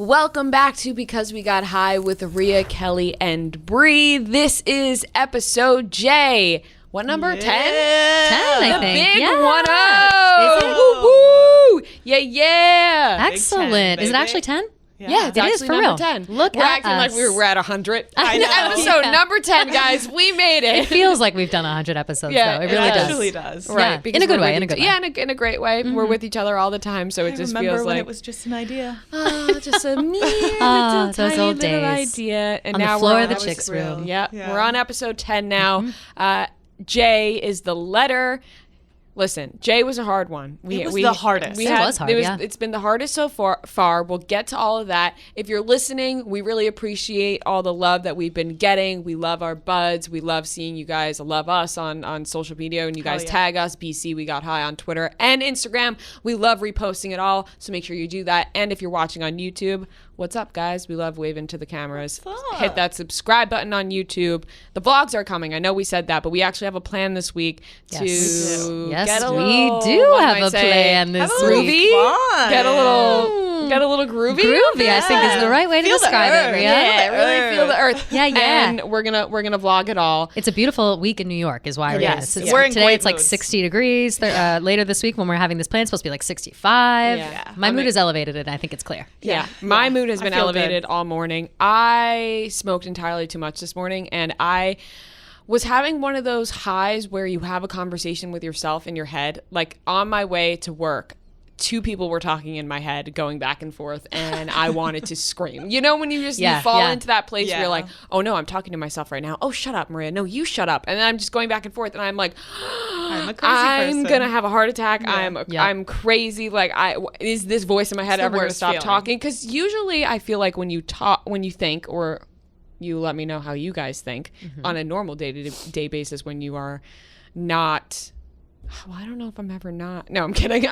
Welcome back to Because We Got High with Rhea, Kelly, and Bree. This is episode J. What number? 10? 10, I think. Big Yeah. 1-0. Woo-woo. Yeah. Excellent. 10, is it baby. actually 10? Yeah, it's It is, actually for number real. 10. Look We're at acting us. like we were at 100. I know. Episode Yeah. number 10, guys. We made It it. feels like we've done 100 episodes, Yeah, though. It it really actually does. does. Right. Yeah. because In a good we're way, with in a each- good way. Yeah, in a great way. We're with each other all the time, so it I just remember feels when like... it was just an idea. just a mere Ah, little those tiny old little days. idea. And On the now floor we're of the on chicks' real. room. Yep, Yeah. we're on episode 10 now. J is the letter. Listen, J was a hard one. It was the hardest. It was hard, yeah. It's been the hardest so far. We'll get to all of that. If you're listening, we really appreciate all the love that we've been getting. We love our buds. We love seeing you guys love us on social media. And you guys yeah. tag us, BC We Got High on Twitter and Instagram. We love reposting it all. So make sure you do that. And if you're watching on YouTube, what's up, guys? We love waving to the cameras. What's up? Hit that subscribe button on YouTube. The vlogs are coming. I know we said that, but we actually have a plan this week to Yes, get a we little, do what have might a say, plan this have a little week. fun. Get a little groovy. Groovy, I think, is the right way to Feel the describe it, earth. Rhea. Yeah, really feel the earth. Yeah, yeah. And we're gonna vlog it all. It's a beautiful week in New York, is why we're Yes, doing this. yeah. We're in Today great it's like moods. 60 degrees. Later this week, when we're having this plan, it's supposed to be like 65. Yeah. My mood is elevated, and I think it's clear. Yeah, my mood has I been feel elevated all morning. I smoked entirely too much this morning, and I was having one of those highs where you have a conversation with yourself in your head. Like on my way to work, two people were talking in my head, going back and forth, and I wanted to scream. You know, when you just you fall into that place where you're like, oh no, I'm talking to myself right now. Oh, shut up, Maria. No, you shut up. And then I'm just going back and forth, and I'm like, I'm a crazy person. gonna have a heart attack. Yeah. I'm crazy. Like, is this voice in my head the ever gonna worst stop feeling. talking? Because usually I feel like when you think, or you let me know how you guys think on a normal day-to-day basis when you are not. Well, I don't know if I'm ever not. No, I'm kidding.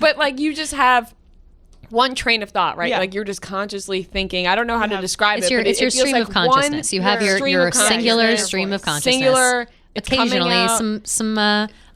But like you just have one train of thought, right? Yeah. Like you're just consciously thinking. I don't know how to describe It's it. your, but it's your it feels stream like of consciousness. You have stream your of singular consciousness. stream of consciousness. Singular. It's coming Occasionally, out. some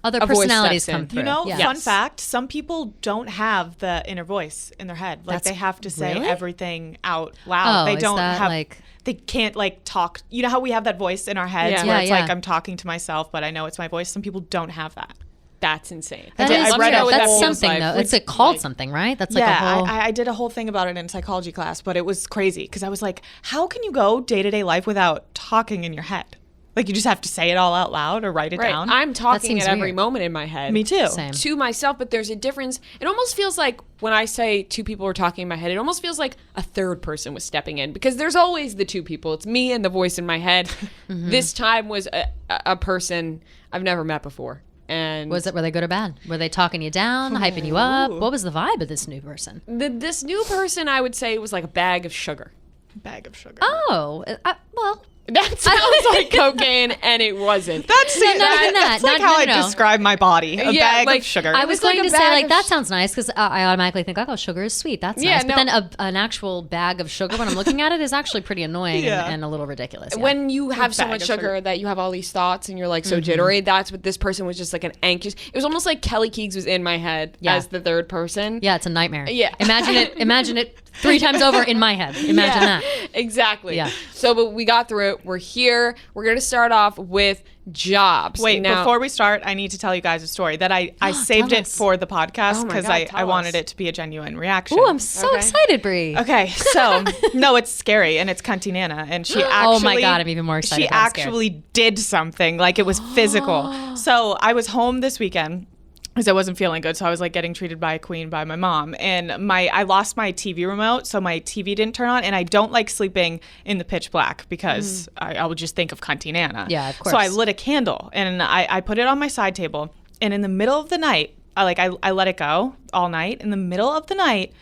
other A voice personalities steps in. come through. You know, Yeah. fun Yes. fact, some people don't have the inner voice in their head. Like That's- they have to say really? everything out loud. Oh, they is don't that, have like- they can't like talk. You know how we have that voice in our heads Yeah. where Yeah, it's yeah. like I'm talking to myself, but I know it's my voice. Some people don't have that. That's insane. That did- is I read true. it with That's that something, feels like. though. It's called something, right? That's like a Yeah, whole... I did a whole thing about it in psychology class, but it was crazy because I was like, how can you go day-to-day life without talking in your head? Like you just have to say it all out loud or write it Right. down. I'm talking seems at every weird. moment in my head. Me too. Same. To myself, but there's a difference. It almost feels like when I say two people are talking in my head, it almost feels like a third person was stepping in because there's always the two people. It's me and the voice in my head. This time was a person I've never met before. And Were they good or bad? Were they talking you down, hyping you up? What was the vibe of this new person? this new person, I would say, was like a bag of sugar. Bag of sugar. Oh, well... That sounds like cocaine, and it wasn't. That's not even that. That's like No, how no, I no. describe my body. A Yeah, bag like, of sugar. I was was like going a to say, bag like, of that sounds nice because I automatically think, oh, sugar is sweet. That's Yeah, nice. no. But then an actual bag of sugar, when I'm looking at it, is actually pretty annoying Yeah. and a little ridiculous. Yeah. When you have so bag much of sugar sugar. that you have all these thoughts and you're like so jittery, that's what this person was, just like an anxious. It was almost like Kelly Keegs was in my head Yeah. as the third person. Yeah, it's a nightmare. Yeah. Imagine it 3 times over in my head. Imagine Yeah, that. Exactly. Yeah. So, but we got through it. We're here. We're going to start off with jobs. Wait, Now- before we start, I need to tell you guys a story that I saved tell it us. for the podcast Oh my because God, I tell wanted us. it to be a genuine reaction. Ooh, I'm so Okay. excited, Brie. Okay, so no, it's scary, and it's Cunty Nana, and she actually. Oh my God, I'm even more excited. She I'm scared. actually did something, like it was physical. So I was home this weekend because I wasn't feeling good, so I was like getting treated by a queen by my mom, and I lost my TV remote, so my TV didn't turn on, and I don't like sleeping in the pitch black because I would just think of Cunty Nana. Yeah, of course. So I lit a candle and I put it on my side table, and in the middle of the night, I let it go all night. In the middle of the night,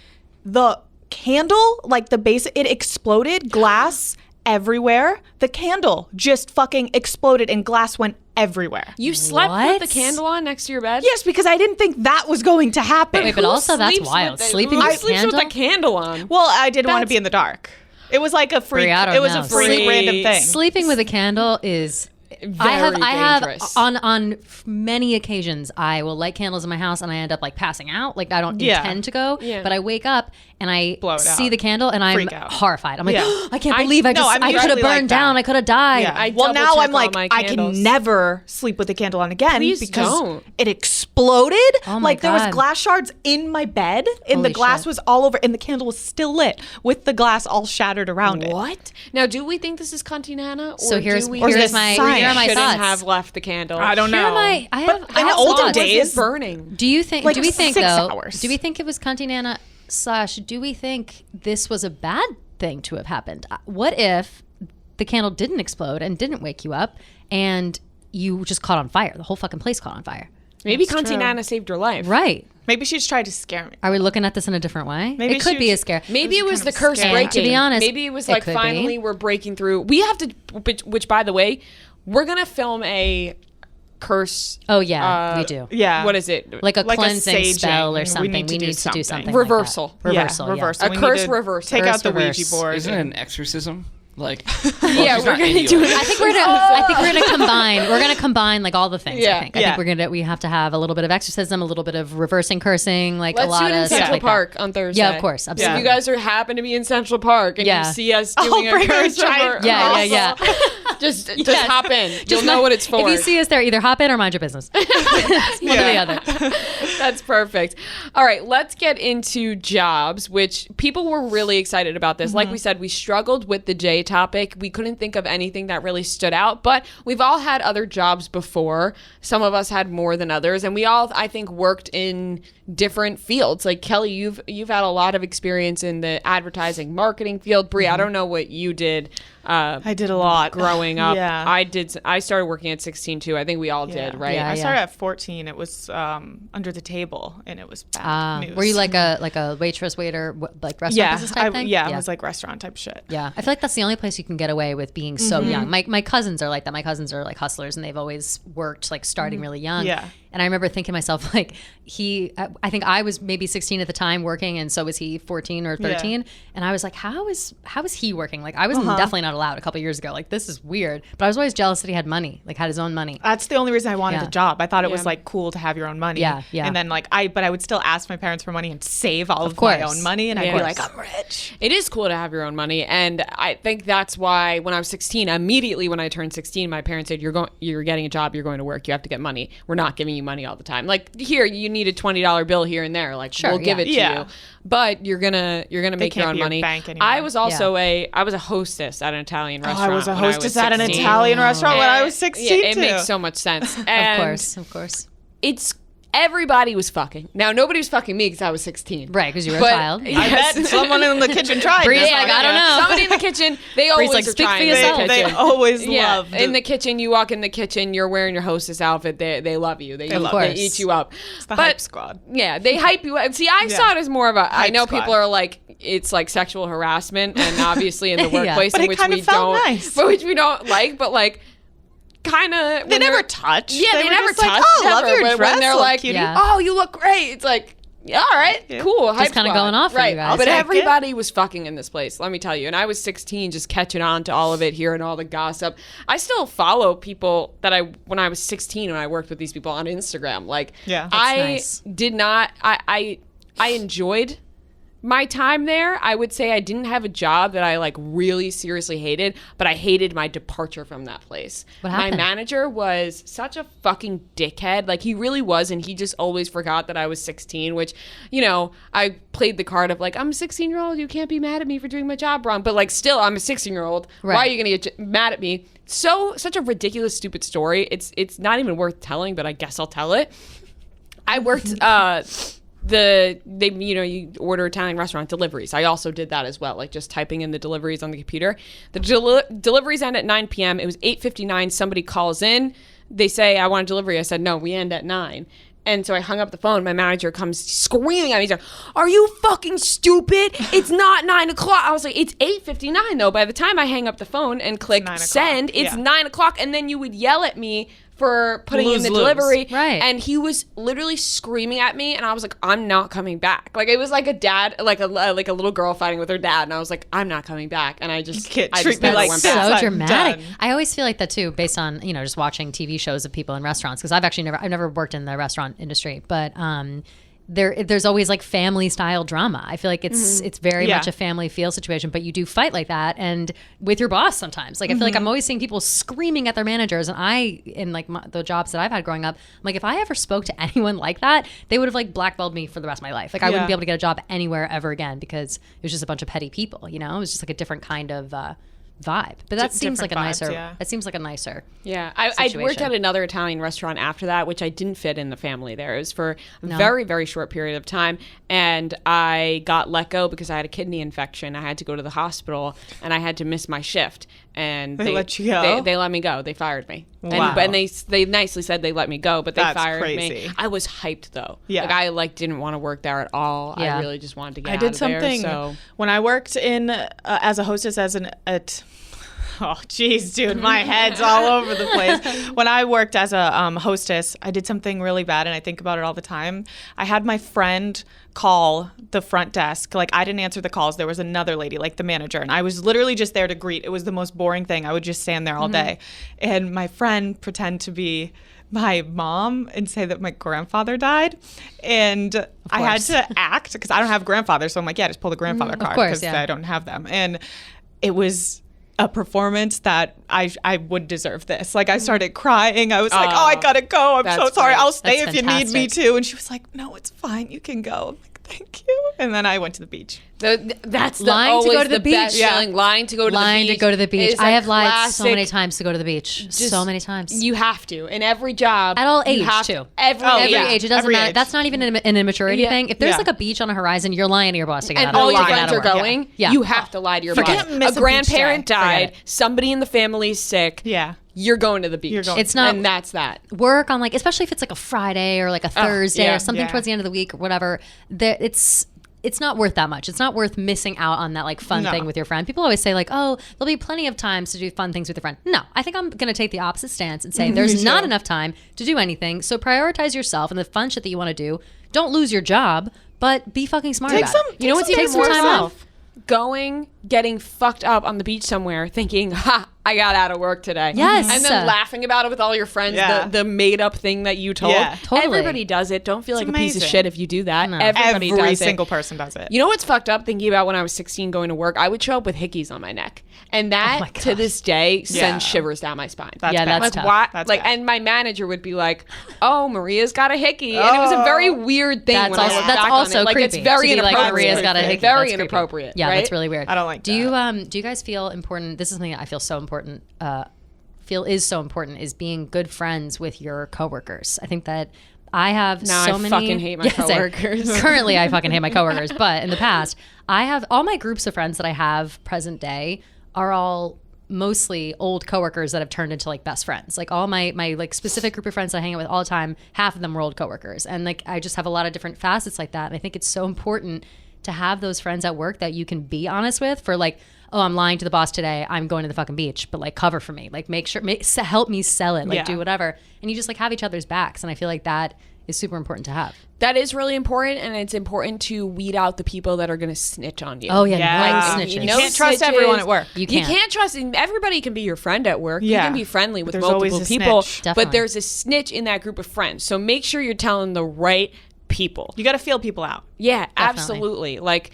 the candle, like the base, it exploded, glass everywhere. The candle just fucking exploded and glass went everywhere. You slept What? with the candle on next to your bed? Yes, because I didn't think that was going to happen. Wait, but also that's Sleeps wild. with the- Sleeping who with sleeps candle? with a candle on. Well, I didn't want to That's- be in the dark. It was like a freak. Brie, I don't It was know. a freak Sleep- random thing. Sleeping with a candle is Very I have dangerous. on many occasions I will light candles in my house and I end up like passing out. Like I don't Yeah. intend to go, Yeah. but I wake up and I Blow it see out. the candle and I'm Freak out. horrified. I'm like, Yeah. I can't believe I no, I'm could have usually burned like down. that. I could have died. Yeah. I Well, now double-check I'm like, all my I can candles. never sleep with the candle on again Please because don't. it exploded. Oh my like there was God. glass shards in my bed, and Holy the glass shit. was all over, and the candle was still lit with the glass all shattered around it. What? Now, do we think this is Cantinana? So or here's do we here's this my sign? here are my shouldn't thoughts. have left the candle? I don't Here know. are my I have in the thoughts. older Was it days, burning. Do you think? Like do we think 6 though? hours. Do we think it was Cantinana / do we think this was a bad thing to have happened? What if the candle didn't explode and didn't wake you up, and you just caught on fire? The whole fucking place caught on fire. Maybe That's true. Cantinana saved your life. Right. Maybe she just tried to scare me. Are we looking at this in a different way? Maybe it could she be a was- scare. Maybe it was kind the of curse scary. breaking. To be honest, maybe it was it like could finally be. we're breaking through. We have to, which by the way, we're gonna film a curse. Oh yeah, we do. Yeah. What is it? Like a Like a cleansing saging. spell or We something. need to do do something. something. Reversal. Like that. Reversal. Yeah, reversal. A We curse need to reversal. Take Curse out the reverse. Ouija board. Isn't it an exorcism? Like, Yeah, she's we're not gonna into do it. it. I think we're gonna combine. We're gonna combine like all the things. Yeah. I think Yeah. we have to have a little bit of exorcism, a little bit of reversing cursing, like Let's a lot do it in of stuff Central like that. Park on Thursday. Yeah, of course, If absolutely. you guys happen to be in Central Park and Yeah. you see us I'll doing a bring a curse giant Yeah, yeah, yeah. just Yes. hop in. You'll know what it's for. If you see us there, either hop in or mind your business. It's one or the other. That's perfect. All right, let's get into jobs, which people were really excited about this. Like we said, we struggled with the J topic. We couldn't think of anything that really stood out, but we've all had other jobs before. Some of us had more than others, and we all, I think, worked in different fields. Like Kelly, you've had a lot of experience in the advertising marketing field. Brie, I don't know what you did. I did a lot growing up. Yeah. I started working at 16 too. I think we all did, right? Yeah, I started at 14. It was under the table, and it was bad news. Were you like a waitress, waiter, like restaurant yeah, business type thing? it was like restaurant type shit. Yeah, I feel like that's the only place you can get away with being so young. My cousins are like that. My cousins are like hustlers, and they've always worked like starting really young. Yeah. And I remember thinking to myself, like, I think I was maybe 16 at the time working, and so was he 14 or 13. Yeah. And I was like, how is he working? Like, I was definitely not allowed a couple years ago. Like, this is weird. But I was always jealous that he had money, like had his own money. That's the only reason I wanted Yeah. a job. I thought it was Yeah. like cool to have your own money. Yeah, yeah. And then but I would still ask my parents for money and save all of course. my own money, and I'd Yeah. be like, I'm rich. It is cool to have your own money, and I think that's why when I was 16, immediately when I turned 16, my parents said, "You're getting a job. You're going to work. You have to get money. We're not giving you money all the time. Like here, you need a $20 bill here and there. Like Sure, we'll give yeah. it to Yeah. you, but you're gonna make your can't own be your money." bank anymore. I was also a hostess at an Italian restaurant. I was a when hostess at an 16. Italian restaurant when I And- was 16 Yeah, it too. makes so much sense. Of And course. it's everybody was fucking. Now nobody was fucking me because I was 16. Right, because you were But- a child. I Yes. bet someone in the kitchen tried. Bree's this like, one. I don't know. Somebody in the kitchen, they always like, are "Speak for trying in the yourself." They kitchen. always Yeah, loved in the kitchen, you walk in the kitchen, you're wearing your hostess outfit. They love you. They course. eat you up. the hype squad. Yeah, they hype you up. See, I saw it as more of a. I Hype know squad. people are like it's like sexual harassment, and obviously in the Yeah. workplace But in it which kinda we felt don't, nice. but which we don't like, but like. Kind of. They never touch. Yeah, they were never just touch. like, oh, love never, your but dress. when they're look like, cutie. Yeah. "Oh, you look great," it's like, yeah, all right, cool. hype kinda squad. going off for right? you guys. But Take it. everybody was fucking in this place. Let me tell you. And I was 16, just catching on to all of it, hearing all the gossip. I still follow people that when I was 16 and I worked with these people on Instagram. Like, Yeah. That's I nice. did not. I enjoyed my time there. I would say I didn't have a job that I like really seriously hated, but I hated my departure from that place. What My happened? manager was such a fucking dickhead. Like he really was, and he just always forgot that I was 16, which, you know, I played the card of like, I'm a 16-year-old, you can't be mad at me for doing my job wrong. But like still, I'm a 16-year-old. Why Right. are you gonna get mad at me? Such a ridiculous, stupid story. It's not even worth telling, but I guess I'll tell it. I worked you order Italian restaurant deliveries. I also did that as well, like just typing in the deliveries on the computer. The deliveries end at 9 p.m. It was 8:59. Somebody calls in. They say, I want a delivery. I said, no, we end at 9. And so I hung up the phone. My manager comes screaming at me. He's like, "Are you fucking stupid? It's not 9 o'clock." I was like, "It's 8:59 though." By the time I hang up the phone and click 9 o'clock. send, it's Yeah. 9 o'clock. And then you would yell at me for putting in the Lose-lose. delivery. Right. And he was literally screaming at me. And I was like, "I'm not coming back." Like it was like a dad, like a little girl fighting with her dad. And I was like, "I'm not coming back." And I just, can't I treat just me never like went this. back. So I'm dramatic. done. I always feel like that too, based on just watching TV shows of people in restaurants. Because I've never worked in the restaurant industry, but there's always like family style drama. I feel like it's very Yeah. much a family feel situation, but you do fight like that and with your boss sometimes. Like I feel like I'm always seeing people screaming at their managers, and in like the jobs that I've had growing up, I'm like, if I ever spoke to anyone like that, they would have like blackballed me for the rest of my life. Like I wouldn't be able to get a job anywhere ever again because it was just a bunch of petty people, you know? It was just like a different kind of vibe. But that seems like a Different nicer. vibes, yeah. That seems like a nicer. Yeah, I worked situation. at another Italian restaurant after that, which I didn't fit in the family there. It was for a very, very short period of time, and I got let go because I had a kidney infection. I had to go to the hospital, and I had to miss my shift. And They let you go? They let me go. They fired me. Wow. And they nicely said they let me go, but they That's fired crazy. me. I was hyped though. Yeah. I didn't want to work there at all. Yeah. I really just wanted to get I out did of something there. So when I worked in as a hostess oh jeez, dude, my head's all over the place. When I worked as a hostess, I did something really bad, and I think about it all the time. I had my friend call the front desk. Like, I didn't answer the calls. There was another lady, like the manager, and I was literally just there to greet. It was the most boring thing. I would just stand there all day. And my friend pretend to be my mom and say that my grandfather died. And I had to act because I don't have a grandfather. So I'm like, yeah, just pull the grandfather card course, because yeah. I don't have them. And it was a performance that I would deserve this. Like, I started crying. I was like, oh, I gotta go. I'm so that's sorry. great. I'll stay That's if you need me fantastic. to. And she was like, no, it's fine. You can go. I'm like, thank you. And then I went to the beach. that's Lying to go always to the beach. best Yeah. feeling. Lying to go to the Lying beach. to go to the beach. is I a have lied so many classic- times to go to the beach. So many times. You have to in every job At all you age, have- too. Every, Oh, Every yeah. age, it doesn't Every matter. age. That's not even an immaturity Yeah. thing. If there's Yeah. like a beach on a horizon, you're lying to your boss to get and out of all to your get out friends of are work. going, Yeah. you have to lie to your You boss. can't miss a beach grandparent day. died, Forget it. somebody in the family's sick. Yeah. You're going to the beach. You're going- It's not- and that's that. Work on like, especially if it's like a Friday or like a Thursday yeah, or something yeah. towards the end of the week or whatever. It's not worth that much. It's not worth missing out on that like fun No. thing with your friend. People always say like, oh, there'll be plenty of times to do fun things with your friend. No, I think I'm going to take the opposite stance and say there's too. not enough time to do anything. So prioritize yourself and the fun shit that you want to do. Don't lose your job, but be fucking smart Take about some. it. You know what's take even some more time fun? off. Going, getting fucked up on the beach somewhere, thinking, ha, I got out of work today. Yes. And then laughing about it with all your friends, Yeah. the made up thing that you told. Yeah. Totally. Everybody does it. Don't feel like a piece of amazing. shit if you do that. No. Everybody Every does single it. person does it. You know what's fucked up thinking about when I was 16 going to work? I would show up with hickeys on my neck. And that, my to gosh. this day, Yeah. sends shivers down my spine. That's Yeah, bad. that's like, tough. why? That's Like, bad. and my manager would be like, "Oh, Maria's got a hickey," and it was a very weird thing. That's when I also look that's back also on it. Like, creepy. it's very to be like, inappropriate. Maria's got a hickey. Very That's creepy. inappropriate. Yeah, right? that's really weird. I don't like do that. you guys feel important? This is something that I feel so important. Is so important is being good friends with your coworkers. I think that I have Now so I many. fucking hate my same. coworkers. Currently, I fucking hate my coworkers, but in the past, I have all my groups of friends that I have present day are all mostly old coworkers that have turned into like best friends. Like all my like specific group of friends that I hang out with all the time, half of them were old coworkers, and like I just have a lot of different facets like that. And I think it's so important to have those friends at work that you can be honest with for like, oh, I'm lying to the boss today. I'm going to the fucking beach, but like cover for me. Like make sure, help me sell it. Like Yeah. do whatever. And you just like have each other's backs. And I feel like that is super important to have. That is really important, and it's important to weed out the people that are going to snitch on you. Oh yeah, Yeah. no Like, snitches. you can't trust everyone at work. You You can't. can't trust. Everybody can be your friend at work. You Yeah. can be friendly with There's multiple always a people, snitch. Definitely. but there's a snitch in that group of friends. So make sure you're telling the right people. You got to feel people out. Yeah, Definitely. absolutely. Like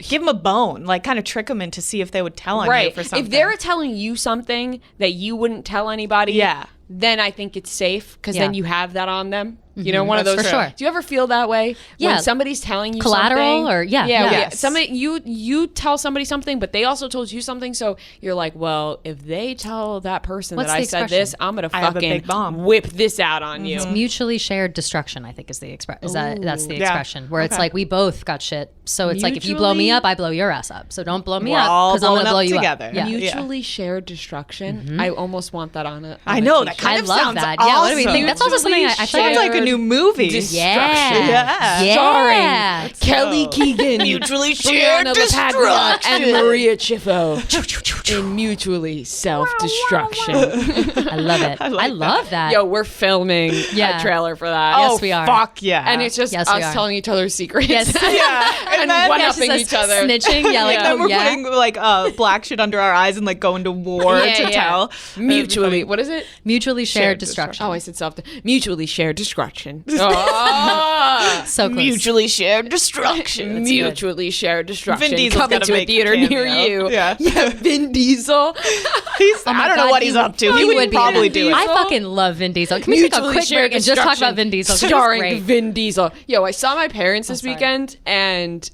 Give them a bone. Like, kind of trick them in to see if they would tell on you right. for something. If they're telling you something that you wouldn't tell anybody, Yeah. then I think it's safe because Yeah. then you have that on them. You know, one of That's those. For sure. Do you ever feel that way? Yeah. When somebody's telling you Collateral something, or- yeah, yeah. yes. Somebody you tell somebody something, but they also told you something. So you're like, well, if they tell that person What's that the I said expression? this, I'm gonna I have a fucking big bomb. whip this out on you. Mutually shared destruction, I think, is the expression. That's the Yeah. expression where it's Okay. like we both got shit. So it's like if you blow me Mutually- up, I blow your ass up. So don't blow me We're up all because I'm gonna blowing blow up you together. up. Yeah. Mutually shared destruction. I almost want that on it. I know, that kind I of love sounds that. awesome. Yeah, what do we think? That's also something I feel Sounds like a new movie. Destruction. Yeah. Yeah. Yeah. Kelly Keegan, Mutually shared Brianna LaPaglia, and destruction. Maria Chiffo in mutually self-destruction. I love it. I like love that. Yo, we're filming Yeah. a trailer for that. Yes, we are. Fuck yeah. And it's just Yes, we us are. telling each other secrets. Yes. yeah. and then- one-upping each other. snitching. Yeah, like, And then oh we're yeah. putting like black shit under our eyes and like going to war to tell. Mutually. What is it? Mutually shared Shared destruction. Oh, I said mutually shared destruction. Oh. So close. Mutually shared destruction. Mutually shared destruction. Vin Diesel's Coming gotta to a make a theater near cameo. you. Yeah. Vin Diesel. I don't know God, what he's up to. He would be probably in do it. I fucking love Vin Diesel. Can we take a Mutually quick shared break and just talk destruction about Vin Diesel? 'Cause he's starring great. Vin Diesel. Yo, I saw my parents this sorry. weekend, and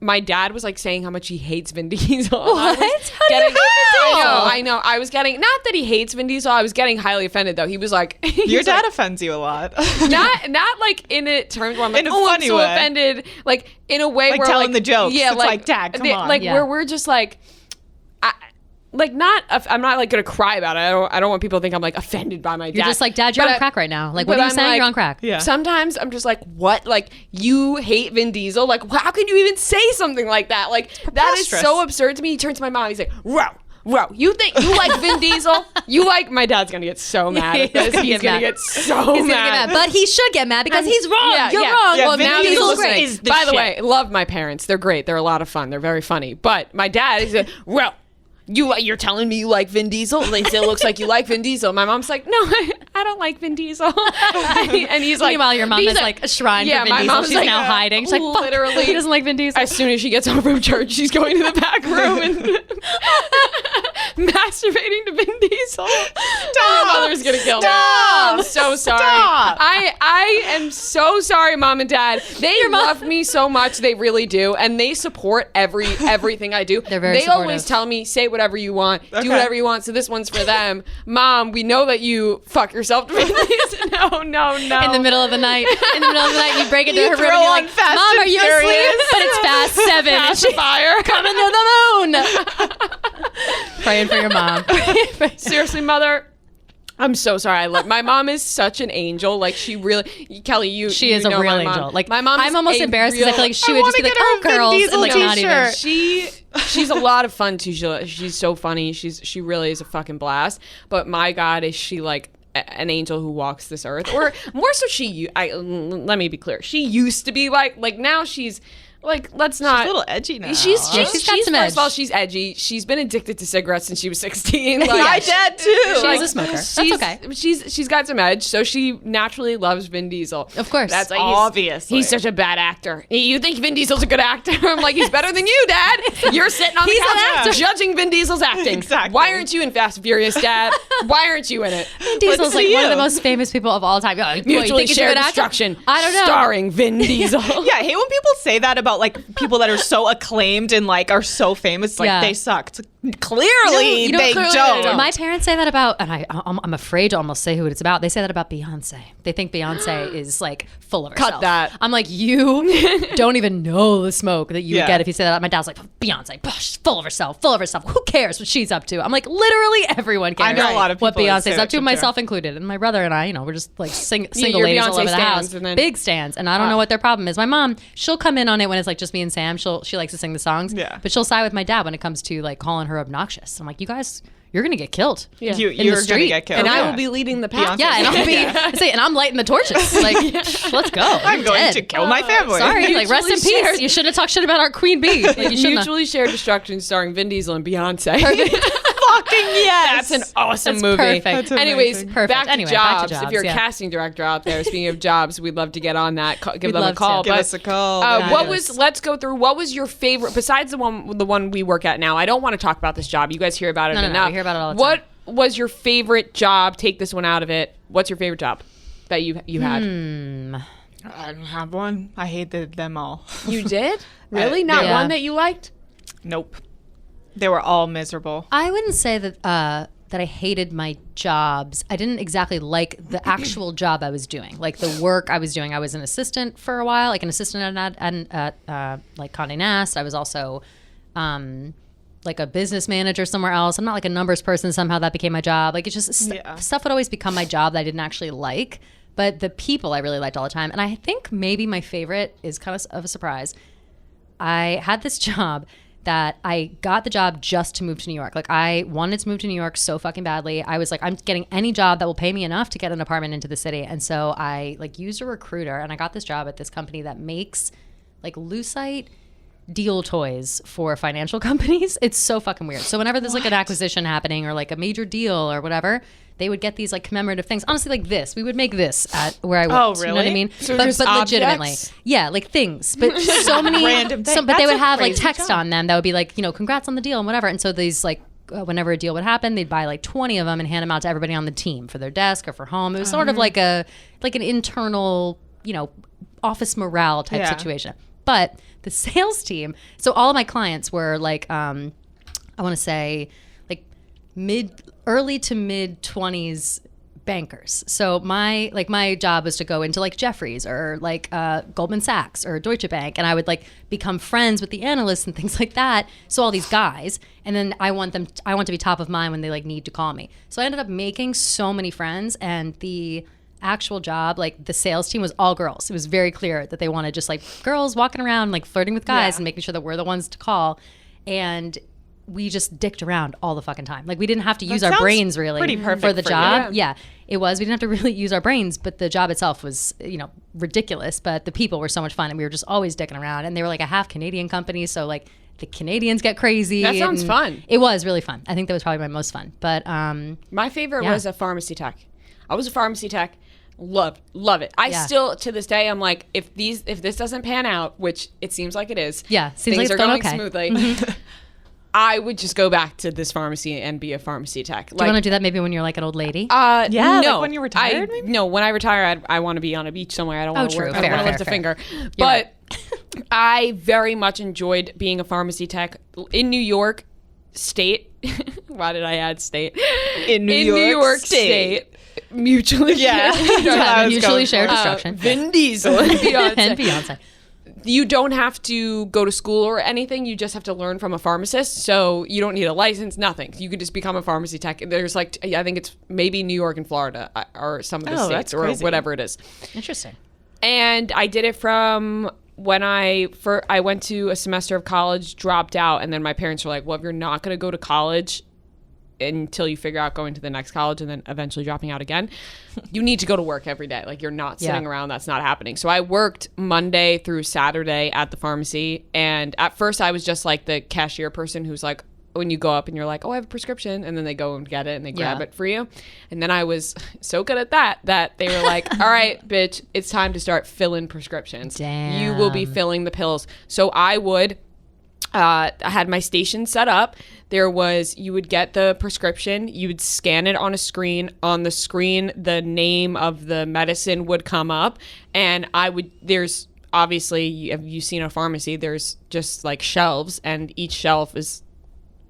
my dad was like saying how much he hates Vin Diesel. What? How do you hate Vin Diesel? I know. I was getting, not that he hates Vin Diesel. I was getting highly offended though. He was like, Your dad offends you a lot. not like in it terms where I'm like, In a oh, I'm funny so way. offended. Like in a way Like where telling the jokes. Yeah, It's like, Dad, come on. Like Yeah. where we're just like, I'm not like gonna cry about it. I don't want people to think I'm like offended by my dad. You're just like, Dad, you're But on crack right now. Like, but what are you I'm saying? like- You're on crack. Yeah. Sometimes I'm just like, what? Like, you hate Vin Diesel? Like, how can you even say something like that? Like, that is preposterous. so absurd to me. He turns to my mom. He's like, Ro, you think you like Vin Diesel? You like my dad's gonna get so mad at this. He's gonna get so He's gonna get mad. mad. But he should get mad because he's wrong. Yeah, You're yeah. wrong. Yeah, Well, Vin now Diesel's he's great. listening. Is the By the shit. way, love my parents. They're great. They're a lot of fun. They're very funny. But my dad is like, well, you're telling me you like Vin Diesel? And it looks like you like Vin Diesel. My mom's like, no, I don't like Vin Diesel. And he's like, Meanwhile, your mom he's is like a shrine yeah, for Vin my Diesel. mom's She's like, now hiding. She's like, fuck, literally, he doesn't like Vin Diesel. as soon as she gets home from church, she's going to the back room and masturbating to Vin Diesel. My mother's gonna kill me. I'm so sorry. Stop. I am so sorry, Mom and Dad. They love me so much. They really do, and they support everything I do. They're very They always supportive. tell me, say whatever you want, Okay. do whatever you want. So this one's for them. Mom, we know that you fuck yourself to Vin Diesel. No. In the middle of the night, you break into You her room throw and you're on like, Fast Mom, and are you Furious. asleep? But it's fast 7. and she Fire. coming to the moon. Praying for your mom. Seriously, Mother. I'm so sorry. My mom is such an angel. Like she really, Kelly, She is a know real my mom. angel. Like, my mom. I'm almost embarrassed because I feel like she I would just be wanna like, get her oh, a Vin girls. Diesel And like, not even. t-shirt. She's a lot of fun too. She's so funny. She really is a fucking blast. But my God, is she like an angel who walks this earth? Or more so, let me be clear. She used to be like now she's like, let's not. She's a little edgy now. She's got some first of all, edge. she's edgy. She's been addicted to cigarettes since she was 16. Like, My dad too. She's a smoker. That's okay. She's got some edge, so she naturally loves Vin Diesel. Of course. That's like Obviously. he's such a bad actor. You think Vin Diesel's a good actor? I'm like, he's better than you, Dad. You're sitting on the He's an couch actor. judging Vin Diesel's acting. Exactly. Why aren't you in Fast and Furious, Dad? Why aren't you in it? Vin Diesel's like see one of the you. most famous people of all time. You're like, what, you Mutually think he's a shared good actor? destruction. I don't know. Starring Vin Diesel. Yeah, I hate when people say that about like people that are so acclaimed and like are so famous. Like Yeah. they suck. It's like, clearly You know, they clearly don't. My parents say that about, and I'm afraid to almost say who it's about. They say that about Beyonce. They think Beyonce is like full of herself. Cut that. I'm like, you don't even know the smoke that you would Yeah. get if you say that. My dad's like, Beyonce, she's full of herself, full of herself. Who cares what she's up to? I'm like, literally everyone cares. I know a lot of what people that Beyonce's say up to, that too. myself included. And my brother and I, we're just like single your ladies all Beyonce over the stans, house, and then- big stands. And I don't know what their problem is. My mom, she'll come in on it when it's like just me and Sam. She likes to sing the songs. Yeah. But she'll side with my dad when it comes to like calling her obness. I'm like, you guys, you're gonna get killed. Yeah. You're the gonna street. get killed. And I Yeah. will be leading the pack. Yeah, and I'll be and I'm lighting the torches. Like, let's go. I'm going dead. to kill my family. Sorry, like rest in Mutually peace. shared. You shouldn't have talked shit about our queen bee. Like, you shouldn't have. Mutually Shared Destruction starring Vin Diesel and Beyonce. Fucking yes. That's an awesome That's movie. perfect. That's Anyways, amazing. Perfect. back to Anyway, back to jobs. If jobs, you're a yeah. casting director out there, speaking of jobs, we'd love to get on that. Give We'd them a love call. to. Give But, us a call. what Fabulous. was? Let's go through. What was your favorite besides the one we work at now? I don't want to talk about this job. You guys hear about it No, enough. we hear about it all the What was your favorite job? Take this one out of it. What's your favorite job that you had? I don't have one. I hated them all. You did? Really? Not Yeah. one that you liked? Nope. They were all miserable. I wouldn't say that that I hated my jobs. I didn't exactly like the actual job I was doing, like the work I was doing. I was an assistant for a while, like an assistant at like Condé Nast. I was also like a business manager somewhere else. I'm not like a numbers person. Somehow that became my job. Like it's just Yeah. stuff would always become my job that I didn't actually like. But the people I really liked all the time. And I think maybe my favorite is kind of a surprise. I had this job that I got the job just to move to New York. Like I wanted to move to New York so fucking badly. I was like, I'm getting any job that will pay me enough to get an apartment into the city. And so I like used a recruiter and I got this job at this company that makes like Lucite deal toys for financial companies. It's so fucking weird. So whenever there's like an acquisition happening or like a major deal or whatever, they would get these like commemorative things. Honestly, like this, we would make this at where I worked. Oh, really? You know what I mean? So but just legitimately, objects? yeah, like things. But so many Random things. But they That's would a have like crazy text job. on them that would be like, congrats on the deal and whatever. And so these like whenever a deal would happen, they'd buy like 20 of them and hand them out to everybody on the team for their desk or for home. It was sort of like an internal, office morale type Yeah. situation. But the sales team, so all of my clients were like, I want to say like early to mid 20s bankers. So my job was to go into like Jefferies or like Goldman Sachs or Deutsche Bank, and I would like become friends with the analysts and things like that. So all these guys, and then I want to be top of mind when they like need to call me. So I ended up making so many friends, and the actual job, like the sales team, was all girls. It was very clear that they wanted just like girls walking around like flirting with guys and making sure that we're the ones to call. And we just dicked around all the fucking time. Like we didn't have to use our sounds brains really pretty perfect for the for you. job. Yeah, it was. We didn't have to really use our brains, but the job itself was, ridiculous. But the people were so much fun, and we were just always dicking around. And they were like a half Canadian company, so like the Canadians get crazy. That sounds and fun. It was really fun. I think that was probably my most fun. But My favorite Yeah. was a pharmacy tech. I was a pharmacy tech. Love it. I Yeah. still to this day I'm like, if this doesn't pan out, which it seems like it is. Yeah, seems things like are it's going going okay. Mm-hmm. smoothly. I would just go back to this pharmacy and be a pharmacy tech. do you want to do that maybe when you're like an old lady? Yeah, like no. when you're retired, maybe? No, when I retire, I want to be on a beach somewhere. I don't want to true. work. I don't Fair, want to fair, lift a fair. finger. You're But I very much enjoyed being a pharmacy tech in New York State. Why did I add state? In New New York York State. Mutually. Yeah. Yeah, mutually shared destruction. Vin Diesel and Beyonce. And Beyonce. You don't have to go to school or anything. You just have to learn from a pharmacist. So you don't need a license, nothing. You can just become a pharmacy tech. There's like, I think it's maybe New York and Florida or some of the Oh, states that's or crazy. whatever it is. Interesting. And I did it from when I went to a semester of college, dropped out, and then my parents were like, well, if you're not going to go to college until you figure out going to the next college and then eventually dropping out again, you need to go to work every day. Like you're not sitting around. That's not happening. So I worked Monday through Saturday at the pharmacy. And at first I was just like the cashier person who's like, when you go up and you're like, oh, I have a prescription. And then they go and get it and they grab Yeah. it for you. And then I was so good at that they were like, all right, bitch, it's time to start filling prescriptions. Damn. You will be filling the pills. So I would I had my station set up. You would get the prescription, you would scan it on a screen. On the screen, the name of the medicine would come up, and there's obviously, have you seen a pharmacy? There's just like shelves, and each shelf is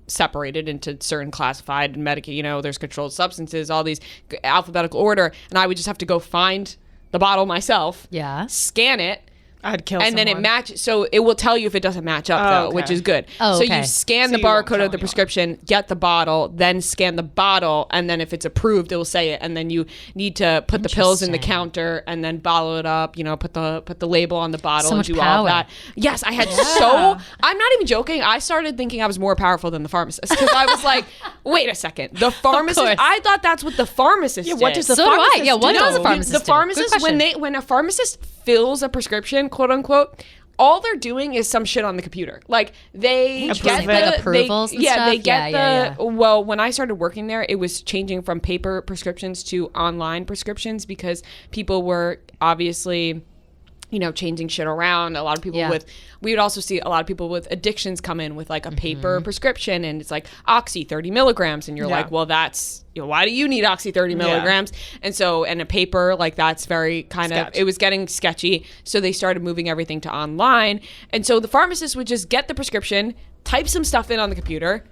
separated into certain classified medical, there's controlled substances, all these alphabetical order, and I would just have to go find the bottle myself, Yeah. scan it, I'd kill and then it someone. matches. So it will tell you if it doesn't match up, though, okay. which is good. Oh, so okay. you scan So the you won't barcode tell of the anyone. prescription, get the bottle, then scan the bottle, and then if it's approved, it will say it. And then you need to put the pills in the Interesting. counter and then bottle it up. Put the label on the bottle So and much do all power. of that. Yes, I had so. I'm not even joking. I started thinking I was more powerful than the pharmacist because I was like, wait a second, the pharmacist. course. I thought that's what the pharmacist. Yeah, what did. does the So do I. pharmacist Yeah, what do? does a pharmacist The do? Good pharmacist, question. when a pharmacist fills a prescription, quote unquote, all they're doing is some shit on the computer. Like they Interesting. get Like the approvals and yeah, stuff? they get Yeah, the. Well, when I started working there, it was changing from paper prescriptions to online prescriptions because people were obviously, changing shit around. A lot of people Yeah. we would also see a lot of people with addictions come in with like a paper prescription, and it's like Oxy 30 milligrams, and you're Yeah. like, well, that's why do you need Oxy 30 milligrams? And so, and a paper like that's very kind of, Sketch. it was getting sketchy. So they started moving everything to online. And so the pharmacist would just get the prescription, type some stuff in on the computer,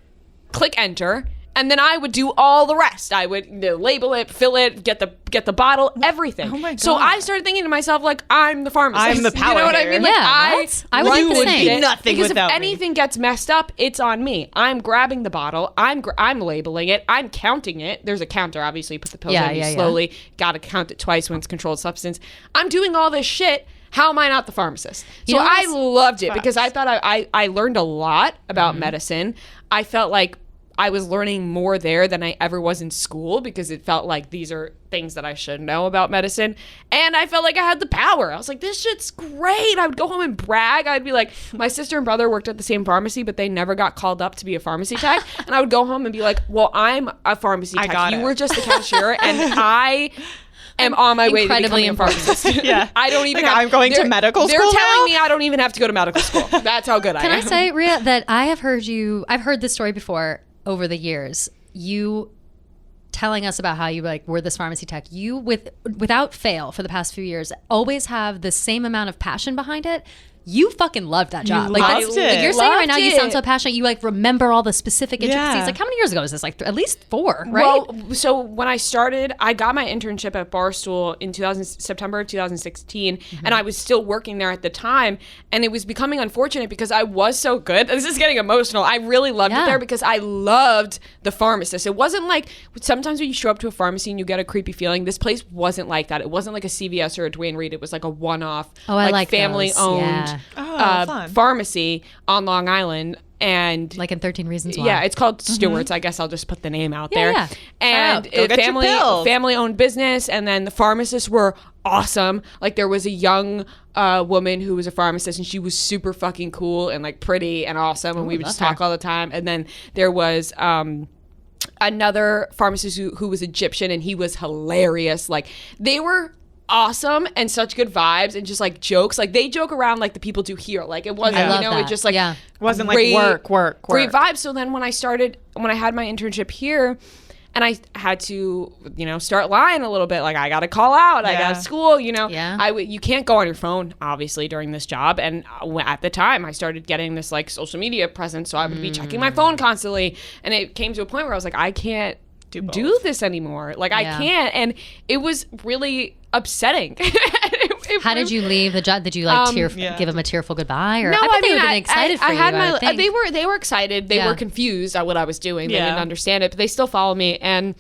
click enter, and then I would do all the rest. I would label it, fill it, get the bottle, everything. Oh my So God. I started thinking to myself, like, I'm the pharmacist. I'm the You know what I power mean? here. Like, Yeah, what? I would run think the the same. shit. Nothing Because without if me. anything gets messed up, it's on me. I'm grabbing the bottle. I'm labeling it. I'm counting it. There's a counter. Obviously, you put the pills Yeah, in. You yeah, yeah. slowly got to count it twice when it's controlled substance. I'm doing all this shit. How am I not the pharmacist? You So know I what's- loved it because I thought I learned a lot about Mm-hmm. medicine. I felt like I was learning more there than I ever was in school because it felt like these are things that I should know about medicine. And I felt like I had the power. I was like, this shit's great. I would go home and brag. I'd be like, my sister and brother worked at the same pharmacy, but they never got called up to be a pharmacy tech. And I would go home and be like, well, I'm a pharmacy tech. You were just a cashier, and I am on my way to becoming a pharmacist. Yeah. I don't even Like, I'm going to medical school They're telling now? me I don't even have to go to medical school. That's how good I am. Can I say, Rhea, that I've heard this story before over the years. You telling us about how you were this pharmacy tech. You, without fail for the past few years, always have the same amount of passion behind it. You fucking loved that job. Loved it. Like you're saying right now, you Loved sound so passionate. You remember all the specific intricacies. Yeah. Like how many years ago was this? Like at least 4, right? Well, so when I started, I got my internship at Barstool in September of 2016, and I was still working there at the time, and it was becoming unfortunate because I was so good. This is getting emotional. I really loved it there because I loved the pharmacist. It wasn't like sometimes when you show up to a pharmacy and you get a creepy feeling. This place wasn't like that. It wasn't like a CVS or a Dwayne Reed. It was like a one-off, I like family those. owned. Yeah. Fun. Pharmacy on Long Island, and Like in 13 Reasons Why. yeah, it's called Stewart's. I guess I'll just put the name out Yeah, there. yeah. And Shout out. Go get your pills. family owned business, and then the pharmacists were awesome. Like there was a young woman who was a pharmacist, and she was super fucking cool and like pretty and awesome, and we would just talk all the time. And then there was another pharmacist who was Egyptian, and he was hilarious. Like they were awesome and such good vibes and just like jokes. Like they joke around like the people do here. Like it wasn't, I love it that. just like Yeah. Wasn't great- like work. great vibes. So then when I had my internship here, and I had to, start lying a little bit. Like I got to call out. I got school. Yeah. You can't go on your phone obviously during this job. And at the time, I started getting this like social media presence, so I would be checking my phone constantly. And it came to a point where I was like, I can't do this anymore. Like I can't. And it was really upsetting. How did you leave the job? Did you give them a tearful goodbye? Or No, I bet they mean, would have been excited for you. I would think. They were excited. They were confused at what I was doing. They Yeah. didn't understand it, but they still follow me. And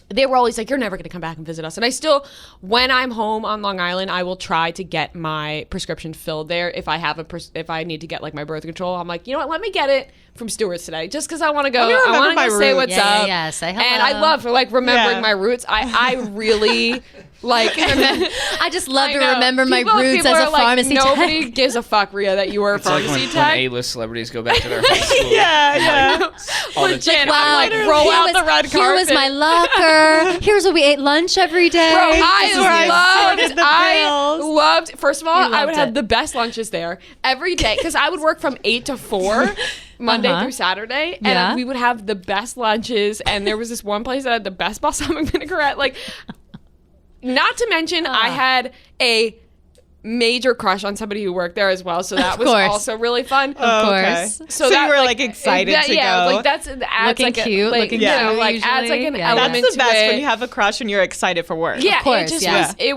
they were always like, you're never going to come back and visit us. And I still, when I'm home on Long Island, I will try to get my prescription filled there. If I need to get like my birth control, I'm like, you know what, let me get it from Stewart's today, just because I want to go. I want to go say what's up. Yeah, say hello. And I love remembering my roots. I really like. I just love to I know. remember my roots People as are a like, pharmacy nobody tech. gives a fuck, Rhea, that you were a It's like pharmacy when tech. A-list celebrities go back to their high school. Yeah. All the Legit, Wow, I'm like, roll out the red Here was carpet. my locker. Here's where we ate lunch every day. Bro, This is where I sorted the I pills. loved, first of all, I would loved have it. the best lunches there every day because I would work from 8 to 4 Monday through Saturday, and Yeah. we would have the best lunches. And there was this one place that had the best balsamic vinaigrette. Like, not to mention, I had a major crush on somebody who worked there as well, so that was course. also really fun. Of course. Okay. So you were like excited to go. Like that's adds Looking like cute, like, looking adds cute like an usually. Yeah. element That's the to best it. when you have a crush and you're excited for work. Yeah, course, it just yeah.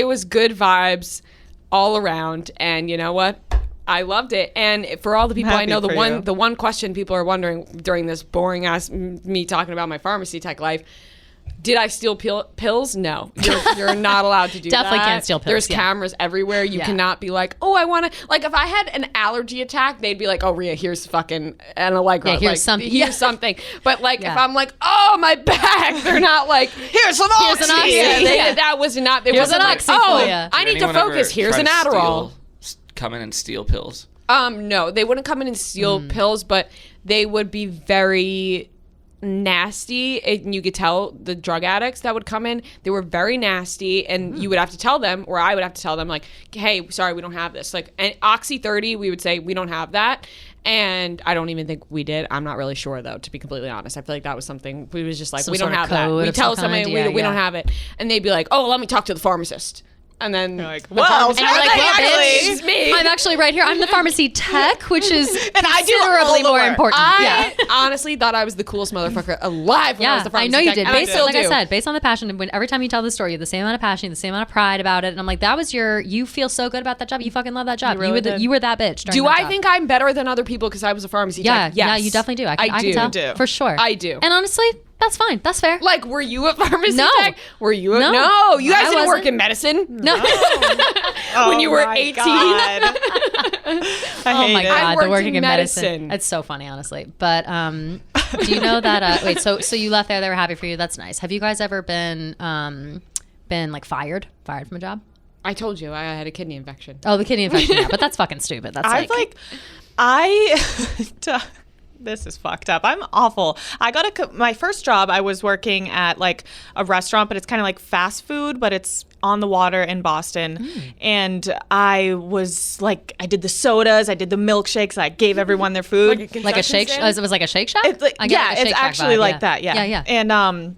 was good vibes all around, and you know what? I loved it. And for all the people I happy know, for you. the one question people are wondering during this boring ass me talking about my pharmacy tech life. Did I steal pills? No. You're not allowed to do that. Definitely can't steal pills, There's yeah. cameras everywhere. You Yeah. cannot be like, oh, I want to. Like, if I had an allergy attack, they'd be like, oh, Rhea, here's fucking an Allegra. Yeah, here's like, something. Here's something. But, like, Yeah. if I'm like, oh, my back, they're not like, Here's some Here's an oxy. oxy. yeah, that was not. It Here's wasn't an like, oxy oh, for ya. I need to Anyone ever focus. Here's try an to Adderall. come in and steal pills. No, they wouldn't come in and steal pills, but they would be very nasty, and you could tell the drug addicts that would come in, they were very nasty, and you would have to tell them, or I would have to tell them, like, hey, sorry, we don't have this. Like, and Oxy 30, we would say we don't have that, and I don't even think we did. I'm not really sure, though, to be completely honest. I feel like that was something we was just like, Some we don't sort of have that. code We of tell some somebody kind, we don't yeah. have it, and they'd be like, oh, let me talk to the pharmacist. And then like, the well, pharmacist- and you're like, well, actually, bitch, it's me. I'm actually right here. I'm the pharmacy tech, which is And I do all considerably the more work. important. I honestly thought I was the coolest motherfucker alive when I was the I pharmacy know you tech, did. and I Based still on, like I do. said, based on the passion. And when every time you tell the story, you have the same amount of passion, the same amount of pride about it. And I'm like, that was you feel so good about that job. You fucking love that job. really You were that bitch. during Do that I job. think I'm better than other people because I was a pharmacy Yeah, tech? Yes. yeah, you definitely do. I do. can tell. do. For sure. I do. And honestly, that's fine. That's fair. Like, were you a pharmacy No. tech? Were you a... No. No, you guys I didn't work wasn't. in medicine. No. When you were my 18. God. I Oh hate my it. god, worked the working in in medicine. medicine. It's so funny, honestly. But Do you know that? Wait, so you left there. They were happy for you. That's nice. Have you guys ever been like fired from a job? I told you I had a kidney infection. Oh, the kidney infection. Yeah, but that's fucking stupid. That's This is fucked up. I'm awful. I got my first job. I was working at like a restaurant, but it's kind of like fast food, but it's on the water in Boston. And I was like, I did the sodas, I did the milkshakes, I gave everyone their food. like a shake. It was like a Shake Shack. It's like, I get like a it's Shake Shack actually vibe. like that. Yeah. Yeah. And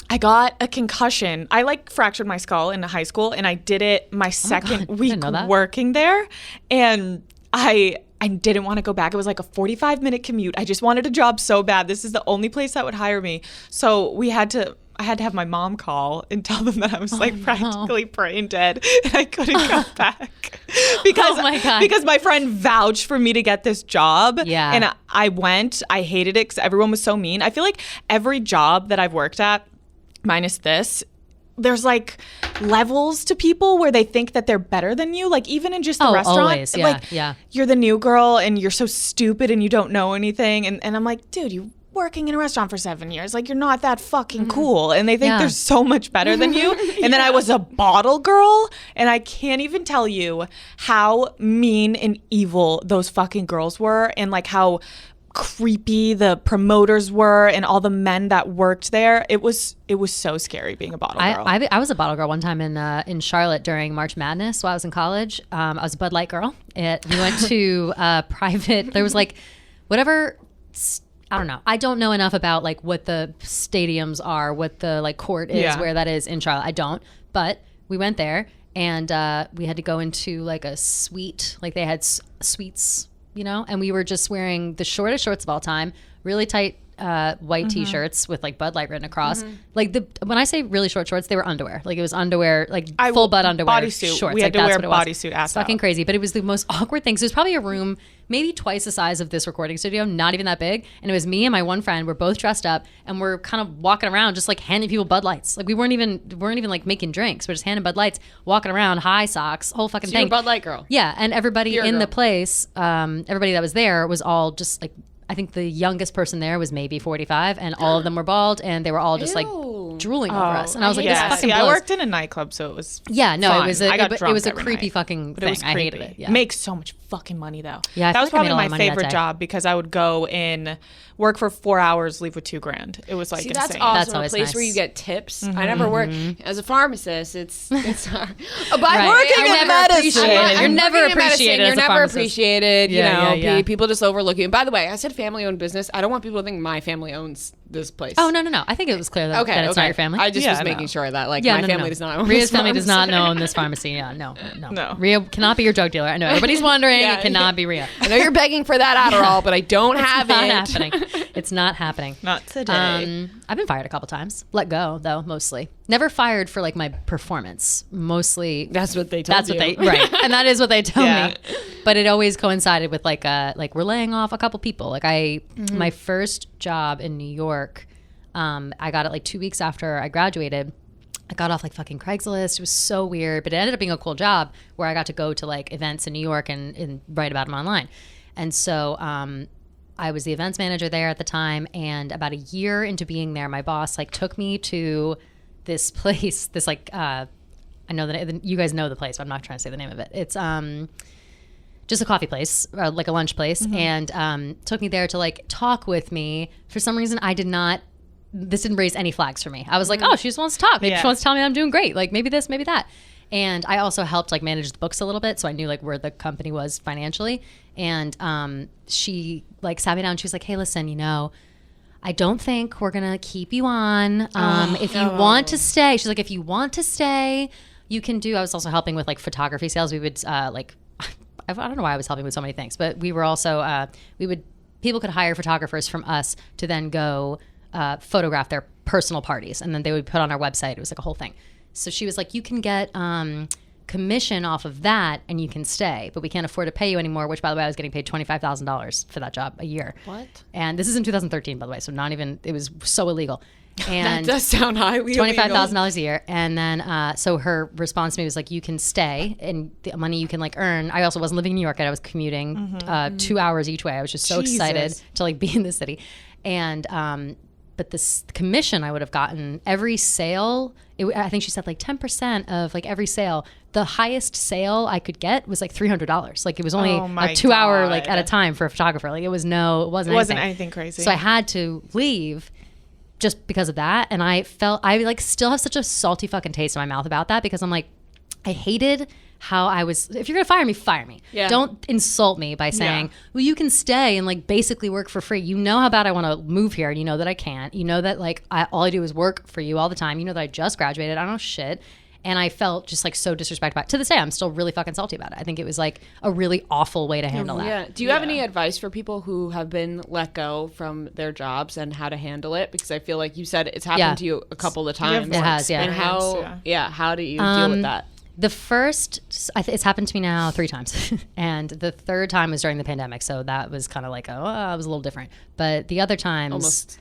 I got a concussion. I like fractured my skull in high school, and I did it my second God. I week didn't know that. working there, and I didn't want to go back. It was like a 45-minute commute. I just wanted a job so bad. This is the only place that would hire me. So I had to have my mom call and tell them that I was like practically brain dead and I couldn't come back because Oh my God. because my friend vouched for me to get this job. Yeah. And I went. I hated it because everyone was so mean. I feel like every job that I've worked at, minus this, there's like levels to people where they think that they're better than you. Like even in just the restaurant, always. Yeah, like yeah. you're the new girl and you're so stupid and you don't know anything. And I'm like, dude, you working in a restaurant for 7 years. Like you're not that fucking cool. And they think Yeah. they're so much better than you. And then I was a bottle girl and I can't even tell you how mean and evil those fucking girls were and like how creepy the promoters were and all the men that worked there. It was so scary being a bottle girl. I was a bottle girl one time in Charlotte during March Madness while I was in college. I was a Bud Light girl. We went to private. There was like whatever. I don't know. I don't know enough about like what the stadiums are, what the like court is, Yeah. where that is in Charlotte. I don't. But we went there and we had to go into like a suite. Like they had suites, you know, and we were just wearing the shortest shorts of all time, really tight white t-shirts with like Bud Light written across. Like when I say really short shorts, they were underwear. Like it was underwear, like full butt underwear, bodysuit. shorts. We had like, to wear that's what it was. bodysuit ass It's fucking out. crazy, but it was the most awkward thing. So it was probably a room maybe twice the size of this recording studio, not even that big. And it was me and my one friend. We're both dressed up and we're kind of walking around just like handing people Bud Lights. Like we weren't even like making drinks. We're just handing Bud Lights, walking around, high socks, whole fucking So you're thing. a Bud Light girl. Yeah, and everybody Beer in the girl. place, everybody that was there was all just like, I think the youngest person there was maybe 45, and all of them were bald, and they were all just like Ew. drooling over us. And I was like, yeah. this fucking See, I blows. worked in a nightclub, so it was Yeah, no, fine. it was I got it drunk was a every creepy night. fucking But thing. it was I hated creepy. it. Yeah. Makes so much fucking money though. Yeah, I that feel was like I made probably a lot my of money that favorite day. job because I would go in, work for 4 hours, leave with $2,000. It was like See, insane. that's awesome. That's a always place where nice. you get tips. I never worked as a pharmacist. It's hard. But Right. working You're in never medicine. appreciated. You're never working in medicine, appreciated as You're a never pharmacist. appreciated. Yeah, you know, yeah. people just overlook you. And by the way, I said family-owned business. I don't want people to think my family owns this place. Oh, no. I think it was clear that, that it's not your family. I just Yeah, was no. making sure that like Yeah, my no, family no. does not own Ria's this family does not pharmacy. own this pharmacy. Yeah, no. No. Ria cannot be your drug dealer. I know everybody's wondering. Yeah. It cannot be Ria. I know you're begging for that Adderall, but I don't have Not it. happening. It's not happening. Not today. I've been fired a couple times. Let go though, mostly. Never fired for like my performance. Mostly. That's what they told That's you. what they right, and that is what they tell Yeah. me. But it always coincided with like we're laying off a couple people. Like my first job in New York, I got it like 2 weeks after I graduated. I got off like fucking Craigslist. It was so weird, but it ended up being a cool job where I got to go to like events in New York and write about them online. And so I was the events manager there at the time. And about a year into being there, my boss like took me to this place, this like, I know that you guys know the place, but I'm not trying to say the name of it. It's just a coffee place, like a lunch place, and took me there to like talk with me. For some reason, this didn't raise any flags for me. I was like, oh, she just wants to talk. Maybe she wants to tell me I'm doing great. Like maybe this, maybe that. And I also helped like manage the books a little bit, so I knew like where the company was financially. And she like sat me down. She was like, hey, listen, you know, I don't think we're gonna keep you on. If you want to stay, she's like, if you want to stay, you can do. I was also helping with like photography sales. We would like, I don't know why I was helping with so many things, but we were also people could hire photographers from us to then go photograph their personal parties, and then they would put on our website. It was like a whole thing. So she was like, you can get commission off of that and you can stay, but we can't afford to pay you anymore, which, by the way, I was getting paid $25,000 for that job a year. What? And this is in 2013, by the way, so not even, it was so illegal. And That does sound highly $25,000 a year. And then, so her response to me was like, you can stay and the money you can like earn. I also wasn't living in New York yet. I was commuting 2 hours each way. I was just so excited to like be in the city. And, but this commission I would have gotten every sale, I think she said like 10% of like every sale. The highest sale I could get was like $300. Like it was only a 2 hour like at a time for a photographer. Like it wasn't anything crazy. So I had to leave just because of that. And I like still have such a salty fucking taste in my mouth about that, because I'm like, I hated how I was, if you're gonna fire me, fire me. Yeah. Don't insult me by saying, well, you can stay and like basically work for free. You know how bad I want to move here, and you know that I can't. You know that like all I do is work for you all the time. You know that I just graduated. I don't know shit. And I felt just like so disrespected by it. To this day, I'm still really fucking salty about it. I think it was like a really awful way to handle that. Yeah. Do you have any advice for people who have been let go from their jobs and how to handle it? Because I feel like you said it's happened to you a couple of times. It has, yeah. And how do you deal with that? The first, it's happened to me now 3 times. And the third time was during the pandemic. So that was kind of like, it was a little different. But the other times... Almost,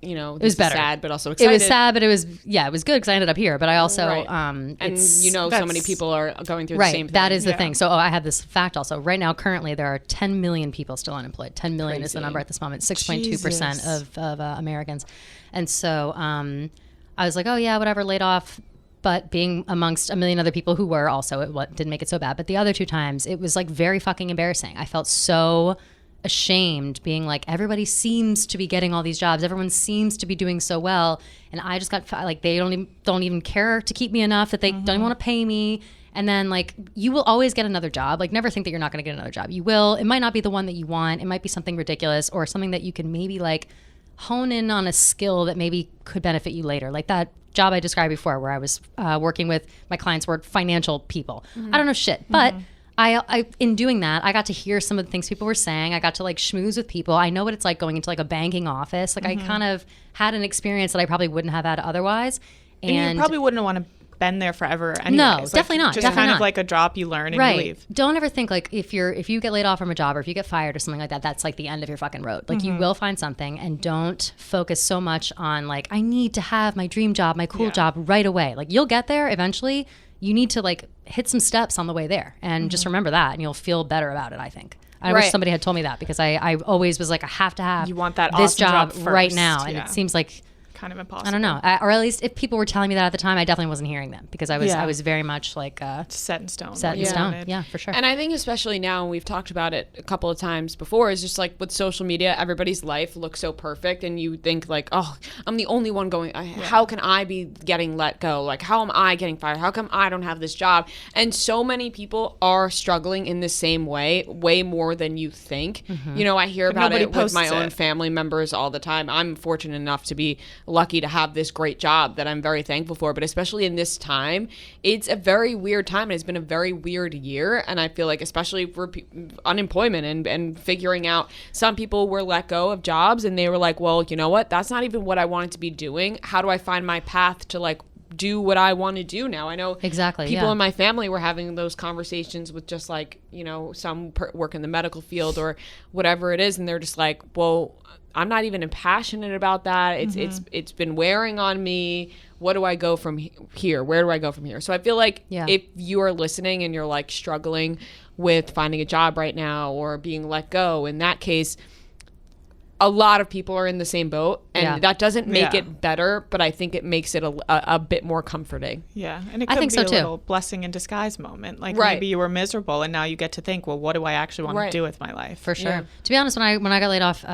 you know, it was better. Sad, but also excited. It was sad, but it was good because I ended up here. But I also, and so many people are going through the same thing. That is the thing. So I have this fact also. Right now, currently, there are 10 million people still unemployed. 10 million is the number at this moment. 6.2% of Americans. And so I was like, oh yeah, whatever, laid off. But being amongst a million other people who were also, it didn't make it so bad. But the other 2 times, it was like very fucking embarrassing. I felt so ashamed, being like, everybody seems to be getting all these jobs, everyone seems to be doing so well, and I just got like, they don't even care to keep me enough that they don't even want to pay me. And then like, you will always get another job. Like never think that you're not going to get another job. You will. It might not be the one that you want. It might be something ridiculous or something that you can maybe like hone in on a skill that maybe could benefit you later. Like that job I described before where I was working with, my clients were financial people. I don't know shit, but I in doing that, I got to hear some of the things people were saying. I got to like schmooze with people. I know what it's like going into like a banking office. Like I kind of had an experience that I probably wouldn't have had otherwise. And you probably wouldn't want to been there forever anyways. No, like, definitely not. Just definitely kind not. of like a drop you learn and you leave. Don't ever think like if you get laid off from a job or if you get fired or something like that, that's like the end of your fucking road. Like you will find something, and don't focus so much on like, I need to have my dream job, my cool job right away. Like you'll get there eventually. You need to like hit some steps on the way there, and just remember that, and you'll feel better about it, I think. I wish somebody had told me that, because I always was like, I have to have you want that this awesome job first. right now. And it seems like kind of impossible. I don't know. Or at least if people were telling me that at the time, I definitely wasn't hearing them, because I was very much like set in stone. Set in stone. Yeah, for sure. And I think especially now, and we've talked about it a couple of times before, is just like with social media, everybody's life looks so perfect, and you think like, oh, I'm the only one going, how can I be getting let go? Like, how am I getting fired? How come I don't have this job? And so many people are struggling in the same way more than you think. You know, I hear about it with my own family members all the time. I'm fortunate enough to be lucky to have this great job that I'm very thankful for, but especially in this time, it's a very weird time, and it's been a very weird year. And I feel like especially for unemployment and figuring out, some people were let go of jobs and they were like, well, you know what, that's not even what I wanted to be doing. How do I find my path to like do what I want to do now? I know people in my family were having those conversations with just like, you know, some work in the medical field or whatever it is, and they're just like, well, I'm not even passionate about that. It's been wearing on me. What do I go from here? Where do I go from here? So I feel like if you are listening and you're like struggling with finding a job right now or being let go, in that case, a lot of people are in the same boat, and that doesn't make it better, but I think it makes it a bit more comforting. Yeah, and it could be a little blessing in disguise moment. Like maybe you were miserable, and now you get to think, well, what do I actually want to do with my life? For sure. Yeah. To be honest, when I got laid off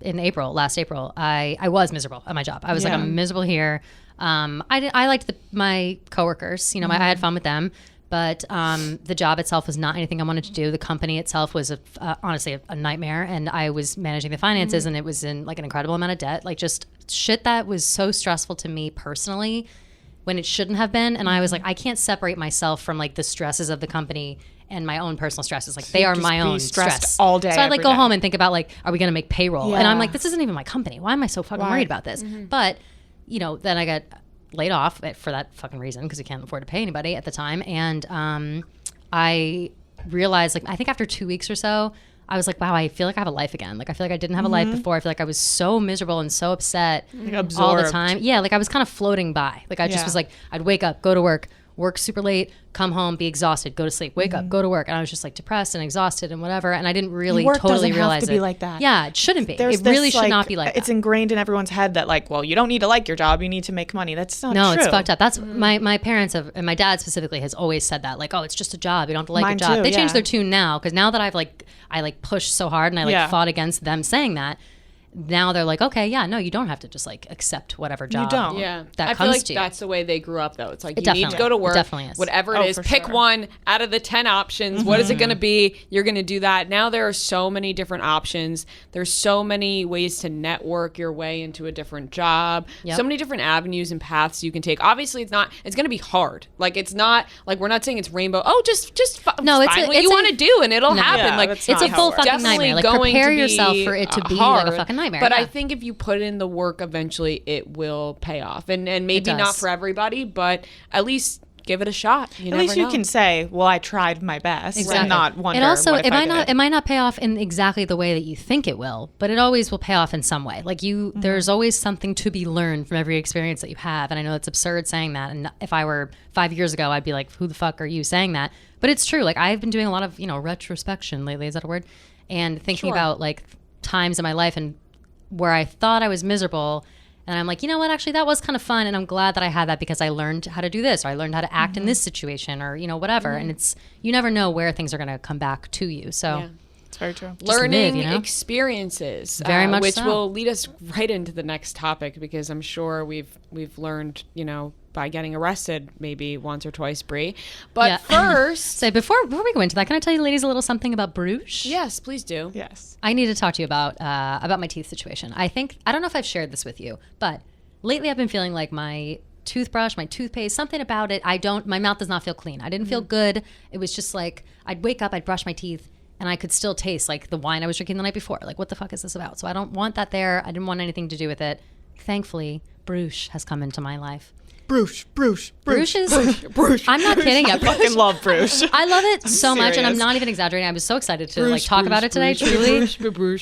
in last April, I was miserable at my job. I was like, I'm miserable here. I liked my coworkers. You know, I had fun with them. But the job itself was not anything I wanted to do. The company itself was honestly a nightmare, and I was managing the finances, and it was in like an incredible amount of debt, like just shit that was so stressful to me personally when it shouldn't have been. And I was like, I can't separate myself from like the stresses of the company and my own personal stresses. Like they are my own stress all day. So I'd like go home and think about like, are we going to make payroll? And I'm like, this isn't even my company. Why am I so fucking worried about this? But you know, then I got laid off for that fucking reason because he can't afford to pay anybody at the time. And I realized, like, I think after 2 weeks or so, I was like, wow, I feel like I have a life again. Like, I feel like I didn't have a life before. I feel like I was so miserable and so upset all the time. Yeah, like I was kind of floating by. Like I just was like, I'd wake up, go to work super late, come home, be exhausted, go to sleep, wake up, go to work. And I was just like depressed and exhausted and whatever. And I didn't really totally realize have to be like that. Yeah, it shouldn't be. There's it really this, should like, not be like that. It's ingrained in everyone's head that like, well, you don't need to like your job, you need to make money. That's not true. No, it's fucked up. That's my parents have, and my dad specifically has always said that, like, oh, it's just a job. You don't have to like Mine your job. too, They changed yeah. their tune now because now that I pushed so hard and I fought against them saying that. Now they're like, okay, yeah, no, you don't have to just like accept whatever job don't. Yeah, that I comes feel like to you. that's the way they grew up, though. It's like It you need to definitely- go to it work, definitely is. whatever it Oh, is. for Pick sure. one out of the 10 options. What is it going to be? You're going to do that. Now there are so many different options. There's so many ways to network your way into a different job. Yep. So many different avenues and paths you can take. Obviously, it's going to be hard. Like it's not like we're not saying it's rainbow. Oh, just No, it's find a- what it's you a- want to do and it'll No. happen. Yeah, like that's It's not a how full it works. fucking nightmare. Like going prepare to be yourself for it to be hard, like a fucking nightmare. But yeah. I think if you put in the work, eventually it will pay off. And maybe does. not for everybody, but at least give it a shot. You At never least you know. can say, well, I tried my best Exactly. and not wonder It also what if it I might not did. it might not pay off in exactly the way that you think it will, but it always will pay off in some way. Like there's always something to be learned from every experience that you have. And I know it's absurd saying that. And if I were 5 years ago, I'd be like, who the fuck are you saying that? But it's true. Like I've been doing a lot of retrospection lately. Is that a word? And thinking about like times in my life and where I thought I was miserable. And I'm like, you know what? Actually, that was kind of fun. And I'm glad that I had that because I learned how to do this or I learned how to act in this situation or, whatever. And you never know where things are going to come back to you. So Yeah. It's very true. Learning live, experiences, Very much which so. will lead us right into the next topic because I'm sure we've learned, by getting arrested maybe once or twice, Brie. But Yeah. first, So before we go into that, can I tell you ladies a little something about Bruges? yes, please do. Yes. I need to talk to you about my teeth situation. I don't know if I've shared this with you, but lately I've been feeling like my toothbrush, my toothpaste, something about it. My mouth does not feel clean. I didn't feel good. It was just like I'd wake up, I'd brush my teeth, and I could still taste like the wine I was drinking the night before. Like, what the fuck is this about? So I don't want that there. I didn't want anything to do with it. Thankfully, Bruges has come into my life. Bruges. Bruges is... I'm not kidding. I fucking love Bruges. I love it so much, and I'm serious. not even exaggerating. I was so excited to talk about it today, truly,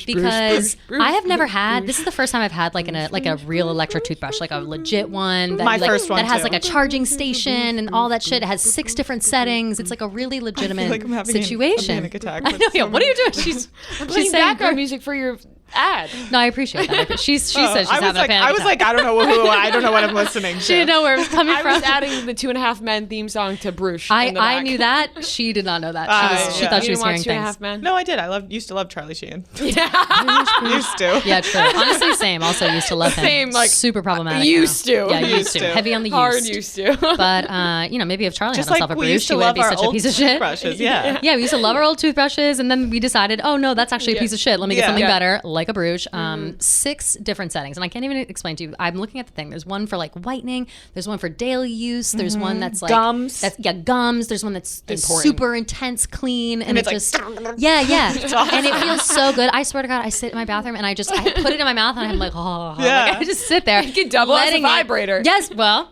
because I have never had. This is the first time I've had like a real electric toothbrush, like a legit one. That, My like, first one, that has too. like a charging station and all that shit. It has 6 different settings. It's like a really legitimate like I'm having situation. a panic attack. I know. Yeah. What are you doing? She's Playing saying background music for your ad. No, I appreciate that. She says she's having a panic I was attack. like, I don't know who. I don't know what I'm listening to. She didn't know where it was coming I from. was adding the 2.5 Men theme song to Bruges. I in the back. knew that. She did not know that. She yeah. thought You she was didn't watch hearing 2.5 things. Men? No, I did. Used to love Charlie Sheen. Yeah. Used to. Yeah, true. Honestly, same. Also used to love him. Same, like, super problematic. used now. to. Yeah, used to. to. Heavy on the Hard used. used to. But maybe if Charlie Just had himself like a we Bruges, used she to wouldn't love be our such a old piece of shit. toothbrushes. Yeah. Yeah, we used to love our old toothbrushes, and then we decided, oh no, that's actually a piece of shit. Let me get something Yeah. better, like a Bruges. 6 different settings, and I can't even explain to you. I'm looking at the thing. There's one for like whitening. There's one for daily use. There's one that's like Gums. gums. There's one that's Important. super intense clean, and it's it like, just and it feels so good. I swear to God, I sit in my bathroom and I put it in my mouth, and I'm like, oh, Yeah. like, I just sit there. You could double as a letting it- vibrator. Yes, well,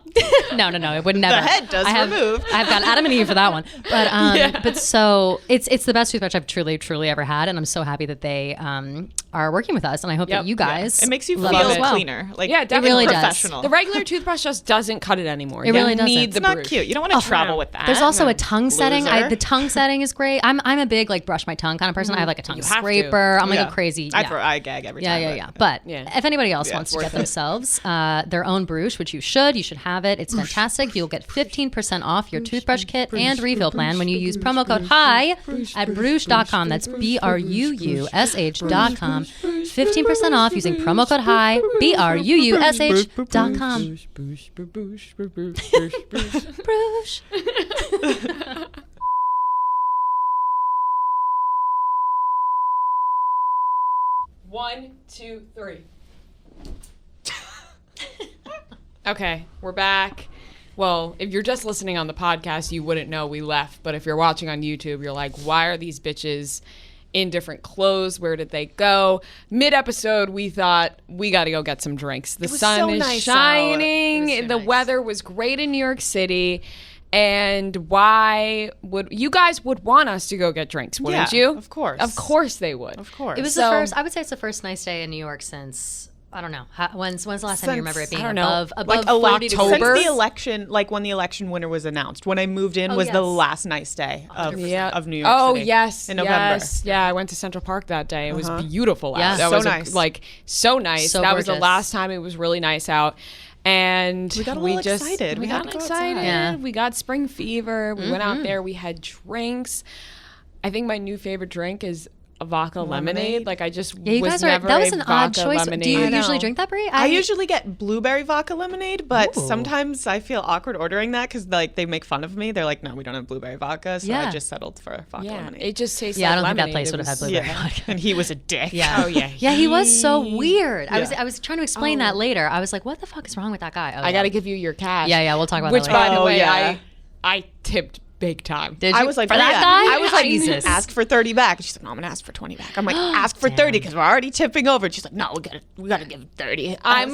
no, it would never. The head does remove. I've got Adam and Eve for that one, but so it's the best toothbrush I've truly ever had, and I'm so happy that they are working with us, and I hope Yep. that you guys It makes you love feel it as well. cleaner. Like Yeah, definitely. really does. professional. The regular toothbrush just doesn't cut it anymore. It You really doesn't. need It's the not Bruges. cute. You don't want to travel with that. There's also a tongue setting. Loser. The tongue setting is great. I'm a big like brush my tongue kind of person. I have like a tongue You have to. scraper. I'm like Yeah. a crazy. I gag every time. Yeah. But Yeah. if anybody else Yeah, wants it's to get worth it. themselves their own Bruges, which you should have it. It's fantastic. You'll get 15% off your toothbrush kit and refill plan when you use promo code HIGH at Bruges.com. That's BRUUSH.com. 15% off using promo code HIGH, BRUUSH.com. Bruges. 1, 2, 3. Okay, we're back. Well, if you're just listening on the podcast, you wouldn't know we left. But if you're watching on YouTube, you're like, why are these bitches in different clothes. Where did they go? Mid-episode, we thought we got to go get some drinks. The was sun so is nice shining. out. It was so The nice. weather was great in New York City. And why would you guys would want us to go get drinks, wouldn't Yeah, you? of course. Of course they would. Of course. It was So- the first. I would say it's the first nice day in New York since I don't know. When's the last time you remember it being I don't know, above like 40 October? degrees? Since the election, like when the election winner was announced, when I moved in was the yes. last nice day of New York Oh City. yes, in November. yes, yeah. I went to Central Park that day. It was beautiful out. Yeah. That So was nice. so nice. So that was the gorgeous. last time it was really nice out. And We got a little excited. We We had got to go excited. outside. Yeah. We got spring fever. We went out there. We had drinks. I think my new favorite drink is a vodka lemonade. Like I just Yeah, you was guys are. never That was a an odd vodka choice. lemonade. Do you I know. usually drink that, Brie? I usually get blueberry vodka lemonade, but Ooh. sometimes I feel awkward ordering that because like they make fun of me. They're like, "No, we don't have blueberry vodka," so Yeah. I just settled for vodka Yeah, lemonade. it just tastes Yeah, like I don't think that lemonade. place It would have had was- blueberry yeah, vodka. and he was a dick. Yeah. Oh yeah. Yeah, he was so weird. I Yeah. was trying to explain that later. I was like, what the fuck is wrong with that guy? Oh, I got to give you your cash. Yeah, we'll talk about Which, that later. by the Oh, way, yeah. I tipped big time. Did I you- was like, for that yeah. guy? I was like, Jesus. ask for 30 back. And she's like, no, I'm gonna ask for 20 back. I'm like, ask for 30 because we're already tipping over. And she's like, no, we gotta give 30. I'm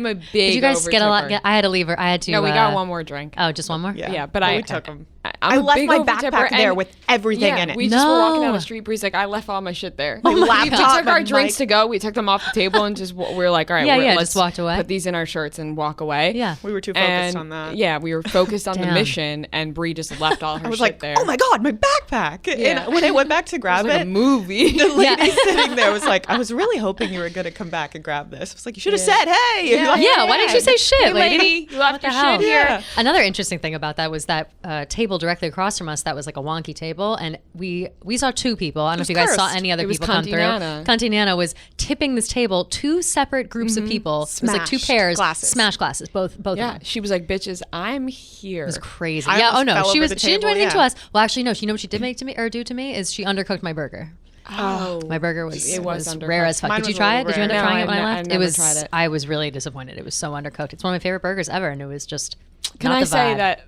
a big. Did you guys get a lot? overtipper. I had to leave her. I had to. No, we got one more drink. Oh, just one more? Yeah, but I we took them. I'm I a left big my overtipper, backpack there and- with everything in it. We just were walking down No. the street. Bree's like, I left all my shit there. My we laptop, took our my drinks mic. to go. We took them off the table and just we were like, all right, Yeah, let's just walked away. Put these in our shirts and walk away. Yeah. We were too focused And on that. yeah, we were focused on the Damn. mission, and Bree just left all her I was shit like, there. oh my God, my backpack. Yeah. And when I went back to it grab was like it, a movie. the lady sitting there was like, I was really hoping you were going to come back and grab this. I was like, you should have said, hey. Yeah. Like, Yeah, why didn't you say shit, Hey, lady? you left What the your hell? shit here. Yeah. Another interesting thing about that was that table directly across from us. That was like a wonky table, and we saw two people. I don't know if you guys saw cursed. any other It was people come Cunty through. Nana. Cunty Nana was tipping this table. Two separate groups of people. It was like two Smashed pairs. glasses. Smash glasses. Both Yeah, of them. she was like, bitches, I'm here. It was crazy. I Yeah. Oh almost no, fell she over was. the She didn't do table, anything to yeah. us. Well, actually, no. You know what she did make to me or do to me is she undercooked my burger. Oh, My burger was It was rare undercooked. as fuck. Mine Did you was a try it? little Did you end up rare. trying No, it when I I ne- left? I It never was. tried it. I was really disappointed. It was so undercooked. It's one of my favorite burgers ever, and it was just. Can not I the say vibe. that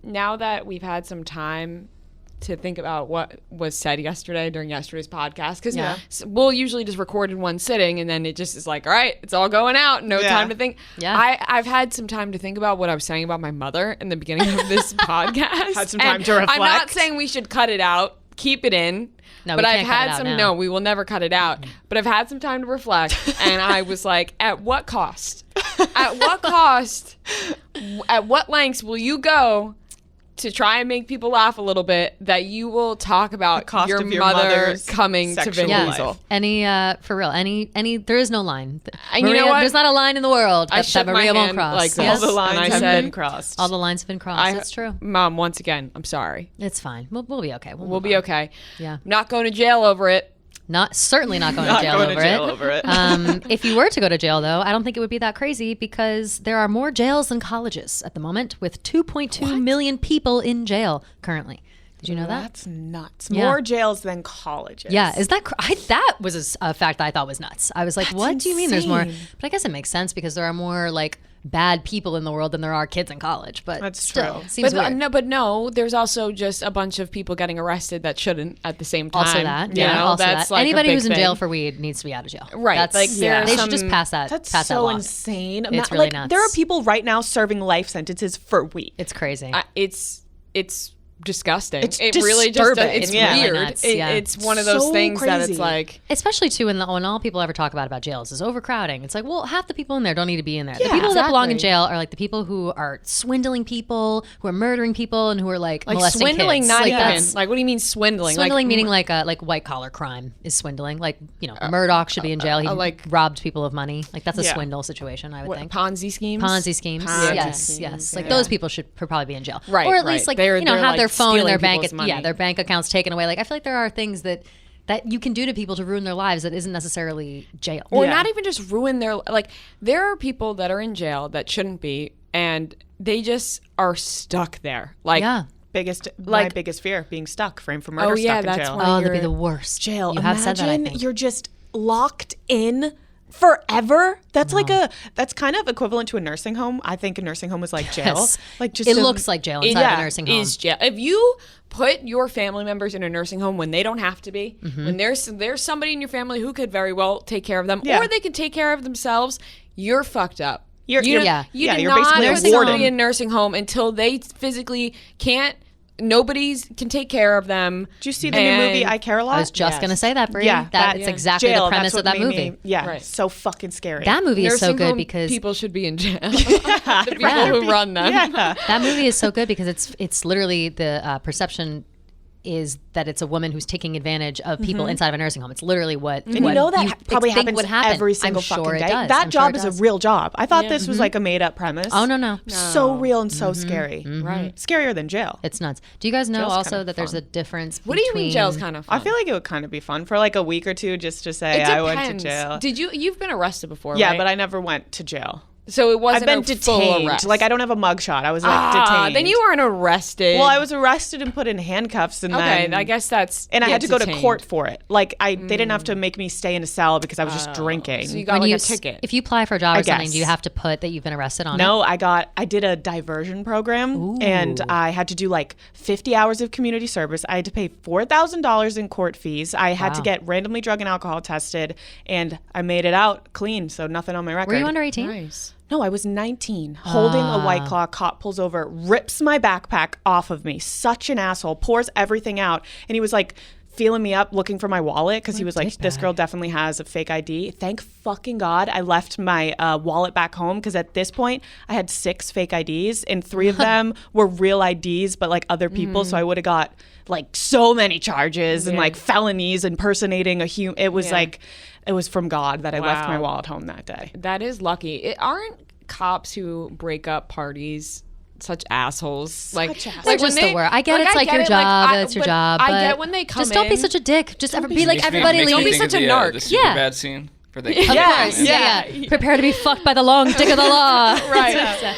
now that we've had some time to think about what was said yesterday during yesterday's podcast, because Yeah. we'll usually just record in one sitting and then it just is like, all right, it's all going out, no Yeah. time to think. Yeah. I've had some time to think about what I was saying about my mother in the beginning of this podcast. Had some time And to I'm not reflect. saying we should cut it out, keep it in. No, but we I've can't cut it had out some. now. No, we will never cut it out. But I've had some time to reflect, and I was like, at what cost? At what cost? At what lengths will you go to try and make people laugh a little bit that you will talk about cost your of your mother mother's coming to sexual Vin Yeah. life. Diesel? Any for real? Any? There is no line. And you know Maria, what? There's not a line in the world I that shook my Maria won't hand cross. like this. Yes? All the And lines I have said- been crossed. All the lines have been crossed. It's true. Mom, once again, I'm sorry. It's fine. We'll be okay. We'll move be on. okay. Yeah. Not going to jail over it. Certainly not going Not to jail going over to jail it. over it. If you were to go to jail, though, I don't think it would be that crazy because there are more jails than colleges at the moment, with 2.2 million people in jail currently. Did you know that? That's nuts. Yeah. More jails than colleges. Yeah, is that that was a fact I thought was nuts. I was like, what do you mean there's more? insane. But I guess it makes sense because there are more like bad people in the world than there are kids in college. But That's still, true. seems But weird. no, there's also just a bunch of people getting arrested that shouldn't at the same time. Also that, You yeah. know, Also that's that. like a Anybody big who's in jail thing. for weed needs to be out of jail. Right, That's, like, there's they should just some- pass that. That's pass that so law. insane. It's really like, nuts. there are people right now serving life sentences for weed. It's crazy. It's disgusting. It's it really just disturbing. it's Yeah. weird. Really nuts, It- yeah. It's one of those So things that crazy. it's like Especially too when all people ever talk about jails is overcrowding. It's like, well, half the people in there don't need to be in there. The Yeah, people that belong in exactly. jail are like the people who are swindling people, who are murdering people, and who are like molesting swindling. kids. Not like, even that's- like what do you mean swindling? Swindling like, meaning like white collar crime is swindling. Like Murdoch should be in jail. He like- robbed people of money. Like that's a Yeah. swindle situation. I would what, think. Ponzi schemes. Ponzi schemes. Ponzi Yes, schemes, yes. Like yeah. those people should probably be in jail, Right, or at right. least like They're have like their phone and their stealing bank. people's money. Their bank accounts taken away. Like I feel like there are things that you can do to people to ruin their lives that isn't necessarily jail. Or Yeah. not even just ruin their like. There are people that are in jail that shouldn't be, and they just are stuck there. Like Yeah. My biggest fear, being stuck, framed for murder, Oh, yeah, stuck in that's jail. why- Oh, that'd be you're- the worst. Jail. You have said that. I Imagine think. you're just locked in forever. That's that's kind of equivalent to a nursing home. I think a nursing home is like jail. Yes. Like just it looks like jail inside of a nursing home. Is jail. If you put your family members in a nursing home when they don't have to be, when there's somebody in your family who could very well take care of them, or they can take care of themselves, you're fucked up. You do you're not basically a put somebody warden. in a nursing home until they physically can't. Nobody can take care of them. Did you see the new movie I Care a Lot? I was just going to say that, Brie. Yeah, that's exactly jail, the premise of that movie. So fucking scary. That movie is so Nursing good home because people should be in jail. The people who run them. Yeah. that movie is so good because it's literally the perception is that it's a woman who's taking advantage of people inside of a nursing home. It's literally what And you know that probably think happens would happen. every single I'm sure fucking it day. does. That I'm sure job it is a does. real job. I thought this was like a made up premise. Oh no. So real and so scary. Right. Scarier than jail. It's nuts. Do you guys know Jail's also kind of that there's fun. a difference What do you mean between jail's kind of fun? I feel like it would kind of be fun for like a week or two just to say It I went to depends. jail. You've been arrested before, Yeah, right? but I never went to jail. So it wasn't I've been a full detained. arrest. Like I don't have a mugshot. I was like detained. Then you weren't arrested. Well, I was arrested and put in handcuffs, and Okay, then I guess that's. and I had to go to detained. court for it. Like they didn't have to make me stay in a cell because I was just drinking. So you got when like you a ticket. if you apply for a job or something, guess. do you have to put that you've been arrested on it? No, I did a diversion program and I had to do like 50 hours of community service. I had to pay $4,000 in court fees. I had to Wow. get randomly drug and alcohol tested and I made it out clean. So nothing on my record. Were you under 18? Nice. No, I was 19, holding a White Claw. Cop pulls over, rips my backpack off of me. Such an asshole, pours everything out. And he was like feeling me up, looking for my wallet because he was like, this girl definitely has a fake ID. Thank fucking God I left my wallet back home because at this point I had 6 fake IDs and 3 of them were real IDs, but like other people. So I would have got like so many charges and like felonies, impersonating a human. It was like, it was from God that I left my wallet home that day. That is lucky. Aren't cops who break up parties such assholes? Like assholes. They're just the worst. I get it's like your job, it's your job. I but get when they come just don't be in. such a dick. Just be Makes like me- everybody makes me leave. be think of such a the, narc. The super Yeah. bad scene for the Yeah. Prepare to be fucked by the long dick of the law. Right.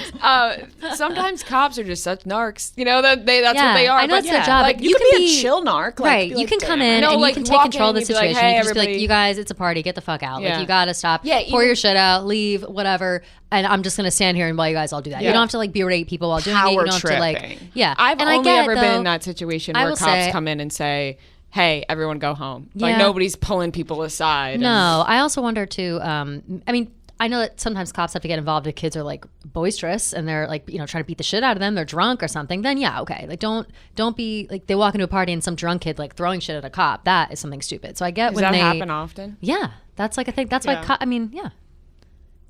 Sometimes cops are just such narcs. You know that's what they are. I know but it's their job. Like but You, you can be a chill narc. Like, Right. be You like, can come "Damn it." in No, and like, you can walk take control of in the and be like, situation. "Hey, you can just be like, everybody." you guys, it's a party. Get the fuck out. Yeah. Like, you got to stop. Yeah, Pour even- your shit out. Leave. Whatever. And I'm just going to stand here and while you guys all do that. You Yeah. don't have to like berate people while doing it. You Power don't have to like, tripping. yeah. I've and I only get ever it, been though. in that situation I where will cops say- come in and say, "Hey, everyone, go home." Like Yeah. nobody's pulling people aside. No, I also wonder too. I mean, I know that sometimes cops have to get involved if kids are like boisterous and they're like, trying to beat the shit out of them. They're drunk or something. Then yeah, okay. Like don't be like they walk into a party and some drunk kid like throwing shit at a cop. That is something stupid. So I get Does when that they happen often? Yeah, that's like a thing. That's why. Yeah. I mean, yeah.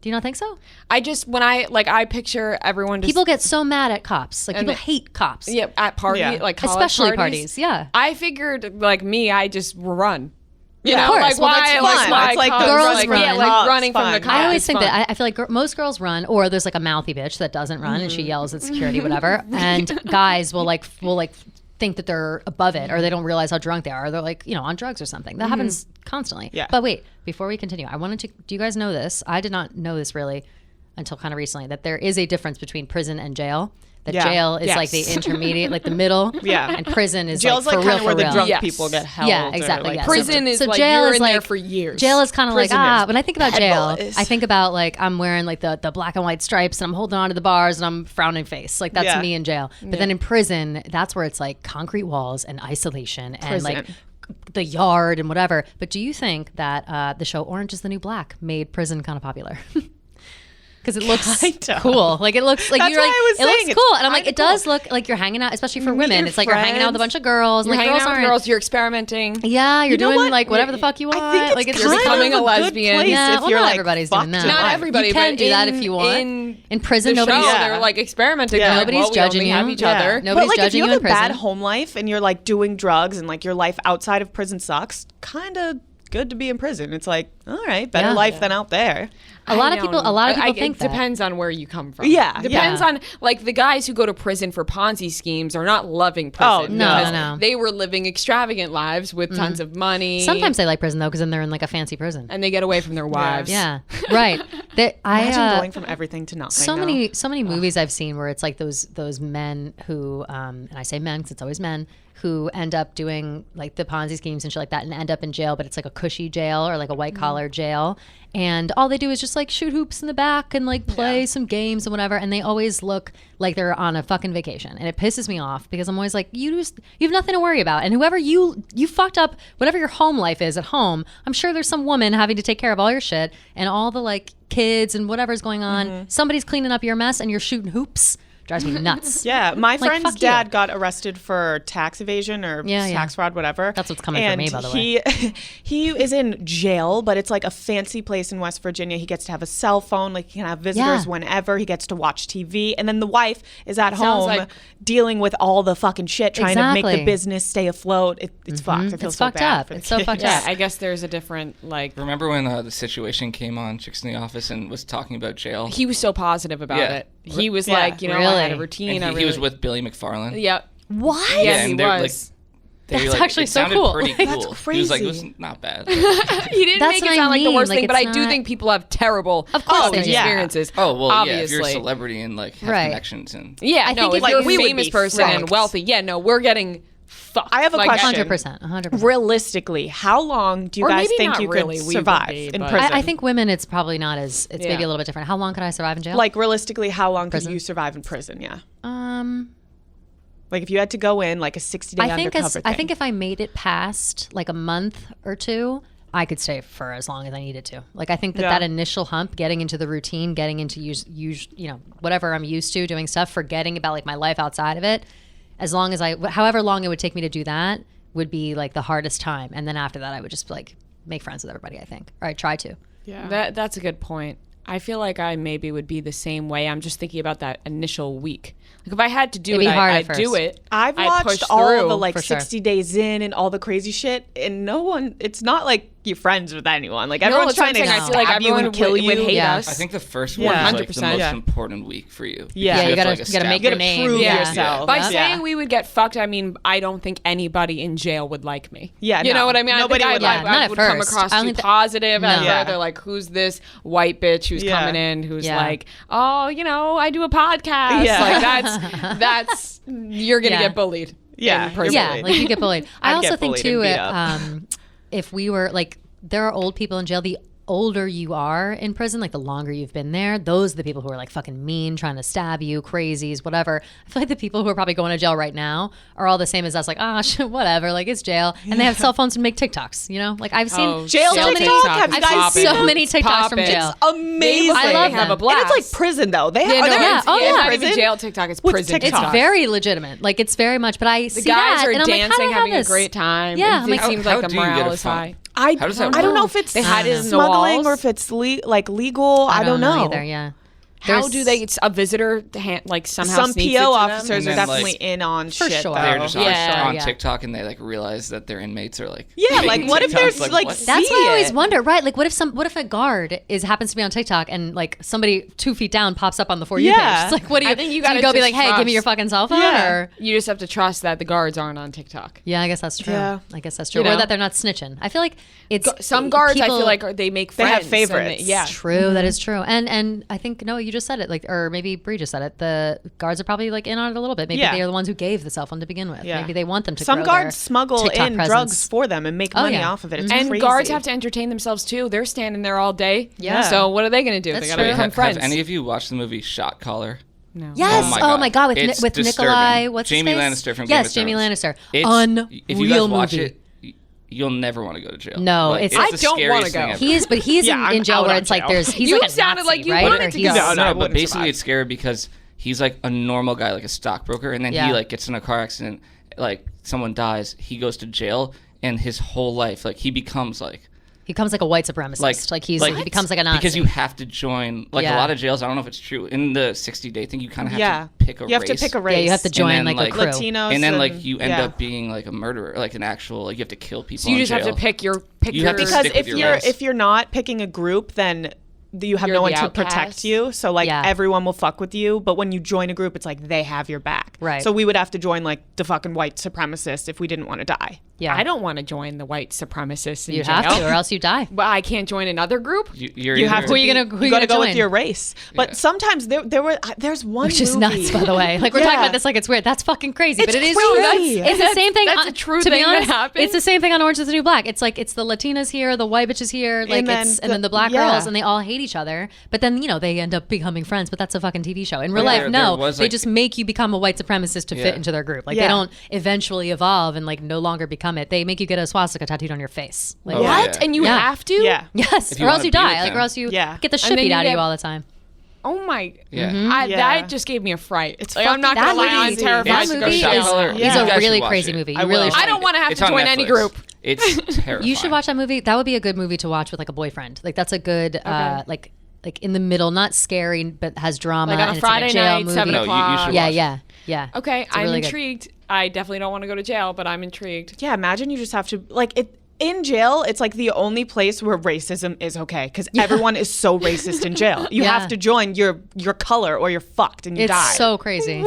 Do you not think so? I just when I picture everyone just People get so mad at cops. Like And people they- hate cops. yeah at parties Yeah. like college Especially parties. parties, yeah. I figured like me, I just run. You Yeah, know, of course. like Well, why? that's like fun. why It's like cops, the girls like, run. Yeah, like Cops, running from fun. the cops. I always is think fun. that I feel like most girls run, or there's like a mouthy bitch that doesn't run and she yells at security, whatever. And guys will think that they're above it, or they don't realize how drunk they are, or they're like on drugs or something. That happens constantly. Yeah. But wait, before we continue, I wanted to. Do you guys know this? I did not know this really until kind of recently. That there is a difference between prison and jail. That Yeah. jail is like the Yes. intermediate, like the middle. Yeah. And prison is Jail's like like for real, kind of where for the real. drunk Yes. people get held. Yeah, or, exactly. like, Yeah. Prison is so like jail you're is in there like for years. Jail is kind of like Prison is when I think about bad jail, boys. I think about like I'm wearing like the black and white stripes and I'm holding on to the bars and I'm frowning face. Like that's Yeah. me in jail. But then in prison, that's where it's like concrete walls and isolation and like Prison. the yard and whatever. But do you think that the show Orange is the New Black made prison kind of popular? Because it looks Kinda. cool. Like it looks like That's you're why like I was it looks saying, it's cool. And I'm like, kinda it does cool. look like you're hanging out, especially for Meet women. your It's like you're hanging out with a friends. bunch of girls. You're And like hanging girls out with aren't. girls. You're experimenting. Yeah, you're know doing what? like whatever the fuck you want. I think it's like kind becoming of a good lesbian. place Yeah, if well, you're not like everybody's doing fucked that. in Not life. everybody. You can but do that if you want. In prison, the nobody's show, Yeah. they're like experimenting. Yeah. They're like, Nobody's well, we only judging have you. each Yeah. other. Nobody's but like if judging you you have in a bad prison. home life and you're like doing drugs and like your life outside of prison sucks, kind of good to be in prison. It's like, all right, better Yeah. life than out there. A lot of people think it that. depends on where you come from. Yeah, depends yeah. on like the guys who go to prison for Ponzi schemes are not loving prison. Oh, no, because no. They were living extravagant lives with tons of money. Sometimes they like prison though, because then they're in like a fancy prison. and they get away from their wives. Yeah, right. Imagine going from everything to nothing. so though. many movies I've seen where it's like those men who and I say men because it's always men who end up doing like the Ponzi schemes and shit like that and end up in jail, but it's like a cushy jail or like a white collar jail. And all they do is just like shoot hoops in the back and like play some games and whatever. And they always look like they're on a fucking vacation. And it pisses me off because I'm always like, you have nothing to worry about. And whoever you fucked up, whatever your home life is at home, I'm sure there's some woman having to take care of all your shit and all the like kids and whatever's going on. Somebody's cleaning up your mess and you're shooting hoops. Drives me nuts. Yeah, my Like, friend's fuck dad you. got arrested for tax evasion or tax fraud, whatever. That's what's coming for me, by the way. He is in jail, but it's like a fancy place in West Virginia. He gets to have a cell phone, like he can have visitors whenever. He gets to watch TV, and then the wife is at home like- dealing with all the fucking shit, trying to make the Exactly. business stay afloat. It's fucked. I feel It's so fucked bad up. for the It's so kids. fucked Yeah, up. I guess there's a different like. Remember when the situation came on Chicks in the Office and was talking about jail? He was so positive about Yeah. it. He was Yeah. like, I had a Really? routine. And he was with Billy McFarland. Yep. What? Yeah, he and they're, was. They, That's actually it so sounded cool. pretty Like, cool. that's He was like, it was crazy. not bad. He didn't That's make it what I sound like the mean. worst Like, thing, but it's I do not- think people have terrible Of course college they do. experiences. Oh, well, obviously. yeah, if you're a celebrity and like have Right. connections and Yeah, I no, think if if you're we a would famous be person and fucked. wealthy, yeah, no, we're getting fucked. I have a question. 100%. 100%. Realistically, how long do you Or guys maybe think not you really, could we would survive be, in but- prison? I think women, it's probably not as, it's maybe Yeah. a little bit different. How long could I survive in jail? like realistically, how long Prison? could you survive in prison? Yeah. um, Like if you had to go in like a 60-day undercover thing. I think if I made it past like a month or two, I could stay for as long as I needed to. Like I think that Yeah. that initial hump, getting into the routine, getting into whatever I'm used to doing stuff, forgetting about like my life outside of it, as long as however long it would take me to do that would be like the hardest time. And then after that, I would just like make friends with everybody. I think, or I'd try to. yeah. That's a good point. I feel like I maybe would be the same way. I'm just thinking about that initial week. Like if I had to do It'd it, be hard at I'd first. do it. I've I'd watched push all through. the like for sure. 60 days in and all the crazy shit, and no one. It's not like you're friends with anyone. Like everyone's that's what trying I'm to saying. I feel like stab you everyone and kill would you. hate Yeah. us. I think the first Yeah. one is like the 100%. most Yeah. important week for you. Yeah. Because Yeah, you have gotta to, like, make your establish- name. prove Yeah. yourself. By Yeah. saying we would get fucked, I mean I don't think anybody in jail would like me. Yeah, you no. know what I mean. Nobody I would think like me. I Not at would come first. across I don't too think positive. No. I'd Yeah. rather like, who's this white bitch who's Yeah. coming in? Who's Yeah. like, oh, I do a podcast. Yeah. Like that's you're gonna Yeah. get bullied. Yeah, in prison. you're Yeah, bullied. like you get bullied. I I'd also get think bullied too, and beat up. if we were like, there are old people in jail. The older you are in prison, like the longer you've been there, those are the people who are like fucking mean, trying to stab you, crazies, whatever. I feel like the people who are probably going to jail right now are all the same as us, like, shit, whatever, like it's jail. And they have cell phones and make TikToks, you know? Like I've seen Oh, Jail so many, TikTok? Have you I've guys seen seen so them? many TikToks from Poppin'. jail. Amazing. I love have them. a blast. And it's like prison though. They have. Yeah, no, are they- yeah. Oh, in yeah. It's not even prison? jail TikTok. It's With prison TikTok. It's very legitimate. Like it's very much, but I The see guys that are and I'm like, how do dancing, I have having a this? great time. Yeah, It I'm like, seems how like the do you get morale a is phone? high. How does that I don't work? know if it's They hide it in the smuggling walls? or if it's legal. I don't know. either. Yeah. How There's- do they? It's a visitor like somehow Some sneaks it PO to them? officers And are then, definitely like, in on For shit. sure. though. They're just Yeah. on Yeah. TikTok and they like realize that their inmates are like Yeah, like making what if TikToks, there's like what? That's see why I always it? wonder, right? Like, what if a guard happens to be on TikTok and like somebody 2 feet down pops up on the For You Yeah. page? It's like, what do you? I think you do gotta go be just like, hey, give me your trust. fucking cell phone, Yeah. or You just have to trust that the guards aren't on TikTok. yeah, I guess that's true. Yeah. I guess that's true. You Or know? that they're not snitching. I feel like it's Some guards, I people- feel like, they make They friends. have and favorites. yeah. True, that is true. And I think no, you just said it, like, or maybe Bree just said it. The guards are probably like in on it a little bit. Maybe Yeah. they are the ones who gave the cell phone to begin with. Yeah. Maybe they want them to. Some grow guards their smuggle TikTok in presence. drugs for them and make Oh, money yeah. off of it. It's And crazy. guards have to entertain themselves too. They're standing there all day. Yeah. So what are they going to do? That's They got to true. become friends. Have any of you watched the movie Shot Caller? No. Yes. Oh my god. With It's with disturbing. Nikolai. What's Jamie his face? Lannister from Game yes, of Jamie Thrones. Lannister. It's, Unreal if you guys watch movie. it, you'll never want to go to jail. No, Like, it's- I the don't wanna scariest go. thing ever. He is, but he's Yeah, I'm in jail out where on it's like jail. he's You like a sounded Nazi, like you right? wanted Or to he's- go. No, I but wouldn't basically survive. it's scary because he's like a normal guy, like a stockbroker, and then Yeah. he like gets in a car accident, like someone dies, he goes to jail, and his whole life, like he becomes He becomes like a white supremacist. Like he becomes like a Nazi. because you have to join like Yeah. a lot of jails. I don't know if it's true in the 60-day thing. You kind of have Yeah. to pick a You have race. to pick a race. Yeah, you have to join then, like, like, a crew. Latinos. and then like you end yeah. up being like a murderer, like an actual like you have to kill people. So you in just have to jail. pick your You have to Because stick with if your you're race. if you're not picking a group, then you have You're no one the to outcast. protect you. So like Yeah. everyone will fuck with you. But when you join a group, it's like they have your back. Right. So we would have to join like the fucking white supremacist if we didn't want to die. Yeah. I don't want to join the white supremacists in You jail. have to, or else you die. But I can't join another group. You have to. Who are you gonna go join? with your race. But sometimes there's one Which is movie. nuts, by the way. Like we're talking about this like it's weird. That's fucking crazy. But it is true. crazy. It's the same thing. That's a true to be thing that honest, happened. it's the same thing on Orange Is the New Black. It's like it's the Latinas here, the white bitches here, like and then the black girls, and they all hate each other. But then they end up becoming friends. But that's a fucking TV show. In real life, they just make you become a white supremacist to fit into their group. Like they don't eventually evolve and like no longer become it. They make you get a swastika tattooed on your face. Like, What? And you have to? Yeah. Yes, you or else wanna you be with die. Like them. or else you Yeah. get the shit And then beat you out of get- you all the time. Oh my. Yeah. That just gave me a fright. It's like, I'm not fucking going to lie. I'm crazy. terrified That to go movie to is jail. You a guys should really watch crazy it. movie. I You really will. should. I don't want to have It's to on join any Netflix. group. It's terrifying. You should watch that movie. That would be a good movie to watch with like a boyfriend. Like that's a good like in the middle, not scary, but has drama. Like on a and Friday it's like a jail night, movie. 7 No, you o'clock. should Yeah, watch it. yeah. Okay, It's I'm really good. intrigued. I definitely don't want to go to jail, but I'm intrigued. Yeah, imagine you just have to like it. In jail, it's like the only place where racism is okay because everyone is so racist in jail. You Yeah. have to join your color or you're fucked and you It's die. so crazy.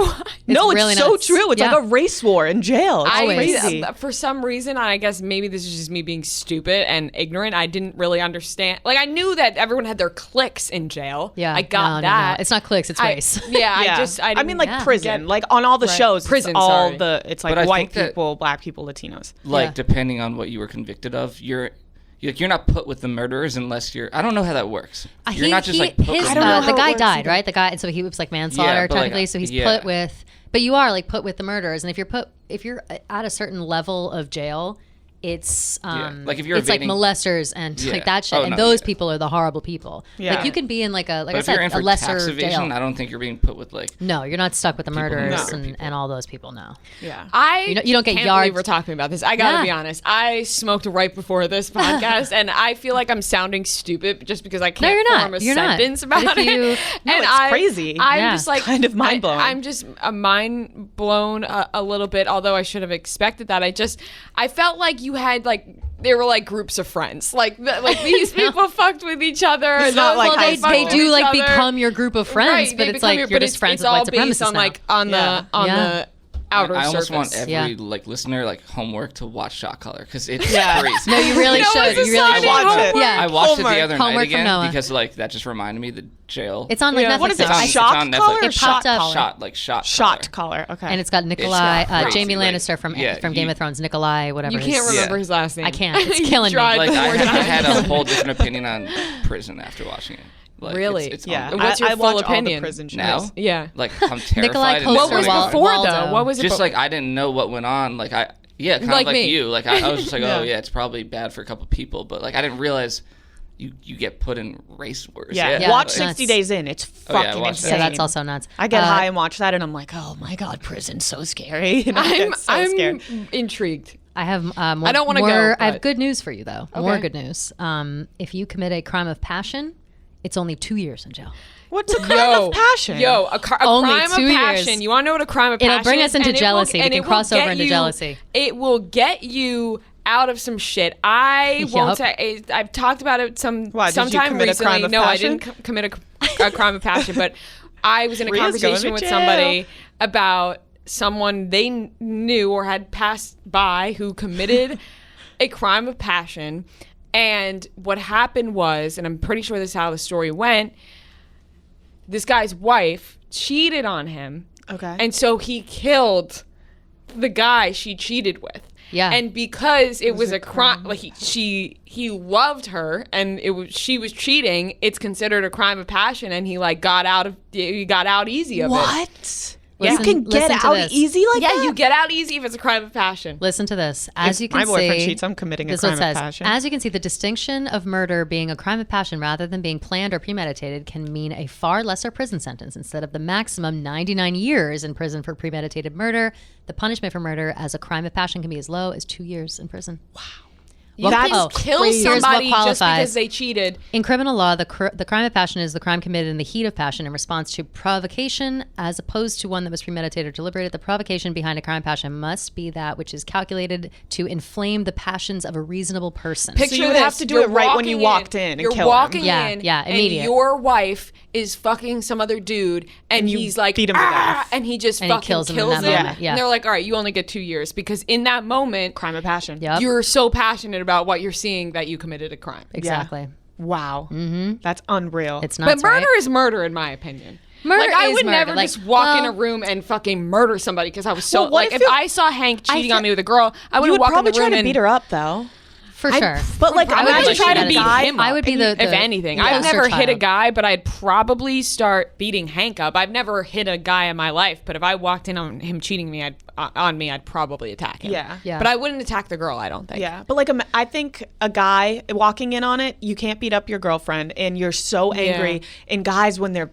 no, it's really so nuts. true. It's Yeah. like a race war in jail. It's crazy. For some reason, I guess maybe this is just me being stupid and ignorant. I didn't really understand. Like I knew that everyone had their cliques in jail. Yeah, I got that. No. It's not cliques. It's race. I mean, like didn't prison. get- Like on all the shows, Prison, it's all sorry. it's like But I white think that- people, black people, Latinos. Like Yeah. depending on what you were convicted of, you're not put with the murderers unless you're. I don't know how that works. You're not just like put with I don't know the how it guy works died, either. right? The guy, and so he was like manslaughter Yeah, but, like, technically. So he's yeah. put with, but you are like put with the murderers, and if you're at a certain level of jail, it's Like, if you're it's like evading- molesters and Yeah. like that shit, Oh, and no, those yeah. people are the horrible people. Yeah. Like you can be in like a like But I if you're said in for a lesser tax evasion, jail. I don't think you're being put with like. No, you're not stuck with the who murderers murder and, people. and all those people. No. Yeah. I You don't get can't yard- believe we're talking about this. I gotta Yeah. be honest. I smoked right before this podcast, and I feel like I'm sounding stupid just because I can't you're not. form a You're not. sentence But about if you- it. No, and it's crazy. I'm Yeah. just like Kind of mind blown. I'm just mind blown a little bit. Although I should have expected that. I felt like you had like. They were like groups of friends, like these people fucked with each other. It's not like Well, high they school. do each like other. become your group of friends, Right, but they it's become like your- you're but just friends it's with white all based supremacists on now. like on Yeah. the outer I almost want surface. every Yeah. like listener like homework to watch Shot Color because it's Yeah. crazy. No, you really You know, should. it's a You really sign should. of Watch it. homework. Yeah. I watched it Homework. the other Homework night from again Noah. because like that just reminded me the jail. It's on like Yeah. Netflix. What is it? now. It's Shock on Netflix. collar or It popped shot up. collar? Shot Shot collar. Okay. And it's got Nikolai, crazy, Jamie like, Lannister from yeah, Game of Thrones. Nikolai, whatever. You can't his- remember Yeah. his last name. I can't. It's You killing me. tried Like the I four had times. a whole different opinion on prison after watching it. Like, Really? It's yeah. on- What's your I full watch opinion? all the prison shows. Now? Yeah. Like I'm terrified. Nikolai and Coaster What was never- before Waldo. though? What was it? just like I didn't know what went on. Like kind Like of like me. you. Like I was just like, Yeah. oh yeah, it's probably bad for a couple people, but like I didn't realize you get put in race wars. Yeah. Yeah, Watch it's 60 nuts. Days In. It's Oh, yeah, fucking watch that. insane. Yeah, that's also nuts. I get high and watch that, and I'm like, oh my god, prison's so scary. And I I'm get so scared. intrigued. I have more, I don't wanna go, I have but- good news for you though. More Okay. good news. If you commit a crime of passion, it's only 2 years in jail. What's a crime of passion? Yo, a Only crime of 2 years. passion. You want to know what a crime of passion It'll bring us into and it jealousy. We and can it will cross over get into you- jealousy. It will get you out of some shit. I won't Yup. say. I've talked about it Why, did you sometime commit a recently. crime of No, passion? I didn't commit a crime of passion, but I was in a Rhea's going conversation to with jail. somebody about someone they knew or had passed by who committed a crime of passion. And what happened was, and I'm pretty sure this is how the story went, this guy's wife cheated on him. Okay. And so he killed the guy she cheated with. Yeah. And because it was a crime, like he loved her, and she was cheating. It's considered a crime of passion, and he got out easy of it. What? Yeah. You can get listen to out this. easy like Yeah, that? you get out easy if it's a crime of passion. Listen to this. As If you can my boyfriend see, cheats, I'm committing a this is what crime it of says. passion. As you can see, the distinction of murder being a crime of passion rather than being planned or premeditated can mean a far lesser prison sentence. Instead of the maximum 99 years in prison for premeditated murder, the punishment for murder as a crime of passion can be as low as 2 years in prison. Wow. You That's can kill crazy. Here's what somebody just qualifies. because they cheated. In criminal law, the crime of passion is the crime committed in the heat of passion in response to provocation, as opposed to one that was premeditated or deliberated. The provocation behind a crime of passion must be that which is calculated to inflame the passions of a reasonable person. Picture you would this, have to do you're it right when you walking walked in and You're kill him. walking Yeah, in, yeah, and immediate. your wife is fucking some other dude, and you he's like, beat him to death. and he just And he fucking kills kills him him. in that moment, yeah. And they're like, all right, you only get 2 years because in that moment, Crime of passion. Yep. you're so passionate about what you're seeing that you committed a crime. Exactly. Wow. That's unreal. It's But nuts, murder right? is murder, in my opinion. Murder like I is would murder. never Like, just walk in well- a room and fucking murder somebody because I was so Well, what like if if you- I saw Hank cheating feel- on me with a girl, I you would would walk in probably the room try to and beat her up, though. For sure. But like, I would imagine try to beat beat a guy. him I would be up, the if anything. I would poster never hit a child. guy, but I'd probably start beating Hank up. I've never hit a guy in my life, but if I walked in on him cheating me, I'd probably attack him. Yeah. Yeah. But I wouldn't attack the girl, I don't think. Yeah, but like I think a guy walking in on it, you can't beat up your girlfriend, and you're so angry. And guys, when they're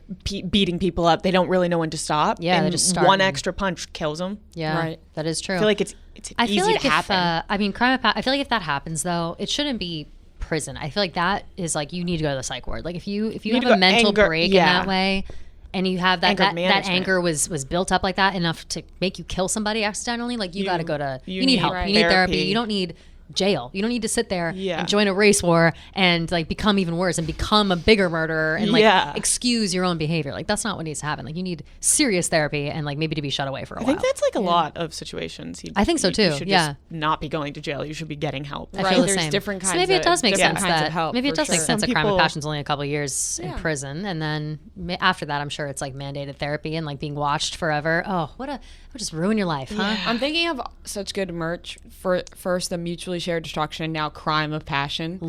beating people up, they don't really know when to stop. Yeah, and they just start one and- extra punch kills them. Yeah, Right. that is true. I feel like it's I easy feel like to happen. I mean, I feel like if that happens though, it shouldn't be prison. I feel like that is like you need to go to the psych ward. Like if you need have to a go mental anger- break yeah. in that way, and you have that Anger that management. anger was built up like that enough to make you kill somebody accidentally, like you got to go to you need need help. Right. You need therapy. therapy. You don't need jail. You don't need to sit there Yeah. and join a race war and like become even worse and become a bigger murderer and like Yeah. excuse your own behavior. Like that's not what needs to happen. Like you need serious therapy and like maybe to be shut away for a I while. think that's like a lot of situations. I think so, You too, should yeah. just not be going to jail. You should be getting help. I Right, feel the there's same. different So kinds maybe it of- does make different sense kinds of that help, maybe it for does make sure. sense Some that crime of people- passion's only a couple of years in prison, and then after that, I'm sure it's like mandated therapy and like being watched forever. Oh, what would just ruin your life, huh? I'm thinking of such good merch. For first, the mutually shared destruction. Now, crime of passion.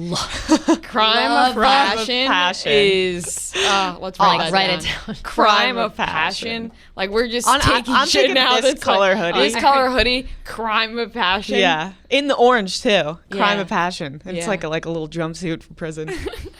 Crime of passion is. Let's write that write it down. down. Crime of passion. Like we're just taking I'm shit thinking now. this that's color like, hoodie. This color hoodie. Crime of passion. Yeah, in the orange too. Crime Yeah. of passion. It's Yeah. like a little jumpsuit for prison.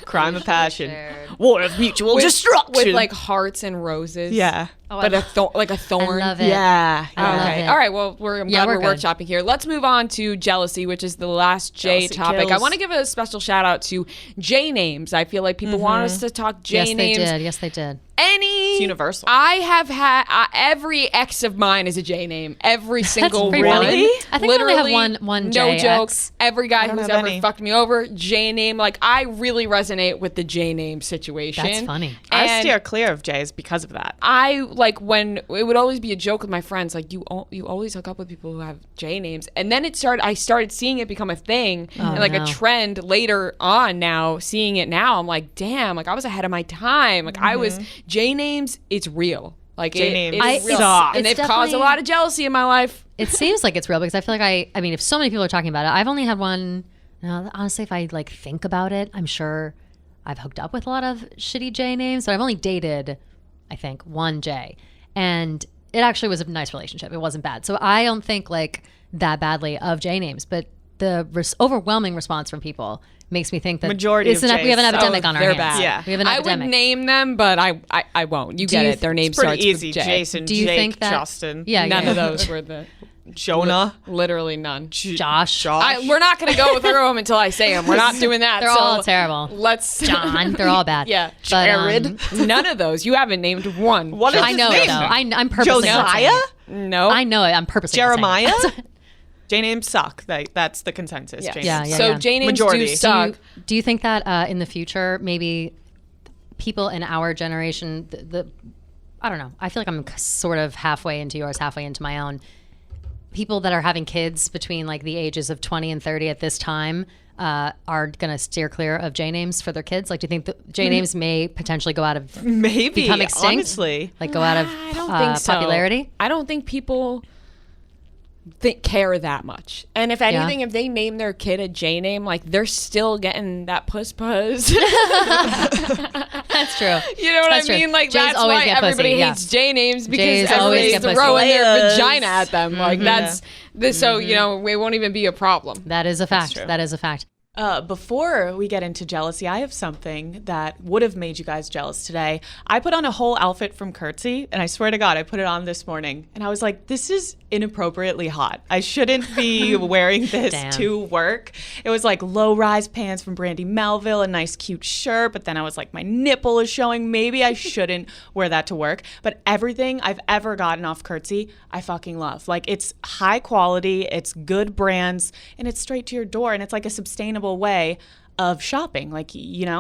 Crime of passion. shared. War of mutual destruction. with like hearts and roses. yeah. Oh, But I like a thorn. love it. Yeah. I love Okay. it. All right. Well, I'm glad we're we're good. workshopping here. Let's move on to jealousy, which is the last J Jealousy topic. I kills. want to give a special shout out to J names. I feel like people want us to talk J Yes, they names. did. Yes, they did. Any It's universal. I have had every ex of mine is a J name. Every single pretty one. funny. I think I only have Literally, one No J joke. ex. Every guy don't who's have ever any. fucked me over, J name. Like I really resonate with the J name situation. That's funny. I And steer clear of J's because of that. I like when it would always be a joke with my friends, like you always hook up with people who have J names, and then I started seeing it become a thing and like no. a trend later on. Now seeing it now, I'm like, damn, like I was ahead of my time. Like I was J names. It's real. Like J it names is real, suck. and It's they've caused a definitely- lot of jealousy in my life. It seems like it's real because I feel like I mean, if so many people are talking about it, I've only had one. Honestly, if I like think about it, I'm sure I've hooked up with a lot of shitty J names, but I've only dated, I think, one J, and it actually was a nice relationship. It wasn't bad, so I don't think like that badly of J names. But the overwhelming response from people makes me think that Majority of we have an Js epidemic on our They're hands. bad. Yeah. We have an I epidemic. would name them, but I won't. You get you it. Their th- name It's pretty starts easy. with J. Jason, Do you Jake, think that Justin. Yeah, None yeah. of those were the Jonah. literally none. Josh. We're not going to go through them until I say them. We're not doing that. They're so all terrible. Let's John. They're all bad. Yeah, But, Jared. None of those. You haven't named one. What is I his know name? it though. I'm purposely not saying Josiah? it. No. I know it. I'm purposely not saying Jeremiah? it. J names suck. That's the consensus. Yes. J Yeah, names. yeah. So J names Majority. do Do suck. Do you think that in the future, maybe people in our generation, I don't know. I feel like I'm sort of halfway into yours, halfway into my own. People that are having kids between like the ages of 20 and 30 at this time are going to steer clear of J names for their kids. Like, do you think that J names may potentially go out of Maybe. become extinct? Honestly. Like go out of I don't think so. popularity? I don't think people care that much. And if anything, if they name their kid a J name, like they're still getting that puss. That's true. You know what That's I true. mean? Like J's that's always why get pussy, everybody yeah. hates J names because J's always everybody's get pussy. throwing their Players. vagina at them. Like that's so you know it won't even be a problem. That is a fact. That is a fact. Before we get into jealousy, I have something that would have made you guys jealous today. I put on a whole outfit from Curtsy, and I swear to God, I put it on this morning, and I was like, this is inappropriately hot. I shouldn't be wearing this to work. It was like low-rise pants from Brandy Melville, a nice cute shirt, but then I was like, my nipple is showing. Maybe I shouldn't wear that to work. But everything I've ever gotten off Curtsy, I fucking love. Like, it's high quality, it's good brands, and it's straight to your door, and it's like a sustainable way of shopping. Like,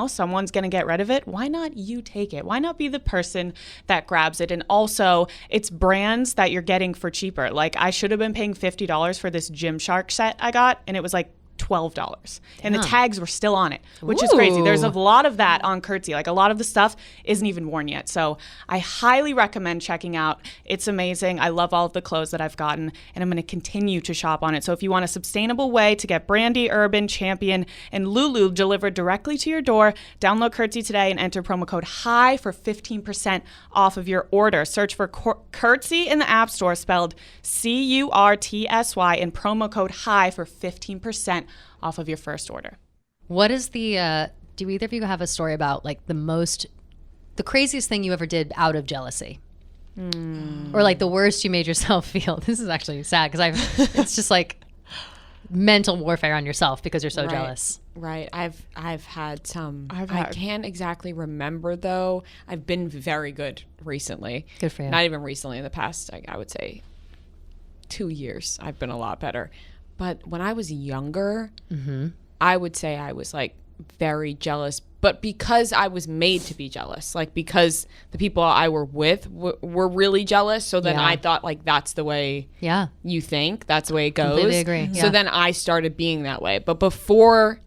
someone's going to get rid of it. Why not you take it? Why not be the person that grabs it? And also, it's brands that you're getting for cheaper. Like, I should have been paying $50 for this Gymshark set I got, and it was like $12. And the tags were still on it, which is crazy. There's a lot of that on Curtsy. Like, a lot of the stuff isn't even worn yet. So I highly recommend checking out. It's amazing. I love all of the clothes that I've gotten, and I'm going to continue to shop on it. So if you want a sustainable way to get Brandy, Urban, Champion, and Lulu delivered directly to your door, download Curtsy today and enter promo code HIGH for 15% off of your order. Search for Curtsy in the App Store, spelled CURTSY, and promo code HIGH for 15% off of your first order. What is the, do either of you have a story about like the craziest thing you ever did out of jealousy? Or like the worst you made yourself feel? This is actually sad because it's just like mental warfare on yourself because you're so jealous. Right. I've had some. I can't exactly remember though. I've been very good recently. Good for you. Not even recently. In the past, I would say 2 years, I've been a lot better. But when I was younger, I would say I was like very jealous, but because I was made to be jealous, like because the people I were with were really jealous. So then I thought like, that's the way you think, that's the way it goes. Completely agree. So then I started being that way. But before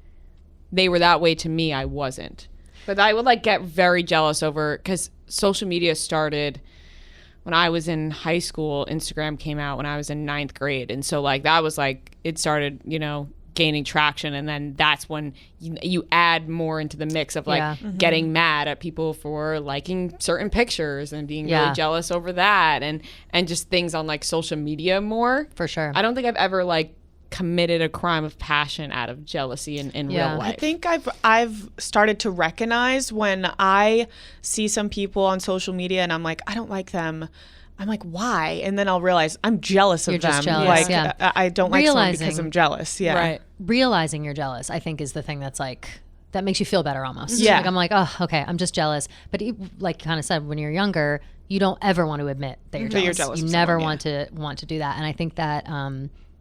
they were that way to me, I wasn't. But I would like get very jealous over, because social media started when I was in high school. Instagram came out when I was in 9th grade. And so like that was like, it started, gaining traction. And then that's when you add more into the mix of like getting mad at people for liking certain pictures and being really jealous over that. And just things on like social media more. For sure. I don't think I've ever like committed a crime of passion out of jealousy in real life. I think I've started to recognize when I see some people on social media and I'm like, I don't like them. I'm like, why? And then I'll realize I'm jealous of You're them. just jealous, like I don't like someone because I'm jealous. Yeah. Right. Realizing you're jealous, I think, is the thing that's like, that makes you feel better almost. Yeah. Like I'm like, oh, okay, I'm just jealous. But like you kind of said, when you're younger, you don't ever want to admit that you're jealous. You're jealous you of never someone, want to do that. And I think that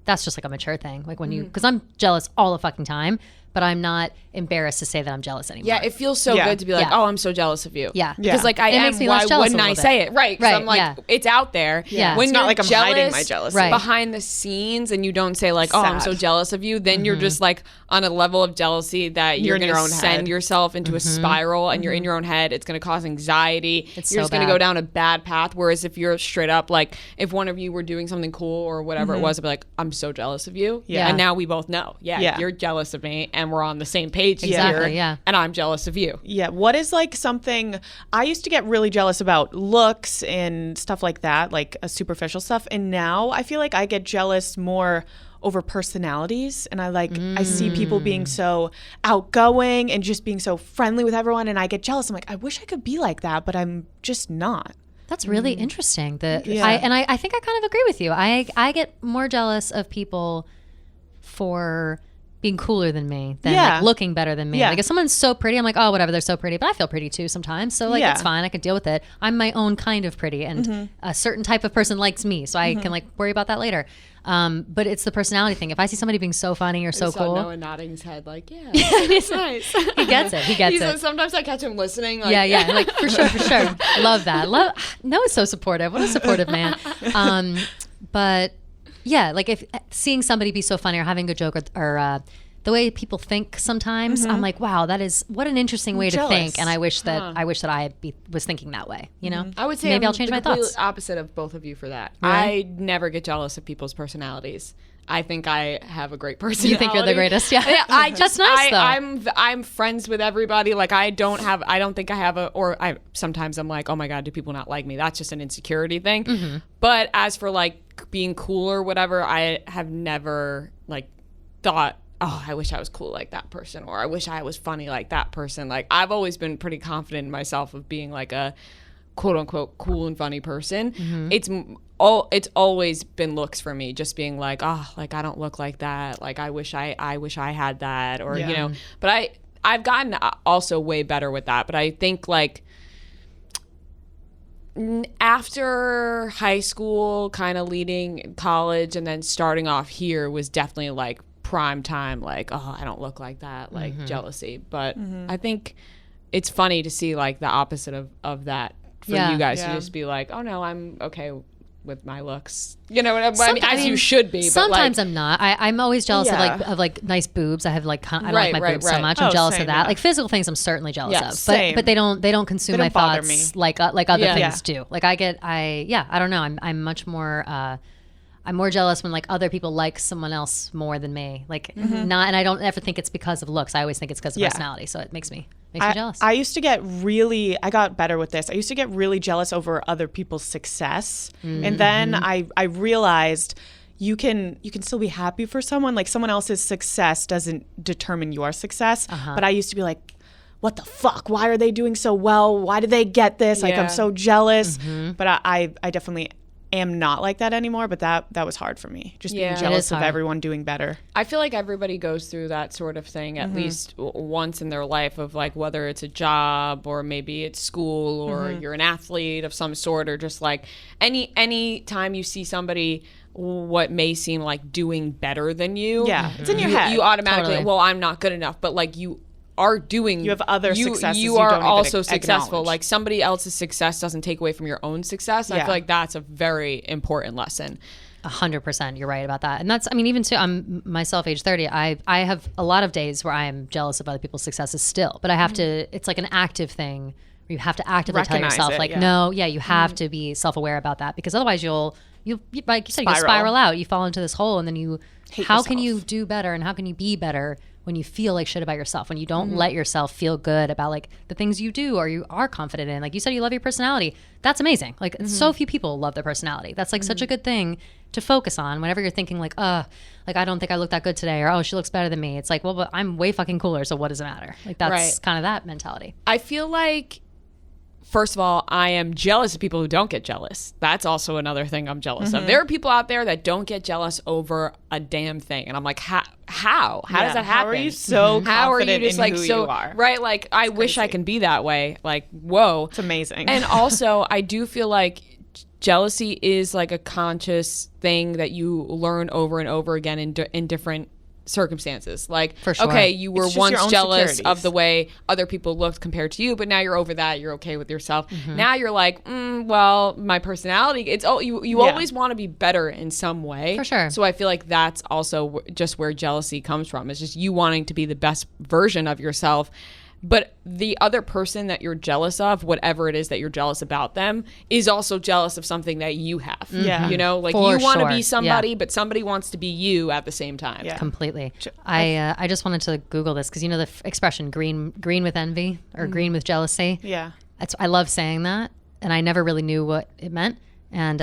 that's just like a mature thing. Like when because I'm jealous all the fucking time, but I'm not embarrassed to say that I'm jealous anymore. Yeah, it feels so good to be like, oh, I'm so jealous of you. Yeah. Because like I am, makes me why less jealous wouldn't a I little say bit. it? Right. Because Right, I'm like, it's out there. Yeah. When It's not you're like I'm jealous hiding my jealousy. Right. behind the scenes and you don't say like, oh, I'm so Sad. jealous of you, then you're just like on a level of jealousy that you're in going your to own send head. yourself into a spiral, and you're in your own head. It's going to cause anxiety. It's you're so just going to bad. go down a bad path. Whereas if you're straight up, like if one of you were doing something cool or whatever it was, I'd be like, I'm so jealous of you. Yeah. And now we both know. Yeah. You're jealous of me and we're on the same page Exactly, here. yeah. And I'm jealous of you. Yeah. What is like something I used to get really jealous about looks and stuff like that, like superficial stuff. And now I feel like I get jealous more over personalities. And I see people being so outgoing and just being so friendly with everyone. And I get jealous. I'm like, I wish I could be like that, but I'm just not. That's really interesting. I think I kind of agree with you. I get more jealous of people for being cooler than me than like looking better than me. Yeah. Like if someone's so pretty, I'm like, oh, whatever, they're so pretty. But I feel pretty too sometimes. So like it's fine. I can deal with it. I'm my own kind of pretty, and a certain type of person likes me. So I can like worry about that later. But it's the personality thing. If I see somebody being so funny or so cool. Noah nodding his head like, yeah, it's nice. He gets it. He gets it. Sometimes I catch him listening. Like, Yeah. Like for sure. Love that. Noah's so supportive. What a supportive man. But yeah, like if seeing somebody be so funny or having a good joke or the way people think sometimes, I'm like, wow, what an interesting way to think. And I wish that I was thinking that way, you know? I would say maybe I'll change the my complete thoughts. opposite of both of you for that. Really? I never get jealous of people's personalities. I think I have a great personality. You think you're the greatest? Yeah. I just, That's nice, though. I'm friends with everybody. Like sometimes I'm like, oh my God, do people not like me? That's just an insecurity thing. But as for like being cool or whatever, I have never like thought oh, I wish I was cool like that person, or I wish I was funny like that person. Like, I've always been pretty confident in myself of being like a quote unquote cool and funny person. It's always been looks for me, just being like, oh, like I don't look like that. Like I wish I had that, or you know. But I've gotten also way better with that. But I think like after high school, kind of leading college, and then starting off here was definitely like prime time. Like, oh, I don't look like that. Like jealousy. But I think it's funny to see like the opposite of that for you guys to just be like, oh no, I'm okay with my looks, you know what I mean? As you should be. Sometimes but like, I'm not. I'm always jealous of like nice boobs. I have like I don't like my boobs so much. I'm jealous of that. Like physical things, I'm certainly jealous of. But they don't consume my thoughts like other things do. Like I don't know. I'm much more. I'm more jealous when like other people like someone else more than me. Like and I don't ever think it's because of looks. I always think it's because of personality. So it makes me jealous. I used to get I got better with this. I used to get really jealous over other people's success. And then I realized you can still be happy for someone. Like someone else's success doesn't determine your success. But I used to be like, what the fuck? Why are they doing so well? Why did they get this? Like I'm so jealous. But I definitely am not like that anymore, but that was hard for me, just being jealous of everyone doing better. I feel like everybody goes through that sort of thing at least once in their life, of like whether it's a job or maybe it's school or you're an athlete of some sort, or just like any time you see somebody what may seem like doing better than you, it's in your head. You automatically well, I'm not good enough, but like you have other successes. You are don't also successful. Like somebody else's success doesn't take away from your own success. I feel like that's a very important lesson. 100%. You're right about that. And that's, I mean, even too, I'm myself age 30. I have a lot of days where I am jealous of other people's successuccesses still, but I have to, it's like an active thing where you have to actively tell yourself like, no, you have to be self-aware about that, because otherwise you like you said, you spiral out, you fall into this hole, and then you, how can you do better and how can you be better when you feel like shit about yourself, when you don't let yourself feel good about like the things you do or you are confident in. Like you said, you love your personality. That's amazing. Like so few people love their personality. That's like such a good thing to focus on whenever you're thinking like, like I don't think I look that good today, or oh, she looks better than me. It's like, well, but I'm way fucking cooler, so what does it matter? Like that's kind of that mentality. I feel like, first of all, I am jealous of people who don't get jealous. That's also another thing I'm jealous of. There are people out there that don't get jealous over a damn thing. And I'm like, how? How does that happen? How are you so how are you confident just in like who so you are? right? Like I wish I can be that way. Like, whoa. It's amazing. And also I do feel like jealousy is like a conscious thing that you learn over and over again in different circumstances. Like, for sure. Okay, you were It's just once your own jealous securities. of the way other people looked compared to you, but now you're over that. You're okay with yourself. Now you're like, well, my personality. It's you always want to be better in some way. For sure. So I feel like that's also just where jealousy comes from. It's just you wanting to be the best version of yourself. But the other person that you're jealous of, whatever it is that you're jealous about them, is also jealous of something that you have. Yeah. You know, like For you want to sure. be somebody, but somebody wants to be you at the same time. Yeah. Completely. I just wanted to Google this because you know the expression green with envy or green with jealousy. Yeah. I love saying that, and I never really knew what it meant. And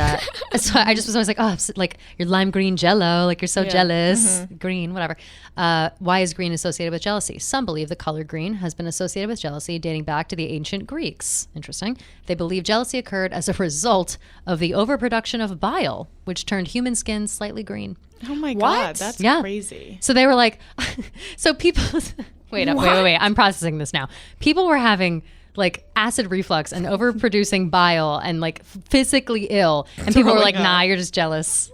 so I just was always like, oh, like you're lime green jello, like you're so jealous, green, whatever. Why is green associated with jealousy? Some believe the color green has been associated with jealousy dating back to the ancient Greeks. Interesting. They believe jealousy occurred as a result of the overproduction of bile, which turned human skin slightly green. Oh my What? God, that's crazy. So they were like, so people, wait, I'm processing this now. People were having like acid reflux and overproducing bile and like physically ill, and people were like, nah, you're just jealous.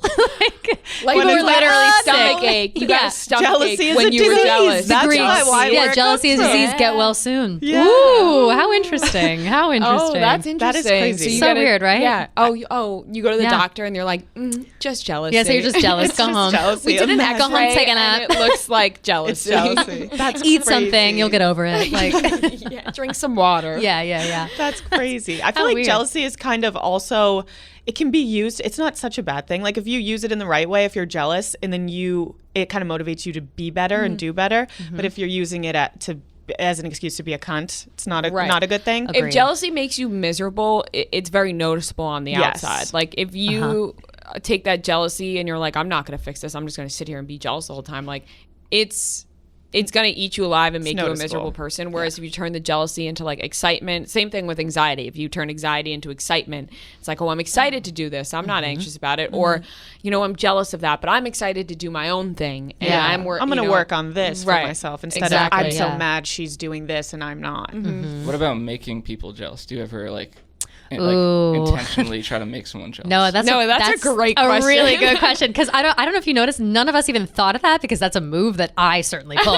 Like people you were literally sick. stomach ache. You got a stomach Jealousy ache is when a you were disease. jealous. That's Greeks. why Yeah, where it jealousy is a comes from. disease. Get well soon. Yeah. Ooh, how interesting. How interesting. Oh, that's interesting. That is crazy. So, you So gotta- weird, right? Yeah. You go to the Yeah. doctor and they're like, just jealous. Yeah, so you're just jealous. It's Go just home. jealousy. We did an Imagine. Go home, X-ray take a and nap. it looks like jealousy. Jealousy. That's Eat crazy. something, you'll get over it. Like, Yeah, drink some water. yeah. That's crazy. I feel How like weird. jealousy is kind of also, it can be used. It's not such a bad thing. Like if you use it in the right way, if you're jealous and then it kind of motivates you to be better and do better. But if you're using it as an excuse to be a cunt, it's not a good thing. Agreed. If jealousy makes you miserable, it's very noticeable on the Yes. outside. Like if you take that jealousy and you're like, I'm not going to fix this. I'm just going to sit here and be jealous the whole time. Like it's gonna eat you alive and make you a noticeable. miserable person. Whereas if you turn the jealousy into like excitement, same thing with anxiety. If you turn anxiety into excitement, it's like, oh, I'm excited to do this. I'm not anxious about it. Or, I'm jealous of that, but I'm excited to do my own thing. And I'm going to work on this for myself instead of I'm so mad she's doing this and I'm not. What about making people jealous? Do you ever like intentionally try to make someone jealous? No, that's a great question. A really good question, because I don't know if you noticed, none of us even thought of that, because that's a move that I certainly pull.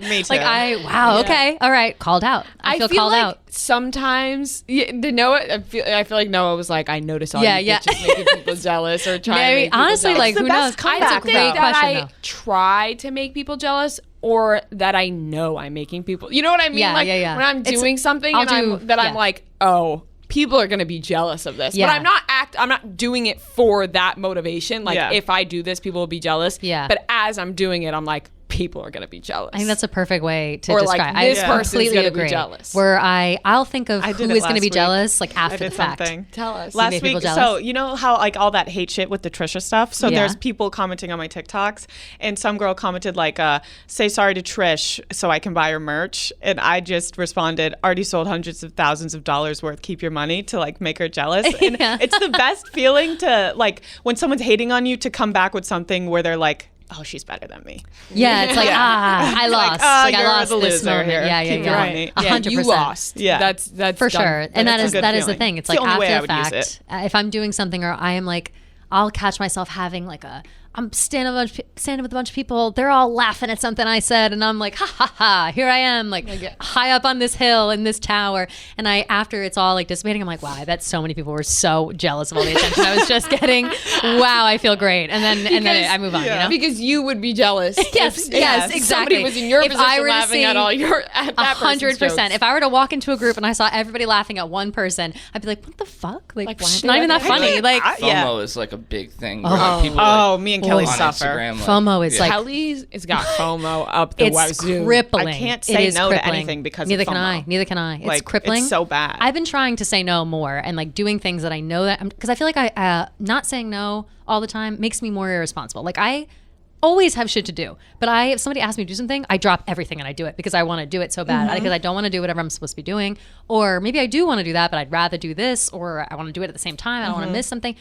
Me too. Okay, all right, called out. I feel called like out. Sometimes Noah, I feel like Noah was like, I notice all you bitches making people jealous or trying to make people honestly, jealous. like, who knows? I don't think that question, I try to make people jealous, or that I know I'm making people. You know what I mean? Yeah, like yeah. when I'm doing something I'm like, oh, people are going to be jealous of this. Yeah. But I'm not doing it for that motivation. Like if I do this, people will be jealous. Yeah. But as I'm doing it, I'm like, people are going to be jealous. I think that's a perfect way to or describe. Like, this I person's completely going to agree. be jealous. Where I'll think of who is going to be jealous like after the fact. Tell us. Last week, so you know how like all that hate shit with the Trisha stuff? So there's people commenting on my TikToks, and some girl commented like, say sorry to Trish so I can buy her merch. And I just responded, already sold hundreds of thousands of dollars worth, keep your money, to like make her jealous. And it's the best feeling to like when someone's hating on you to come back with something where they're like, oh, she's better than me. Yeah, it's like, I lost. Like, I lost the this loser moment. here. Yeah. Right. 100%. You lost. Yeah. That's for sure. And that's that is the feeling. thing. It's It's like the only way I after the would use fact, if I'm doing something, or I am like, I'll catch myself having like I'm standing with a bunch of people. They're all laughing at something I said, and I'm like, ha ha ha! Here I am, like high up on this hill in this tower. And after it's all like dissipating, I'm like, wow, I bet so many people were so jealous of all the attention I was just getting. Wow, I feel great. And then I move on. You know? Because you would be jealous. Yes, if exactly. Somebody was in your If position I were to laughing see at all your 100%. If I were to walk into a group and I saw everybody laughing at one person, I'd be like, what the fuck? Like it's not even that funny. Like FOMO is like a big thing. Where people me and Kelly on suffer. Instagram, like, FOMO is like Kelly's has got FOMO up the it's wazoo. crippling. I can't It say is no to crippling. anything because neither of can FOMO. I. Neither can I. It's Like, crippling. it's so bad. I've been trying to say no more and like doing things that I know that because I feel like I not saying no all the time makes me more irresponsible. Like I always have shit to do, but if somebody asks me to do something, I drop everything and I do it because I want to do it so bad because I don't want to do whatever I'm supposed to be doing, or maybe I do want to do that, but I'd rather do this, or I want to do it at the same time. I don't want to miss something.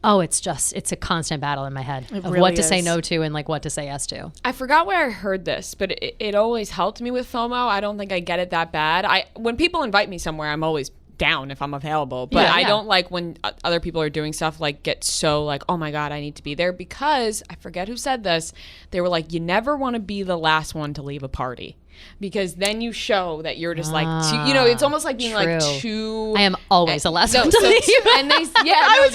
Oh, it's a constant battle in my head of really what to say is. no to and like what to say yes to. I forgot where I heard this, but it always helped me with FOMO. I don't think I get it that bad. When people invite me somewhere, I'm always down if I'm available, but I don't like when other people are doing stuff like get so like, oh my God, I need to be there, because I forget who said this. They were like, you never want to be the last one to leave a party, because then you show that you're just like, it's almost like being like too. I am always the last one to leave. And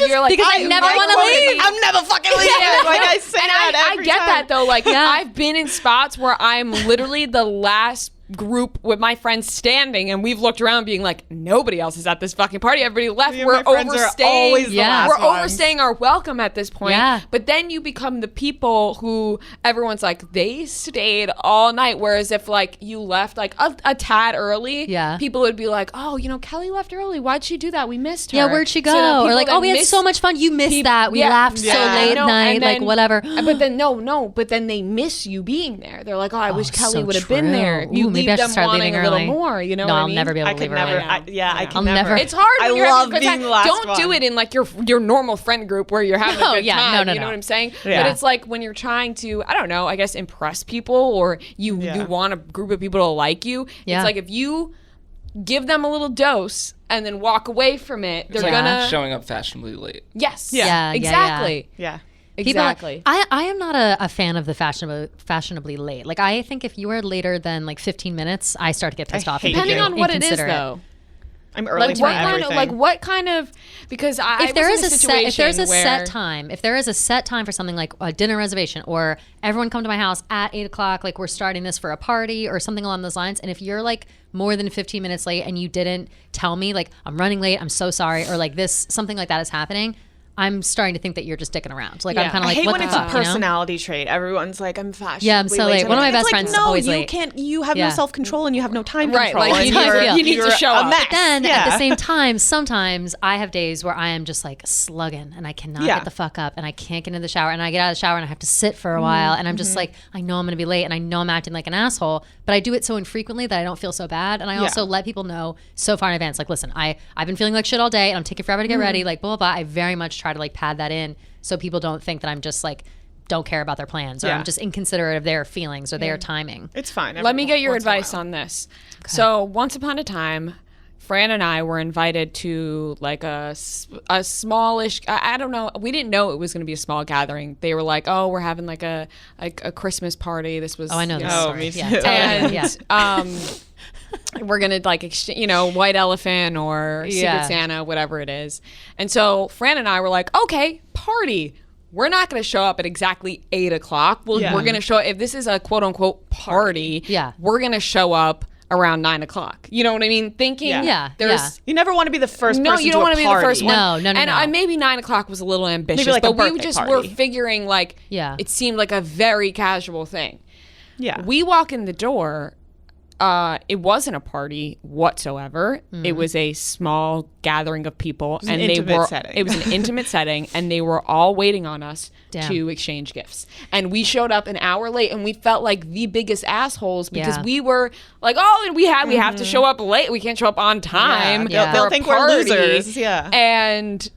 you're like, because I never want to leave. I'm never fucking leaving. Like I say that every I get time. that though. Like I've been in spots where I'm literally the last group with my friends standing, and we've looked around being like, nobody else is at this fucking party. Everybody left. Me and We're my friends are overstaying. always the last We're ones. overstaying our welcome at this point. Yeah. But then you become the people who everyone's like, they stayed all night. Whereas if like you left like a tad early, people would be like, oh, Kelly left early. Why'd she do that? We missed her. Yeah, where'd she go? So or like, oh, we had so much fun. You missed that. We laughed so late at night, like whatever. But then but then they miss you being there. They're like, oh, I wish Kelly so would have been true. there. You Ooh, maybe leave I should them start wanting leaving a little early. more. You know No, what I I'll mean? never be able I to could leave never. early. I can I'll never. never. It's hard when you're love having a good being time. the last Don't do one. it in like your normal friend group where you're having a good time. No. You know what I'm saying? Yeah. But it's like when you're trying to, I don't know, I guess impress people, or you want a group of people to like you. Yeah. It's like if you give them a little dose and then walk away from it, they're It's like gonna showing up fashionably late. Yes. Yeah, Exactly. Yeah. Exactly. I am not a fan of the fashionably late. Like I think if you are later than like 15 minutes, I start to get pissed off. hate Depending on what it is, inconsiderate. though. I'm early for everything. What kind of? Because If there is a situation where set time, if there is a set time for something like a dinner reservation, or everyone come to my house at 8:00, like we're starting this for a party or something along those lines, and if you're like more than 15 minutes late and you didn't tell me, like I'm running late, I'm so sorry, or like this something like that is happening, I'm starting to think that you're just dicking around. Like, Yeah. I'm kind I of like, hate what when the it's fuck, a personality trait. Everyone's like, I'm fast. Yeah, I'm so late. One of my best friends is no, always you late. can't. You have Yeah. no self-control and you have no time Right, control. like, and you you're- need to you're show a up. mess. Then yeah. at the same time, sometimes I have days where I am just like slugging and I cannot Yeah. get the fuck up and I can't get into the shower and I get out of the shower and I have to sit for a while and I'm just like, I know I'm going to be late and I know I'm acting like an asshole, but I do it so infrequently that I don't feel so bad. And I also let people know so far in advance, like, listen, I've been feeling like shit all day and I'm taking forever to get ready, like, blah, blah, blah. I very much try to like pad that in so people don't think that I'm just like, don't care about their plans or I'm just inconsiderate of their feelings or their timing. It's fine. Let me get your once in a advice while. on this. So once upon a time, Fran and I were invited to like a smallish, I don't know, we didn't know it was going to be a small gathering. They were like, oh, we're having like a Christmas party. This was, Oh, I know this Oh, story. me too. Yeah, totally. and we're gonna like white elephant or Secret Yeah. Santa, whatever it is. And so Fran and I were like, okay, party. We're not going to show up at exactly 8:00. Yeah. We're going to show, if this is a quote unquote party, Yeah. we're going to show up around 9:00. You know what I mean? Thinking Yeah. there's You never want to be the first no, person you don't to want a to be the party. first one. No. And maybe 9:00 was a little ambitious, Maybe like a but we birthday just party. were figuring like, Yeah. it seemed like a very casual thing. Yeah. We walk in the door. It wasn't a party whatsoever. It was a small gathering of people, an and they intimate were. setting. It was an intimate setting, and they were all waiting on us Damn. to exchange gifts. And we showed up an hour late, and we felt like the biggest assholes because Yeah. we were like, "Oh, and we have to show up late. We can't show up on time. Yeah. They'll for a think we're party." losers. Yeah. And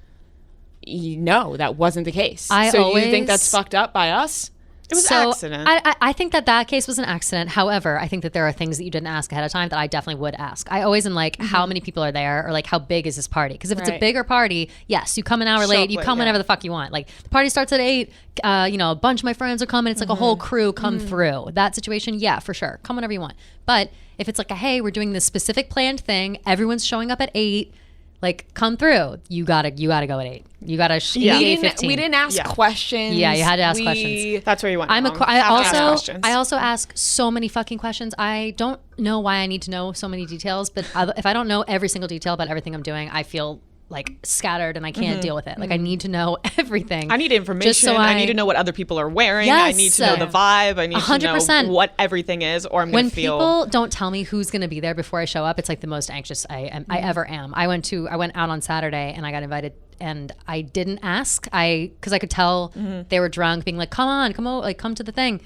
no, that wasn't the case. I so you think always- that's fucked up by us? It was So accident. I think that case was an accident. However, I think that there are things that you didn't ask ahead of time that I definitely would ask. I always am like, how many people are there, or like, how big is this party? Because if it's a Right. bigger party, yes, you come an hour Show late, up you late, come yeah. whenever the fuck you want. Like the party starts at 8. A bunch of my friends are coming. It's like a whole crew come through. That situation, yeah, for sure, come whenever you want. But if it's like hey, we're doing this specific planned thing, everyone's showing up at 8. Like, come through. You gotta go at 8. You gotta We didn't ask Yeah. questions. Yeah, you had to ask questions. That's where you went I'm wrong. I Have to ask also questions. I also ask so many fucking questions. I don't know why I need to know so many details, but if I don't know every single detail about everything I'm doing, I feel like scattered and I can't deal with it. Like I need to know everything. I need information. Just so I need to know what other people are wearing. I need to know the Yes. vibe. I need to 100%. know what everything is, or I'm going When to feel. people don't tell me who's going to be there before I show up, it's like the most anxious I ever am. I went out on Saturday and I got invited and I didn't ask. Because I could tell they were drunk, being like, "Come on, come to the thing."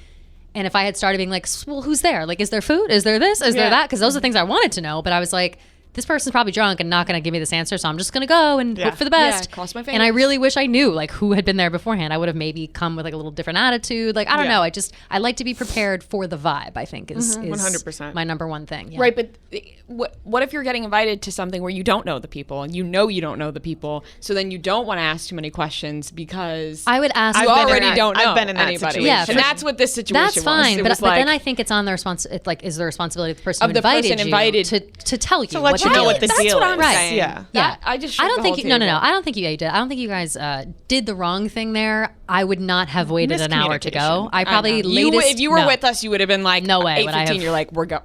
And if I had started being like, "Well, who's there? Like, is there food? Is there this? Is there that?" Because those are things I wanted to know. But I was like, this person's probably drunk and not going to give me this answer, so I'm just going to go and hope for the best. Yeah, cross my And I fingers. really wish I knew like who had been there beforehand. I would have maybe come with like a little different attitude. Like I don't Yeah. know. I like to be prepared for the vibe. I think is 100%. my number one thing. Yeah. Right, but what if you're getting invited to something where you don't know the people and you don't know the people, so then you don't want to ask too many questions because I would ask. you I've been in already that- don't know I've been in that anybody. situation. Yeah, and that's what this situation That's was. fine, It but was then like- I think it's on the is the responsibility of the person Of who the person invited you invited to tell you to let what you the know deal what the is. That's deal what I'm is. saying. Yeah. Yeah, I just I shook don't the think whole you, no. table. I don't think you did. I don't think you guys did the wrong thing there. I would not have waited an hour to go. Miscommunication. I probably know. latest. If you were no. with us, you would have been like, No way would I 8:15. have- You're like, we're out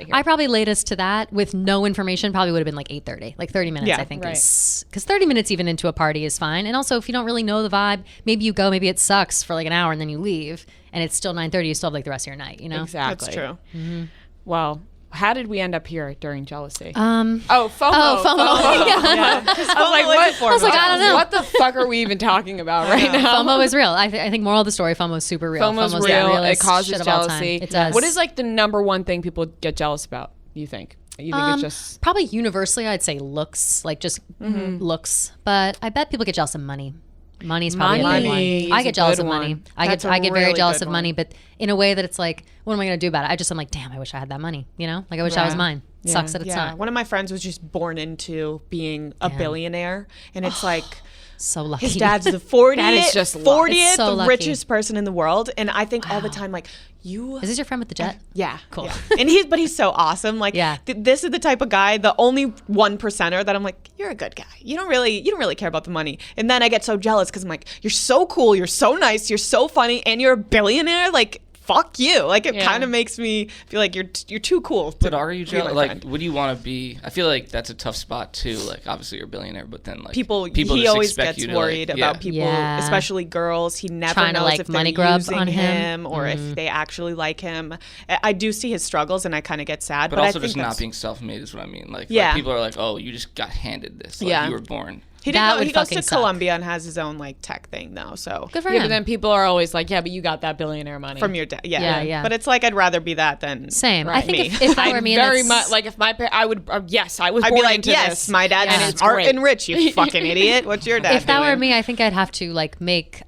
of here. I probably latest to that with no information probably would have been like 8:30, like 30 minutes. Yeah, I think right. is because 30 minutes even into a party is fine. And also if you don't really know the vibe, maybe you go, maybe it sucks for like an hour and then you leave, and it's still 9:30. You still have like the rest of your night. You know. Exactly. That's true. Well, how did we end up here during jealousy? Um. FOMO. FOMO. Yeah. I was like, what? I was like, I don't know. What the fuck are we even talking about right now? FOMO is real. I think moral of the story, FOMO is super real. FOMO's the real. It realest causes shit of all time. jealousy. It does. What is like the number one thing people get jealous about? You think? You think it's just probably universally I'd say looks, like just looks, but I bet people get jealous of money. Money's probably a Money big one. is I a get jealous good of money. one. I That's get a very really jealous good of money, but in a way that it's like, what am I going to do about it? I'm like, damn, I wish I had that money. You know, like I wish that was Yeah. mine. Yeah. Sucks that it's Yeah. not. One of my friends was just born into being a billionaire, and it's like. So lucky. His dad's the 40th, That is just luck. 40th It's so lucky. richest person in the world, and I think all the time, like, you. Is this your friend with the jet? Yeah, Cool. yeah. And but he's so awesome. Like, Yeah. This is the type of guy, the only 1%er that I'm like, you're a good guy. You don't really care about the money. And then I get so jealous because I'm like, you're so cool, you're so nice, you're so funny, and you're a billionaire. Like, fuck you. Like, it kind of makes me feel like you're too cool. But are you, Joe? Like, friend. what do you want to be? I feel like that's a tough spot too. Like, obviously you're a billionaire, but then like people he just always expect gets you to, worried like, about people, especially girls. He never Trying to, knows like, if money they're grub using on him. or if they actually like him. I do see his struggles, and I kind of get sad. But I also think just not that's- being self-made is what I mean. Like people are like, oh, you just got handed this. Like, you were born. He That would he goes fucking to suck. Columbia and has his own like tech thing though. So Good for Yeah, him. but then people are always like, yeah, but you got that billionaire money. from your dad, yeah. Yeah. But it's like I'd rather be that than Same. I Right. think me. if that were me, and very that's- much like if my parents, I would yes, I was I'd born be like, into yes, this. my dad's and it's smart great. and rich. You fucking idiot. What's your dad if that were doing? me, I think I'd have to like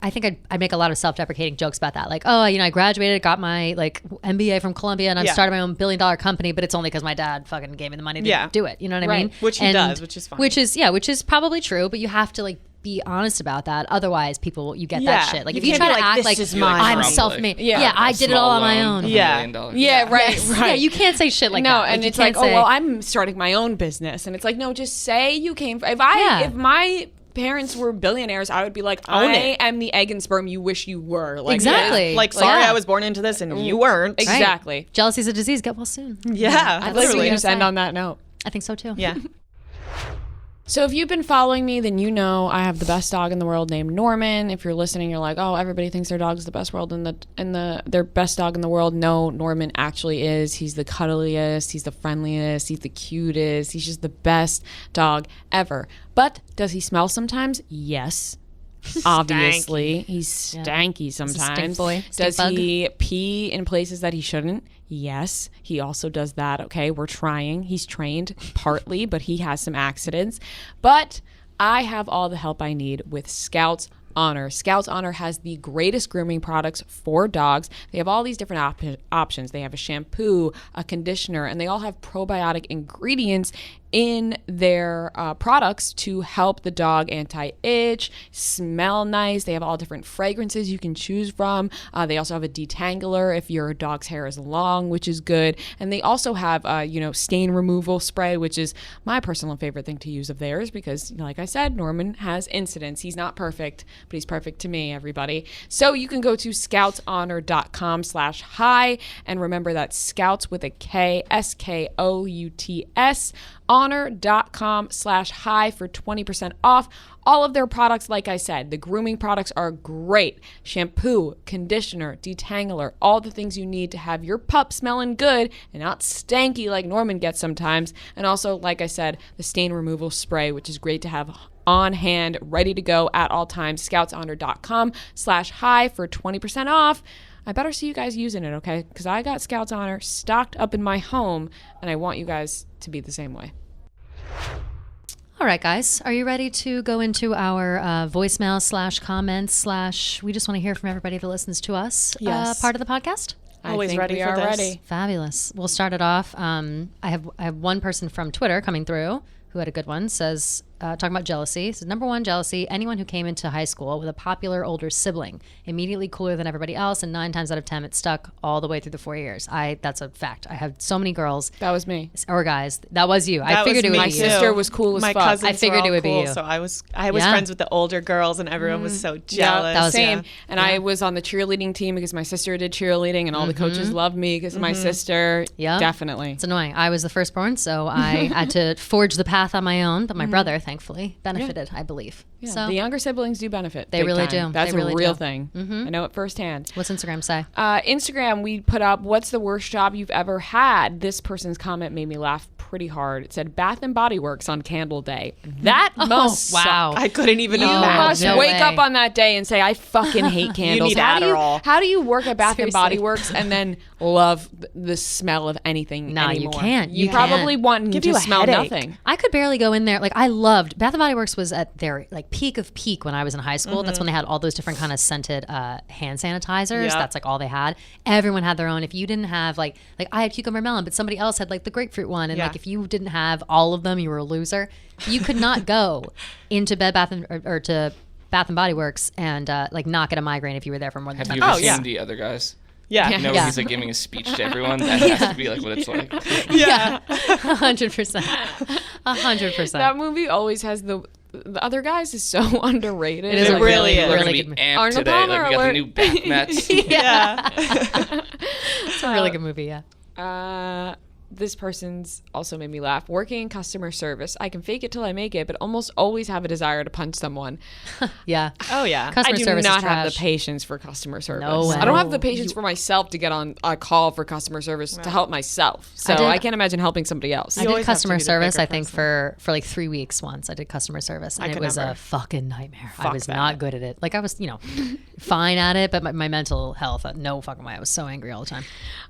I think I'd make a lot of self-deprecating jokes about that. Like, oh, I graduated, got my like MBA from Columbia, and I'm Yeah. starting my own $1 billion company, but it's only because my dad fucking gave me the money to do it. You know what I Right. mean? Which he does, which is fine. Which is probably true, but you have to like be honest about that. Otherwise, you get Yeah. that shit. Like You if you can't try be to like, act "This like is mine." I'm Like, self-made. yeah. Yeah, I did it all on my own. Yeah. Yeah, right. Yeah, you can't say shit like no, that. and you it's can't like, say, oh well, I'm starting my own business, and it's like, no, just say you came. If Yeah. my parents were billionaires, I would be like, Own I it. am the egg and sperm you wish you were. Like, Exactly. Like, sorry, Yeah. I was born into this and you weren't. Right. Exactly. Jealousy's a disease. Get well soon. Yeah, I feel like we literally. can just end on that note. I think so too. Yeah. So if you've been following me, then you know I have the best dog in the world named Norman. If you're listening, you're like, oh, everybody thinks their dog's the best world their best dog in the world. No, Norman actually is. He's the cuddliest, he's the friendliest, he's the cutest. He's just the best dog ever. But does he smell sometimes? Yes. Obviously, he's stanky sometimes. stink boy, stink Does he pee in places that he shouldn't? Yes, he also does that. Okay, we're trying. He's trained partly, but he has some accidents. But I have all the help I need with Scouts Honor. Scouts Honor has the greatest grooming products for dogs. They have all these different options. They have a shampoo, a conditioner, and they all have probiotic ingredients in their products to help the dog anti-itch, smell nice. They have all different fragrances you can choose from. They also have a detangler if your dog's hair is long, which is good. And they also have, stain removal spray, which is my personal favorite thing to use of theirs because, like I said, Norman has incidents. He's not perfect, but he's perfect to me, everybody. So you can go to scoutshonor.com/hi, and remember that's Scouts with a K, SKOUTS, honor.com/hi for 20% off all of their products. Like I said, the grooming products are great. Shampoo, conditioner, detangler, all the things you need to have your pup smelling good and not stanky like Norman gets sometimes. And also, like I said, the stain removal spray, which is great to have on hand, ready to go at all times. scoutshonor.com/hi for 20% off. I better see you guys using it, okay? Because I got Scouts Honor stocked up in my home, and I want you guys to be the same way. All right, guys, are you ready to go into our voicemail/comments/ we just want to hear from everybody that listens to us Yes. part of the podcast? Always I think ready we for are this. ready. Fabulous. We'll start it off. I have one person from Twitter coming through who had a good one. Says, talking about jealousy. Says, number one, jealousy. Anyone who came into high school with a popular older sibling, immediately cooler than everybody else, and 9 times out of 10, it stuck all the way through the 4 years. That's a fact. I have so many girls That was me. or guys. That was you. I That figured was it would me be too. you. sister was cool as My fuck. cousins I figured were it would be all you. cool, So I was Yeah. friends with the older girls, and everyone was so jealous. That was Same. yeah. And I was on the cheerleading team because my sister did cheerleading, and all the coaches loved me because of my sister. Yep. Definitely. It's annoying. I was the firstborn, so I had to forge the path on my own, but my brother, thankfully, benefited, I believe. Yeah, So the younger siblings do benefit. They big really time. do. That's They really a real do. thing. I know it firsthand. what's Instagram say? Instagram, we put up, what's the worst job you've ever had? This person's comment made me laugh pretty hard. It said Bath and Body Works on Candle Day. That must wow. I couldn't even You imagine. must no wake way. up on that day and say, I fucking hate candles. need how Adderall. how do you work at Bath and Body Seriously. Works and then love the smell of anything Nah, you anymore? can't. You You probably can't. want Give to you a smell headache. nothing. I could barely go in there. Like I loved Bath and Body Works was at their like peak of peak when I was in high school. That's when they had all those different kind of scented hand sanitizers. Yep. That's like all they had. Everyone had their own. If you didn't have like I had cucumber melon, but somebody else had like the grapefruit one. And Yeah. like if you didn't have all of them, you were a loser. You could not go into Bed Bath or to Bath and Body Works and like not get a migraine if you were there for more than Have 10 you minutes. ever Oh, yeah. seen the other guys? Yeah. Yeah. You know, Yeah. he's like giving a speech to everyone. That has to be like what it's like. Yeah. 100%. 100%. That movie always has The Other Guys is so underrated. It is It really is. We're really gonna good be movie. amped Arnold today. Palmer Like we got the alert. new bath mats. Yeah. It's a really good movie, yeah. This person's also made me laugh. Working in customer service, I can fake it till I make it, but almost always have a desire to punch someone. Yeah. Oh yeah. Customer I do service not is have the trash. patience for customer service. No way. I don't have the patience for myself to get on a call for customer service to help myself. So did- I can't imagine helping somebody else. I You did always have to customer be the service, bigger I think, person. for like 3 weeks once. I did customer service, and it could was never. a fucking nightmare. I Fuck was that. not good at it. Like, I was, fine at it, but my mental health, no fucking way. I was so angry all the time.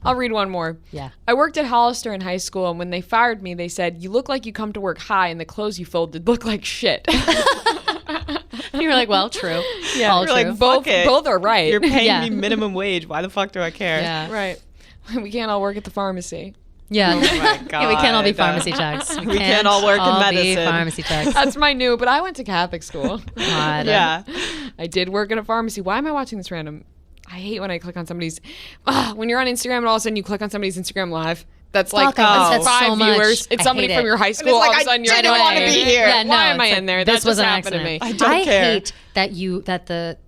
I'll read one more. Yeah. I worked at Hollister in high school, and when they fired me, they said, "You look like you come to work high, and the clothes you folded look like shit." You were like, well, true. Yeah. All You're true. like, both, Fuck it. both are right. You're paying Yeah. me minimum wage. Why the fuck do I care? yeah. right. We can't all work at the pharmacy. Yeah. Oh my Yeah, we can't all be God. pharmacy techs. We can't all work in be medicine. pharmacy techs. That's my new, but I went to Catholic school. God. Yeah. I did work in a pharmacy. Why am I watching this random? I hate when I click on somebody's. When you're on Instagram and all of a sudden you click on somebody's Instagram live. That's like Fuck, I hate that 5 so much. viewers. It's I somebody hate from it. your high school. like, all of I a sudden you're didn't annoying. wanna be here. Yeah, no, Why am I it's in there? like, That this just was an happened to accident. me. I don't care. hate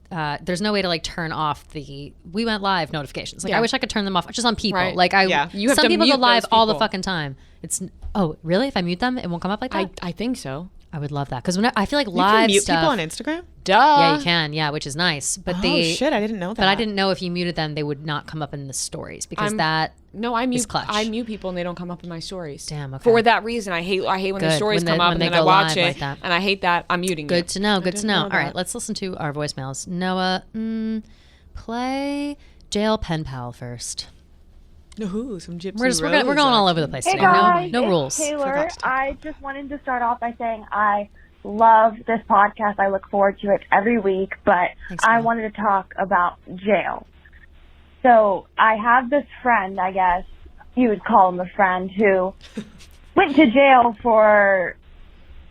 that there's no way to like turn off the we went live notifications. Like Yeah. I wish I could turn them off just on people. Right. Like Yeah. You have some to people go mute live those all the people. fucking time. It's really? If I mute them, it won't come up like that? I think so. I would love that because when I feel like You live can mute stuff. people on Instagram? Duh. Yeah, you can. Yeah, which is nice. But Oh shit, I didn't know that. But I didn't know if you muted them, they would not come up in the stories because No, I mute. clutch. I mute people and they don't come up in my stories. Damn, okay. For that reason, I hate when the Good. stories When come they- up when and they then I go watch live it like that. and I hate that. I'm muting Good you. to know. Good to know. know All right, that. let's listen to our voicemails. Noah, play Jail Pen Pal first. Ooh, some gypsy We're going all over the place Hey today. guys, No it's rules. Taylor, Forgot to talk. I just wanted to start off by saying I love this podcast. I look forward to it every week, but Thanks, I Mom. wanted to talk about jail. So I have this friend, I guess you would call him a friend, who went to jail for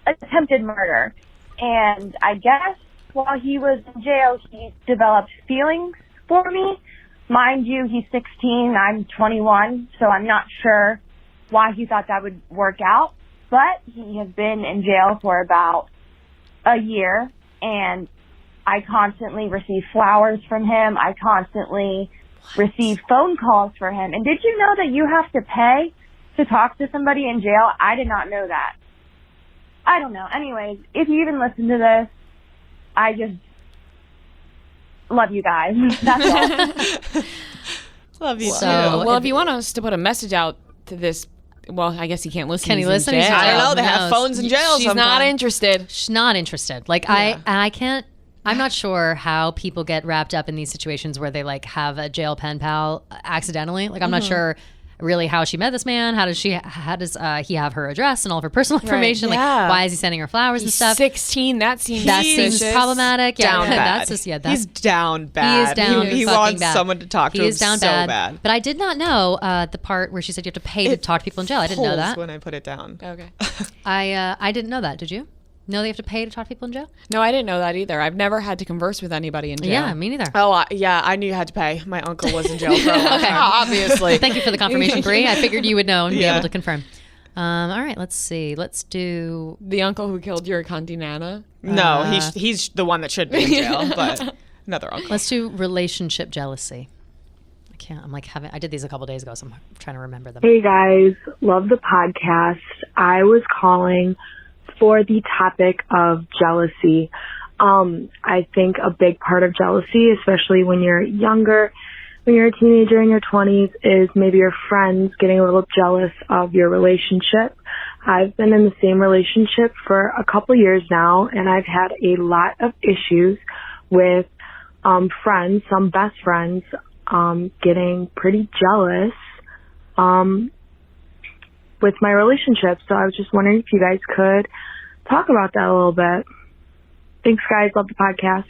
attempted murder. And I guess while he was in jail, he developed feelings for me. Mind you, he's 16, I'm 21, so I'm not sure why he thought that would work out. But he has been in jail for about a year, and I constantly receive flowers from him. I constantly receive phone calls for him. And did you know that you have to pay to talk to somebody in jail? I did not know that. I don't know. Anyways, if you even listen to this, I just love you guys. That's all. Love you So- too. Well, if you want us to put a message out to this, well, I guess he can't listen. Can he He's in listen? He's in jail. I don't know. They Who have knows? phones in jail She's not sometimes. interested. She's not interested. Like I can't. I'm not sure how people get wrapped up in these situations where they like have a jail pen pal accidentally. Like I'm not sure really how she met this man. How does he have her address and all of her personal information? yeah. Like why is he sending her flowers and He's stuff? 16. That seems That seems suspicious. problematic. Yeah, Down bad. that's just that's He's down bad. He is down. He fucking wants bad. someone to talk to He him is down so bad. bad. But I did not know the part where she said you have to pay to talk to people in jail. I didn't know Pulls that. when I put it down. Okay. I didn't know that. Did you? Know they have to pay to talk to people in jail? No, I didn't know that either. I've never had to converse with anybody in jail. Yeah, me neither. Oh, yeah, I knew you had to pay. My uncle was in jail for a long Okay. time. Obviously. Thank you for the confirmation, Bree. I figured you would know and be Yeah. able to confirm. All right, let's see. Let's do. The uncle who killed your Auntie Nana. No, he's the one that should be in jail, but another uncle. Let's do relationship jealousy. I can't. I'm like having. I did these a couple days ago, so I'm trying to remember them. Hey guys, love the podcast. I was calling for the topic of jealousy. I think a big part of jealousy, especially when you're younger, when you're a teenager in your 20s, is maybe your friends getting a little jealous of your relationship. I've been in the same relationship for a couple years now, and I've had a lot of issues with friends, some best friends, getting pretty jealous with my relationship. So I was just wondering if you guys could talk about that a little bit. Thanks, guys. Love the podcast.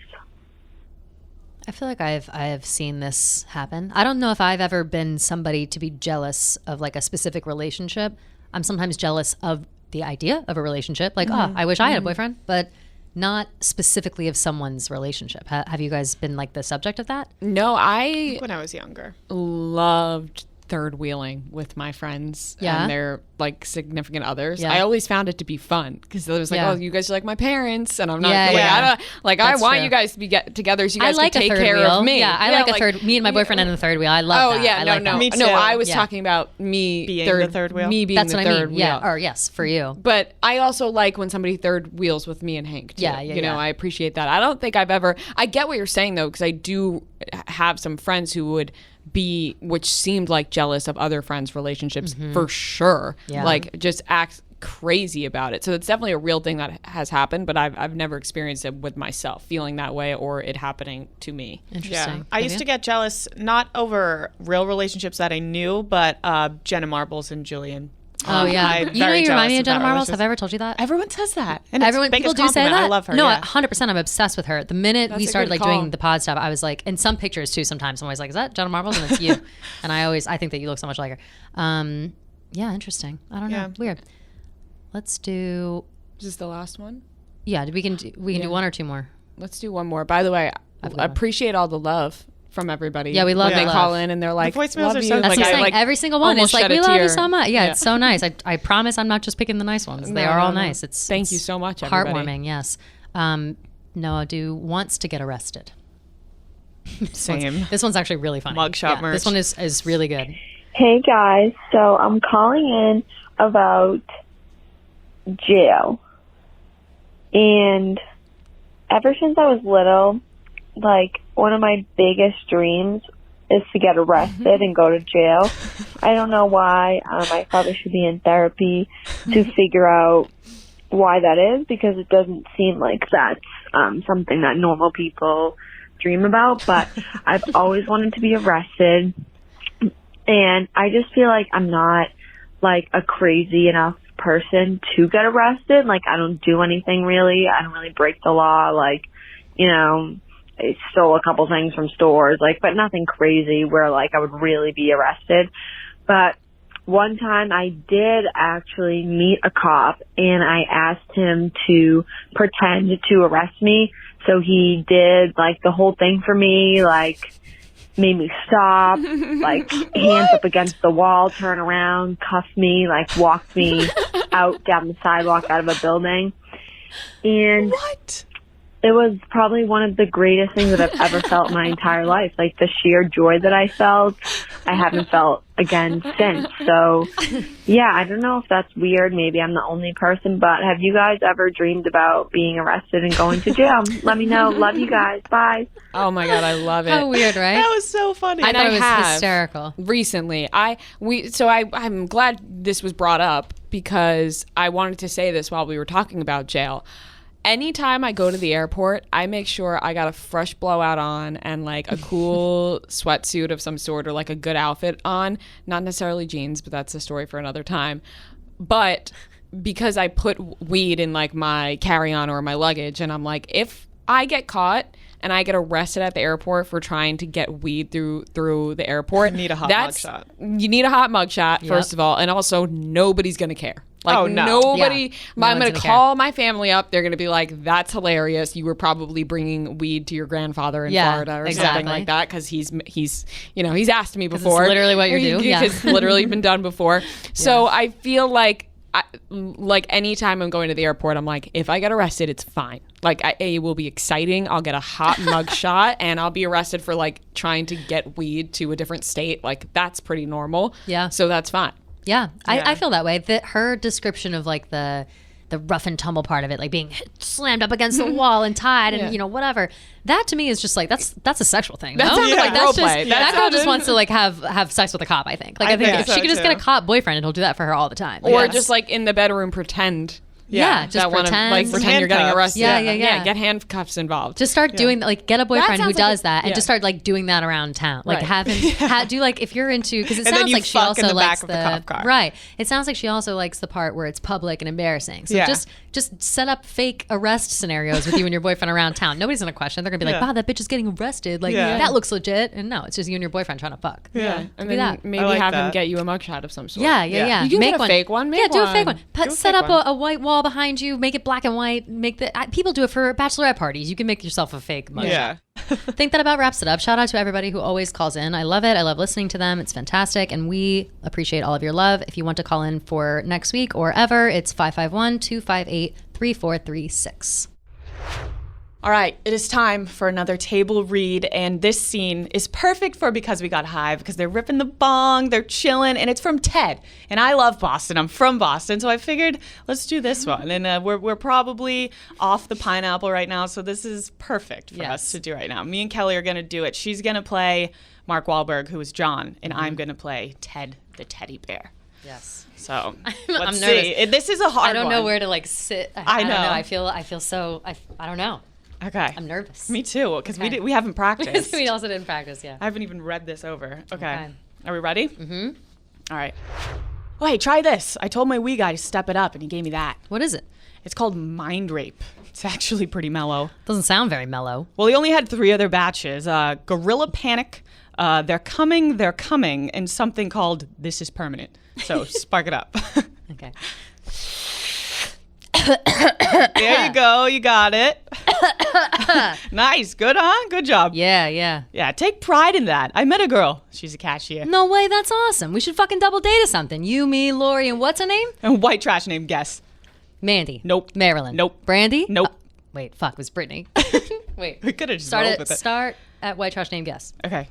I feel like I have seen this happen. I don't know if I've ever been somebody to be jealous of like a specific relationship. I'm sometimes jealous of the idea of a relationship. Like, oh, I wish I had a boyfriend, but not specifically of someone's relationship. Have you guys been like the subject of that? No, I When I was younger. loved third wheeling with my friends Yeah. and their like significant others. Yeah. I always found it to be fun because it was like, Yeah. oh, you guys are like my parents, and I'm not. Yeah, like, yeah. I don't like. That's I want true. you guys to be together so you I guys like can a take third care wheel. of me. Yeah, I like a third. Me and my boyfriend in the third wheel. I love Oh that. yeah, I no, like no, that. Me no. too. I was Yeah. talking about me Being third, the third wheel? Me being That's the what third I mean. wheel. Yeah. Or yes, for you. But I also like when somebody third wheels with me and Hank too. Yeah, yeah, You know, yeah. I appreciate that. I don't think I've ever. I get what you're saying though, because I do have some friends who would be, which seemed like jealous of other friends' relationships for sure. Yeah. Like just act crazy about it. So it's definitely a real thing that has happened, but I've never experienced it with myself, feeling that way or it happening to me. Interesting. I used to get jealous, not over real relationships that I knew, but Jenna Marbles and Julian. Oh yeah. I'm You know, very you remind me jealous of Jenna that Marbles. relationship. Have I ever told you that? Everyone says that. And it's Everyone, the people biggest do say compliment. that. I love her. No, yeah. 100%. I'm obsessed with her. The minute we a started good like doing call. the pod stuff, I was like, in some pictures too. Sometimes I'm always like, is that Jenna Marbles? And it's you. And I think that you look so much like her. Yeah, interesting. I don't know. Yeah. Weird. Let's do. Is this the last one? Yeah, we can do one or two more. Let's do one more. By the way, I appreciate all the love from everybody. Yeah, we love when the they love. call in and they're like, voicemails love are you. so That's Like, what I'm I, saying. Every single one. almost It's like, shed we a love you tear. so much. Yeah, Yeah. it's so nice. I promise I'm not just picking the nice ones. They No, are all no, no. nice. It's Thank you so much, everybody. heartwarming. Yes. Noah wants to get arrested. Same. This one's actually really funny. Mugshot merch. This one is really good. Hey guys, so I'm calling in about jail. And ever since I was little, like one of my biggest dreams is to get arrested and go to jail. I don't know why. I probably should be in therapy to figure out why that is, because it doesn't seem like that's something that normal people dream about. But I've always wanted to be arrested. And I just feel like I'm not like a crazy enough person to get arrested. Like I don't do anything really. I don't really break the law. Like, you know, I stole a couple things from stores, like, but nothing crazy where like I would really be arrested. But one time I did actually meet a cop and I asked him to pretend to arrest me. So he did like the whole thing for me, like made me stop, like hands up against the wall, turn around, cuff me, like walked me out down the sidewalk out of a building. And What? it was probably one of the greatest things that I've ever felt in my entire life. Like the sheer joy that I felt, I haven't felt again since. So yeah, I don't know if that's weird. Maybe I'm the only person, but have you guys ever dreamed about being arrested and going to jail? Let me know. Love you guys. Bye. Oh my God, I love it. How weird, right? That was so funny. I And thought I it was have. hysterical. Recently, I'm glad this was brought up because I wanted to say this while we were talking about jail. Anytime I go to the airport, I make sure I got a fresh blowout on and like a cool sweatsuit of some sort or like a good outfit on. Not necessarily jeans, but that's a story for another time. But because I put weed in like my carry-on or my luggage, and I'm like, if I get caught and I get arrested at the airport for trying to get weed through the airport, You need a hot mugshot. You need a hot mugshot, first of all, and also nobody's gonna care. Like Oh, no. nobody. Yeah. No I'm one's gonna gonna call my family up. They're gonna be like, "That's hilarious. You were probably bringing weed to your grandfather in Yeah, Florida or exactly. something like that." Because he's he's asked me before. literally what you're doing, yeah. It's literally been done before. So I feel like. Like anytime I'm going to the airport, I'm like, if I get arrested, it's fine. Like it will be exciting. I'll get a hot mug shot and I'll be arrested for like trying to get weed to a different state. Like that's pretty normal. Yeah. So that's fine. Yeah, I feel that way. That her description of like the rough and tumble part of it, like being slammed up against the wall and tied and you know whatever. That to me is just like that's a sexual thing. That no? sounded like that's role play. just, That that girl just sounded- wants to like have sex with a cop. I think. Like I think think if so, she could just too. get a cop boyfriend, and he'll do that for her all the time. Like, Or Yes. just like in the bedroom, pretend. yeah, just that wanna, pretend. like pretend you're getting Handcuffs. arrested. Yeah. Get handcuffs involved. Just start doing like get a boyfriend who sounds like does that and yeah. just start like doing that around town. Like Right. have him do like if you're into because it And then sounds you like she fuck in also the back likes of the cop car. right. It sounds like she also likes the part where it's public and embarrassing. So Yeah. just set up fake arrest scenarios with you and your boyfriend around town. Nobody's gonna question. They're gonna be like, Yeah. wow, that bitch is getting arrested. Like Yeah. that looks legit. And no, it's just you and your boyfriend trying to fuck. Yeah. And be then that. maybe I like have him that. get you a mugshot of some sort. Yeah. You can make get a fake one. Make yeah, do a fake one. one. Do a Set fake up one. a white wall behind you. Make it black and white. Make the people do it for bachelorette parties. You can make yourself a fake mugshot. Yeah. think that about wraps it up. Shout out to everybody who always calls in. I love it. I love listening to them. It's fantastic. And we appreciate all of your love. If you want to call in for next week or ever, it's 551-258-3436. All right, it is time for another table read, and this scene is perfect for Because We Got High, because they're ripping the bong, they're chilling, and it's from Ted. And I love Boston. I'm from Boston, so I figured let's do this one. And we're probably off the pineapple right now, so this is perfect for us to do right now. Me and Kelly are going to do it. She's going to play Mark Wahlberg, who is John, and I'm going to play Ted the teddy bear. Yes. So I'm let's nervous. see. This is a hard one. I don't know where to like sit. I know. I feel so. I don't know. Okay. I'm nervous. Me too, because Okay. we haven't practiced. We also didn't practice, yeah. I haven't even read this over. Okay. Okay. Are we ready? Mm-hmm. All right. Oh, hey, try this. I told my wee guy to step it up, and he gave me that. What is it? It's called Mind Rape. It's actually pretty mellow. Doesn't sound very mellow. Well, he only had 3 other batches. Gorilla Panic, They're Coming, and something called This Is Permanent. So spark it up. Okay. There you go. You got it. Nice. Good, huh? Good job. Yeah. Yeah, take pride in that. I met a girl. She's a cashier. No way, that's awesome. We should fucking double date or something. You, me, Lori, and what's her name? And white trash name, guess. Mandy. Nope. Marilyn. Nope. Brandy? Nope. Wait, fuck, it was Brittany. Wait. We could have just rolled with it. Start at white trash name guess. Okay.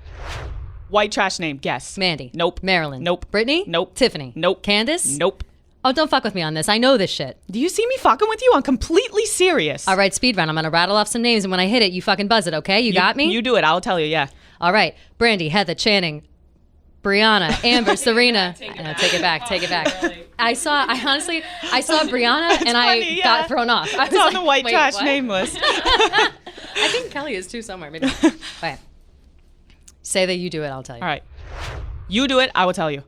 White trash name, guess. Mandy. Nope. Marilyn. Nope. Brittany? Nope. Tiffany. Nope. Candace? Nope. Oh, don't fuck with me on this. I know this shit. Do you see me fucking with you? I'm completely serious. All right, speed run. I'm gonna rattle off some names, and when I hit it, you fucking buzz it, okay? You got me? You do it. I'll tell you, yeah. All right. Brandy, Heather, Channing, Brianna, Amber, Serena. Take it back. I saw Brianna and funny, I got thrown off. I It's was on like, the white wait, trash what? name list. I think Kelly is too somewhere. Maybe. Wait. Say that you do it, I'll tell you. All right. You do it. I will tell you.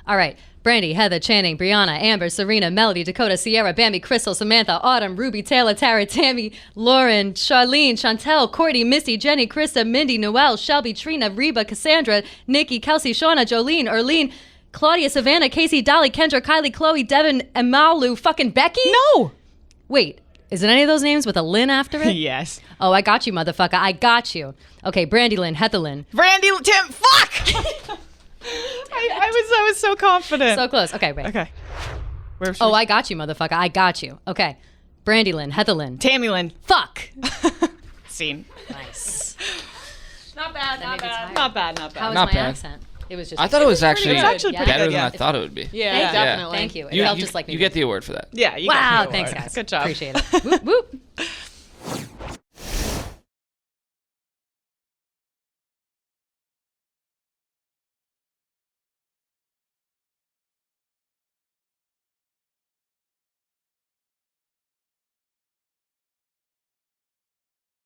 All right. Brandy, Heather, Channing, Brianna, Amber, Serena, Melody, Dakota, Sierra, Bambi, Crystal, Samantha, Autumn, Ruby, Taylor, Tara, Tammy, Lauren, Charlene, Chantel, Courtney, Misty, Jenny, Krista, Mindy, Noelle, Shelby, Trina, Reba, Cassandra, Nikki, Kelsey, Shauna, Jolene, Erlene, Claudia, Savannah, Casey, Dolly, Kendra, Kylie, Chloe, Devin, Amalu, fucking Becky? No. Wait, is it any of those names with a Lynn after it? Yes. Oh, I got you, motherfucker. I got you. Okay, Brandy Lynn, Heather Lynn. Brandy, Tim, fuck! I was so confident. So close. Okay, wait. Okay. Oh, I got you, motherfucker. I got you. Okay. Brandy Lynn, Heather Lynn. Tammy Lynn. Fuck. Scene. Nice. Not bad. Not bad. How was Not my bad. accent? It was just. I thought it was actually, actually pretty better good, than yeah. I thought it would be. Yeah, definitely. Thank you. It You, felt you, just like me. you get the award for that. Yeah. You Wow, got the thanks, award. guys. Good job. Appreciate it. Whoop, whoop.